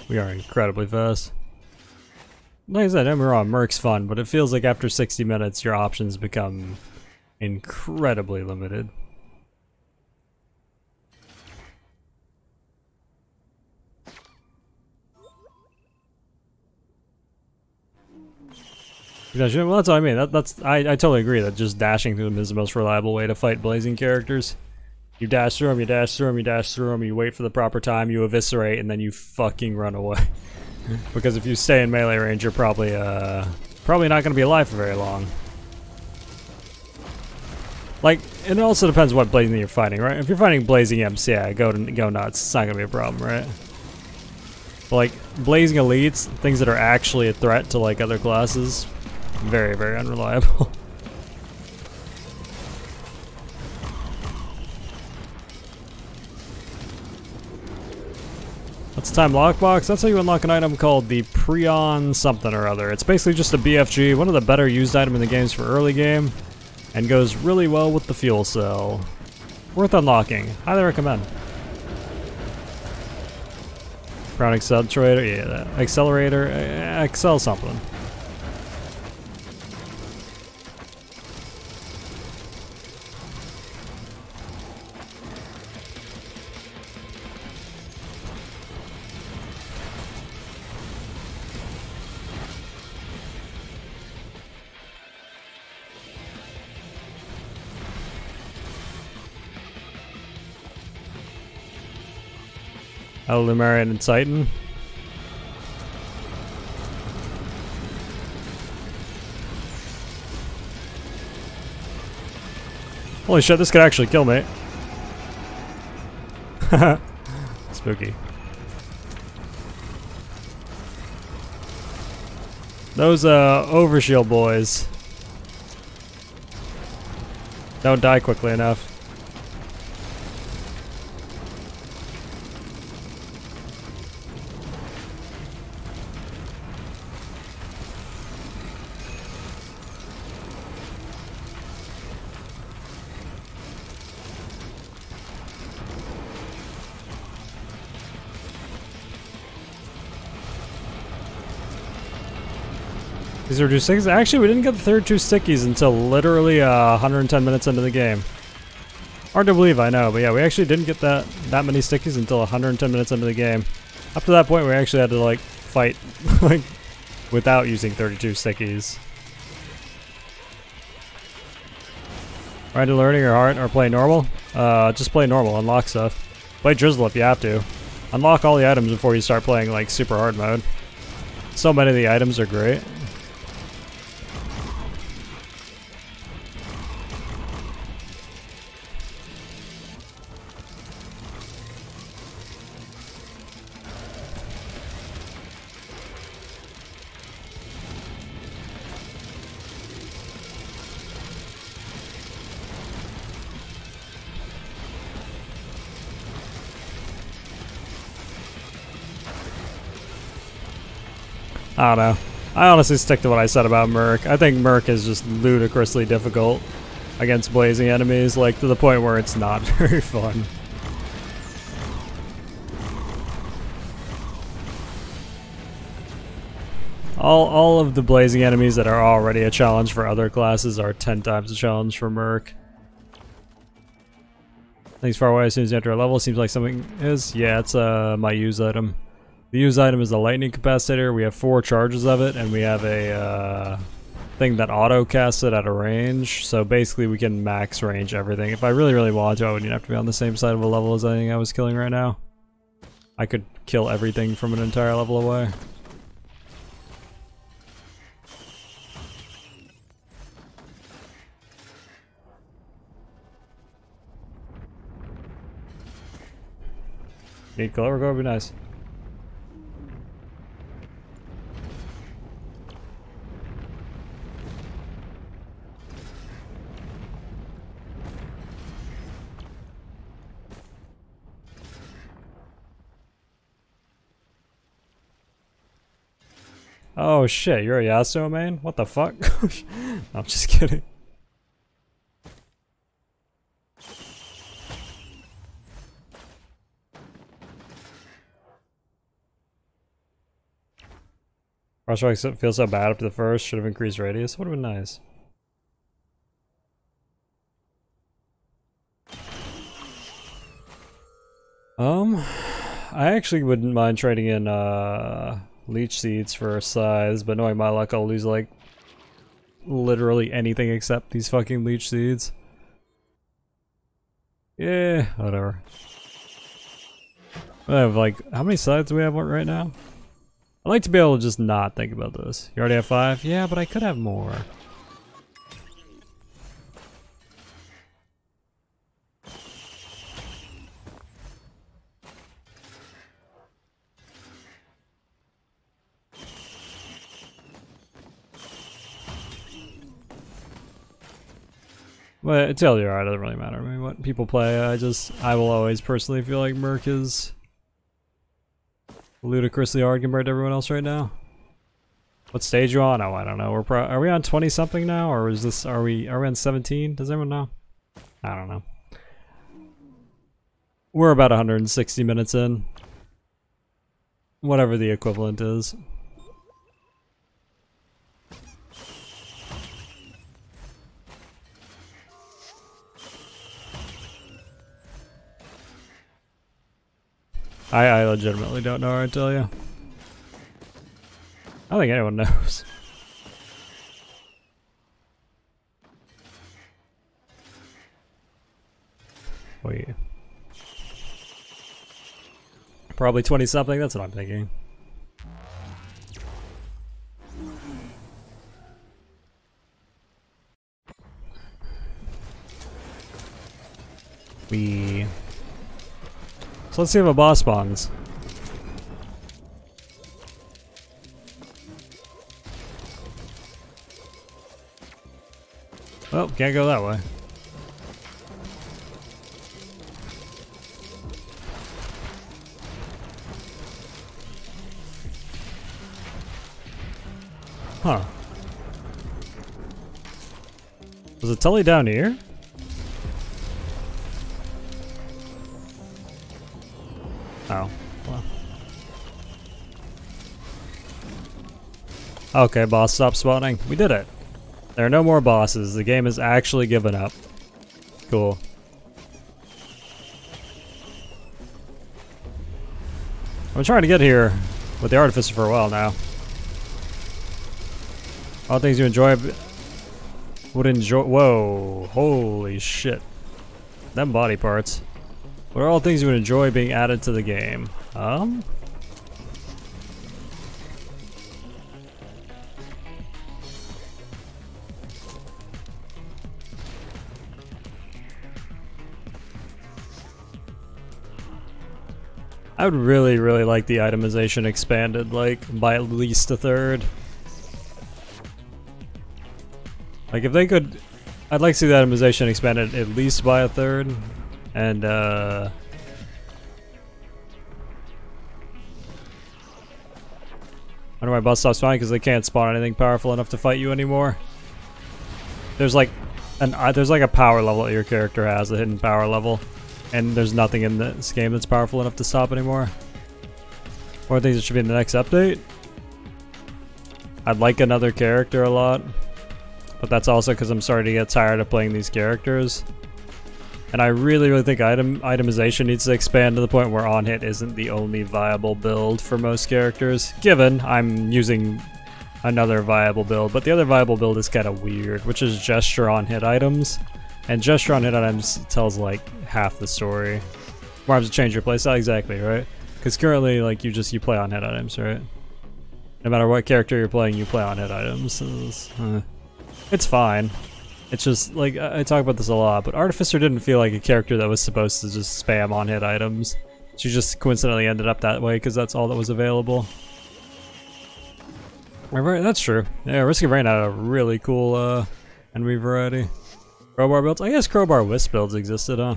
We are incredibly fast. Like I said, don't get me wrong, Merc's fun, but it feels like after 60 minutes your options become incredibly limited. Well, that's what I mean. I totally agree that just dashing through them is the most reliable way to fight blazing characters. You dash through them, you dash through them, you dash through them, you wait for the proper time, you eviscerate, and then you fucking run away. Because if you stay in melee range, you're probably not gonna be alive for very long. Like, and it also depends what blazing you're fighting, right? If you're fighting blazing imps, yeah, go nuts. It's not gonna be a problem, right? But like blazing elites, things that are actually a threat to like other classes, very, very unreliable. That's time lockbox. That's how you unlock an item called the Prion something or other. It's basically just a BFG, one of the better used items in the games for early game, and goes really well with the fuel cell. Worth unlocking. Highly recommend. Ground accelerator, yeah, accelerator, excel something. Lumarian and Titan. Holy shit, this could actually kill me. Spooky. Those overshield boys don't die quickly enough. These are 2 stickies. Actually, we didn't get the third 2 stickies until literally 110 minutes into the game. Hard to believe, I know, but yeah, we actually didn't get that many stickies until 110 minutes into the game. Up to that point, we actually had to like fight like without using 32 stickies. Trying to learning or hard or play normal? Just play normal. Unlock stuff. Play Drizzle if you have to. Unlock all the items before you start playing like super hard mode. So many of the items are great. I don't know. I honestly stick to what I said about Merc. I think Merc is just ludicrously difficult against blazing enemies, like to the point where it's not very fun. All of the blazing enemies that are already a challenge for other classes are 10 times a challenge for Merc. Things far away as soon as you enter a level. Seems like something is. Yeah, it's my use item. The use item is a lightning capacitor. We have 4 charges of it, and we have a thing that auto casts it at a range. So basically we can max range everything. If I really, really wanted to, I wouldn't have to be on the same side of a level as anything I was killing right now. I could kill everything from an entire level away. Need color go would be nice. Oh shit, you're a Yasuo main? What the fuck? No, I'm just kidding. Crossstrike feels so bad after the first. Should have increased radius. Would have been nice. I actually wouldn't mind trading in leech seeds for size, but knowing my luck, I'll lose like literally anything except these fucking leech seeds. Yeah, whatever. I have like, how many sides do we have right now? I like to be able to just not think about this. You already have 5? Yeah, but I could have more. But it's LDR, it doesn't really matter. I mean, what people play, I will always personally feel like Merc is ludicrously hard compared to everyone else right now. What stage you on? Oh, I don't know. Are we on 20 something now, or is this? Are we on 17? Does everyone know? I don't know. We're about 160 minutes in. Whatever the equivalent is. I legitimately don't know, I tell you. I don't think anyone knows. Wait. Probably 20 something, that's what I'm thinking. So let's see if a boss spawns. Well, can't go that way. Huh. Was it Tully down here? Oh. Well. Okay, boss, stop spawning. We did it. There are no more bosses. The game has actually given up. Cool. I've been trying to get here with the Artificer for a while now. All things you enjoy would enjoy. Whoa, holy shit. Them body parts. What are all things you would enjoy being added to the game? I would really, really like the itemization expanded, like, by at least a third. Like, if they could... I'd like to see the itemization expanded at least by a third. And, wonder why boss stops spawning, because they can't spawn anything powerful enough to fight you anymore. There's like a power level that your character has, a hidden power level. And there's nothing in this game that's powerful enough to stop anymore. More things that should be in the next update. I'd like another character a lot. But that's also because I'm starting to get tired of playing these characters. And I really, really think itemization needs to expand to the point where on-hit isn't the only viable build for most characters. Given I'm using another viable build, but the other viable build is kind of weird, which is gesture on-hit items. And gesture on-hit items tells like half the story. More to change your playstyle, exactly, right? Because currently, like, you play on-hit items, right? No matter what character you're playing, you play on-hit items. It's fine. It's just, like, I talk about this a lot, but Artificer didn't feel like a character that was supposed to just spam on-hit items. She just coincidentally ended up that way because that's all that was available. That's true. Yeah, Risk of Rain had a really cool enemy variety. Crowbar builds? I guess Crowbar Wisp builds existed, huh?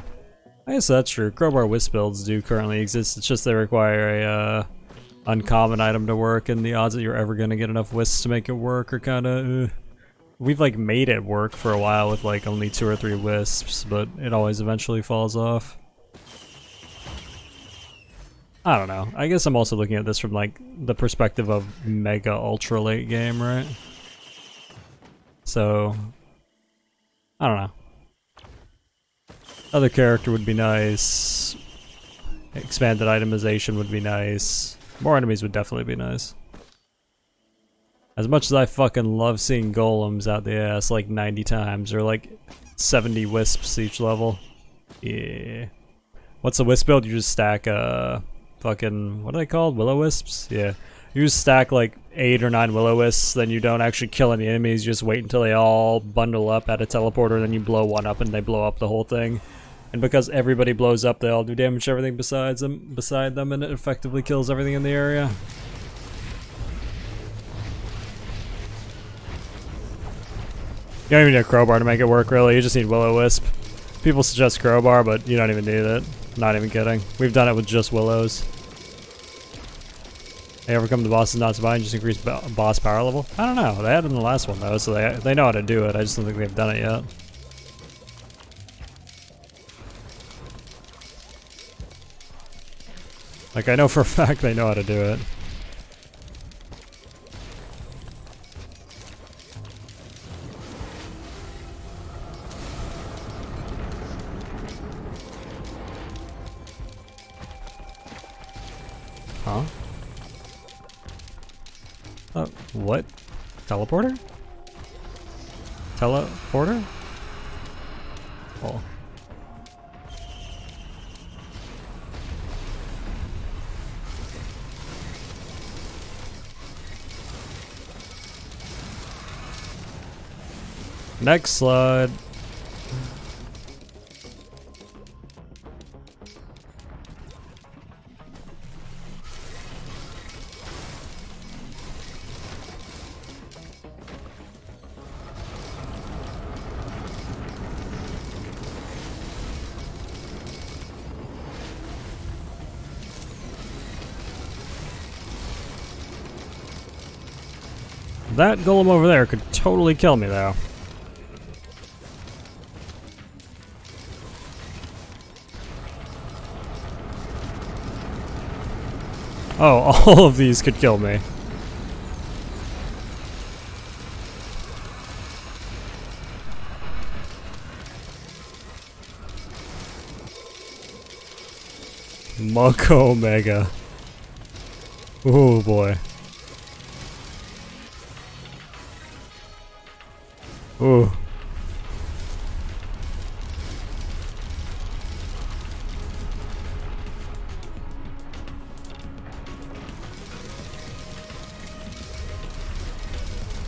I guess that's true. Crowbar Wisp builds do currently exist. It's just they require a uncommon item to work, and the odds that you're ever going to get enough Wisps to make it work are kind of... We've like made it work for a while with like only 2 or 3 Wisps, but it always eventually falls off. I don't know. I guess I'm also looking at this from like the perspective of mega ultra late game, right? So... I don't know. Other character would be nice. Expanded itemization would be nice. More enemies would definitely be nice. As much as I fucking love seeing golems out the ass like 90 times, or like 70 wisps each level. Yeah. What's a wisp build? You just stack fucking, what are they called? Willow wisps? Yeah. You stack like 8 or 9 will-o-wisps, then you don't actually kill any enemies, you just wait until they all bundle up at a teleporter, then you blow one up and they blow up the whole thing. And because everybody blows up, they all do damage to everything beside them, and it effectively kills everything in the area. You don't even need a crowbar to make it work, really. You just need will-o-wisp. People suggest crowbar, but you don't even need it. Not even kidding. We've done it with just willows. They overcome the bosses not surviving, just increase boss power level? I don't know. They had it in the last one, though, so they know how to do it. I just don't think they've done it yet. Like, I know for a fact they know how to do it. Huh? What? Teleporter? Teleporter? Oh. Next slide. That golem over there could totally kill me, though. Oh, all of these could kill me. Mako Omega. Oh boy. Ooh.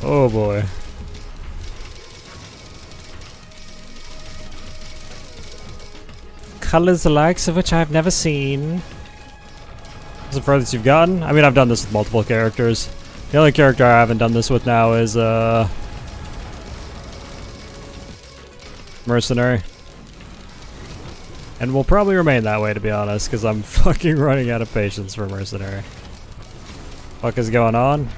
Oh boy. Colors the likes of which I've never seen. What's the furthest you've gotten? I mean, I've done this with multiple characters. The only character I haven't done this with now is, Mercenary. And will probably remain that way, to be honest, because I'm fucking running out of patience for Mercenary. What is going on?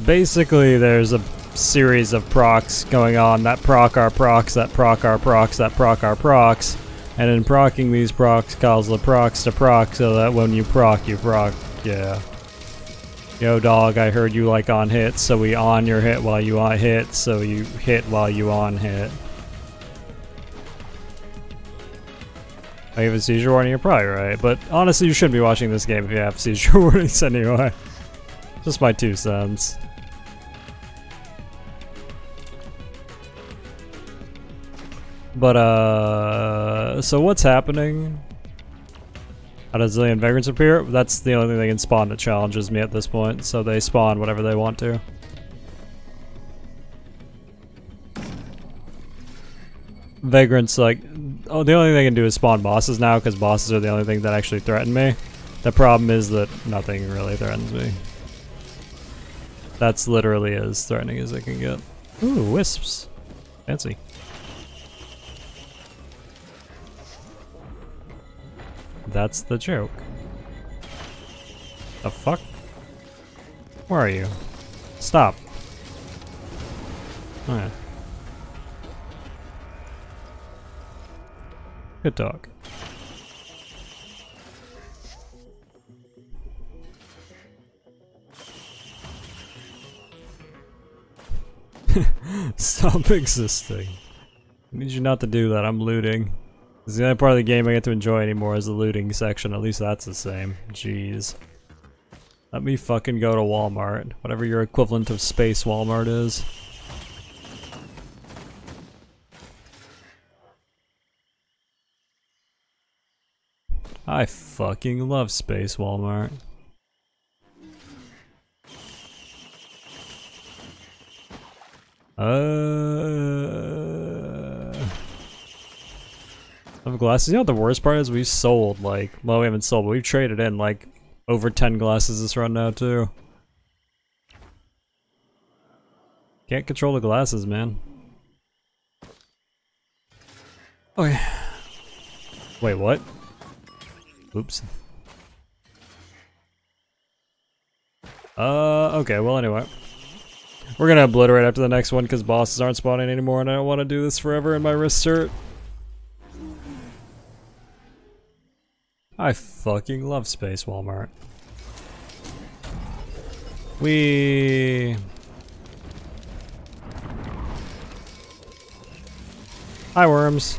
Basically, there's a series of procs going on that proc our procs, that proc our procs, that proc our procs. And in procking these procs, cause the procs to proc so that when you proc, yeah. Yo dog, I heard you like on hit, so we on your hit while you on hit, so you hit while you on hit. I have a seizure warning, you're probably right, but honestly you shouldn't be watching this game if you have seizure warnings anyway. Just my 2 cents. But, so what's happening? How does zillion vagrants appear? That's the only thing they can spawn that challenges me at this point, so they spawn whatever they want to. Vagrants, like, oh, the only thing they can do is spawn bosses now, because bosses are the only thing that actually threaten me. The problem is that nothing really threatens me. That's literally as threatening as it can get. Ooh, wisps. Fancy. That's the joke. The fuck? Where are you? Stop. Okay. Good dog. Stop existing. I need you not to do that, I'm looting. This is the only part of the game I get to enjoy anymore is the looting section, at least that's the same. Jeez. Let me fucking go to Walmart. Whatever your equivalent of space Walmart is. I fucking love space Walmart. Of glasses. You know what the worst part is? We've sold like, well, we haven't sold, but we've traded in like over 10 glasses this run now too. Can't control the glasses, man. Okay. Wait, what? Oops. Okay, well anyway. We're gonna obliterate after the next one because bosses aren't spawning anymore and I don't want to do this forever and my wrists hurt. I fucking love Space Walmart. Hi, worms.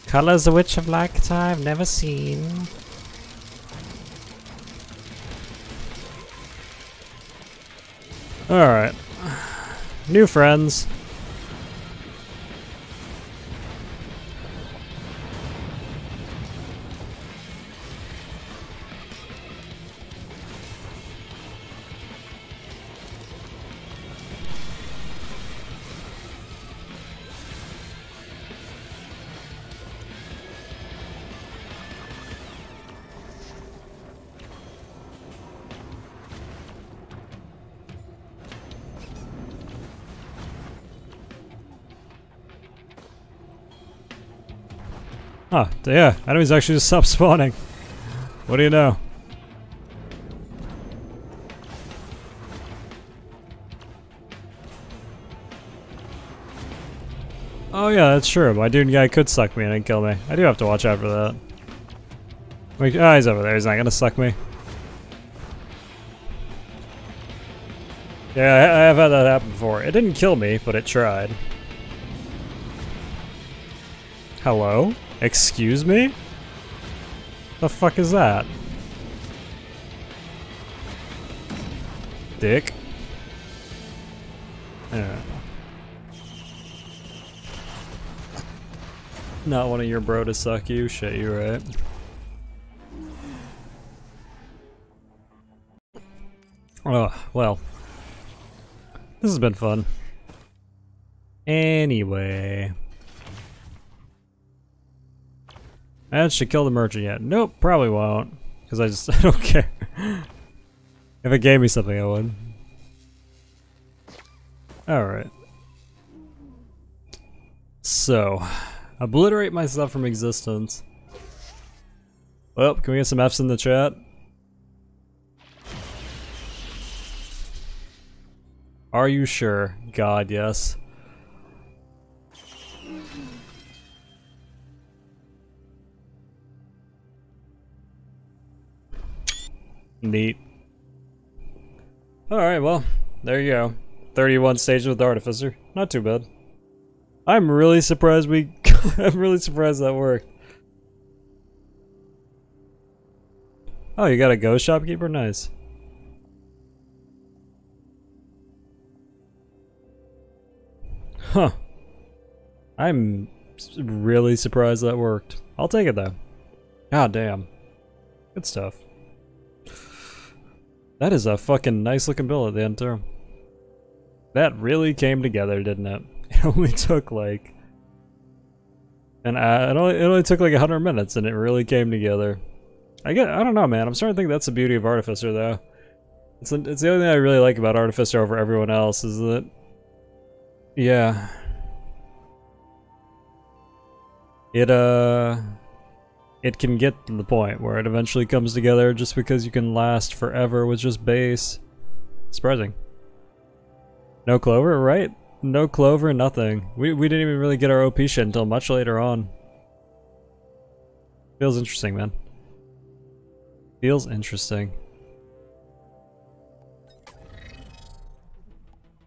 Colors the Witch of Light I've never seen. Alright. New friends. Huh, yeah, enemies actually just stopped spawning. What do you know? Oh yeah, that's true. My dude guy could suck me and kill me. I do have to watch out for that. Wait, oh, he's over there. He's not gonna suck me. Yeah, I have had that happen before. It didn't kill me, but it tried. Hello? Excuse me? The fuck is that? Dick. Yeah. Not one of your bro to suck you? Shit, you right. Oh, well. This has been fun. Anyway. Managed to kill the merchant yet? Nope, probably won't. Because I don't care. If it gave me something, I would. Alright. So, obliterate myself from existence. Well, can we get some F's in the chat? Are you sure? God, yes. Neat. Alright, well, there you go. 31 stages with Artificer. Not too bad. I'm really surprised I'm really surprised that worked. Oh, you got a ghost shopkeeper? Nice. Huh. I'm really surprised that worked. I'll take it though. God damn. Good stuff. That is a fucking nice looking build at the end too. That really came together, didn't it? It only took like it only took like 100 minutes and it really came together. I don't know, man. I'm starting to think that's the beauty of Artificer though. It's the only thing I really like about Artificer over everyone else is that, yeah, it can get to the point where it eventually comes together just because you can last forever with just base. Surprising. No clover, right? No clover, nothing. We didn't even really get our OP shit until much later on. Feels interesting, man. Feels interesting.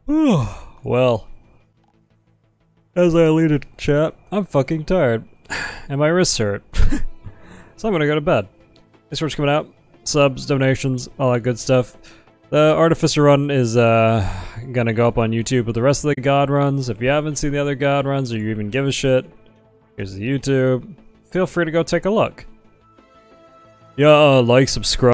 Well, as I alluded to chat, I'm fucking tired. And my wrists hurt. So I'm gonna go to bed. Thanks for coming out. Subs, donations, all that good stuff. The Artificer run is gonna go up on YouTube with the rest of the God runs. If you haven't seen the other God runs or you even give a shit, here's the YouTube. Feel free to go take a look. Yeah, like, subscribe.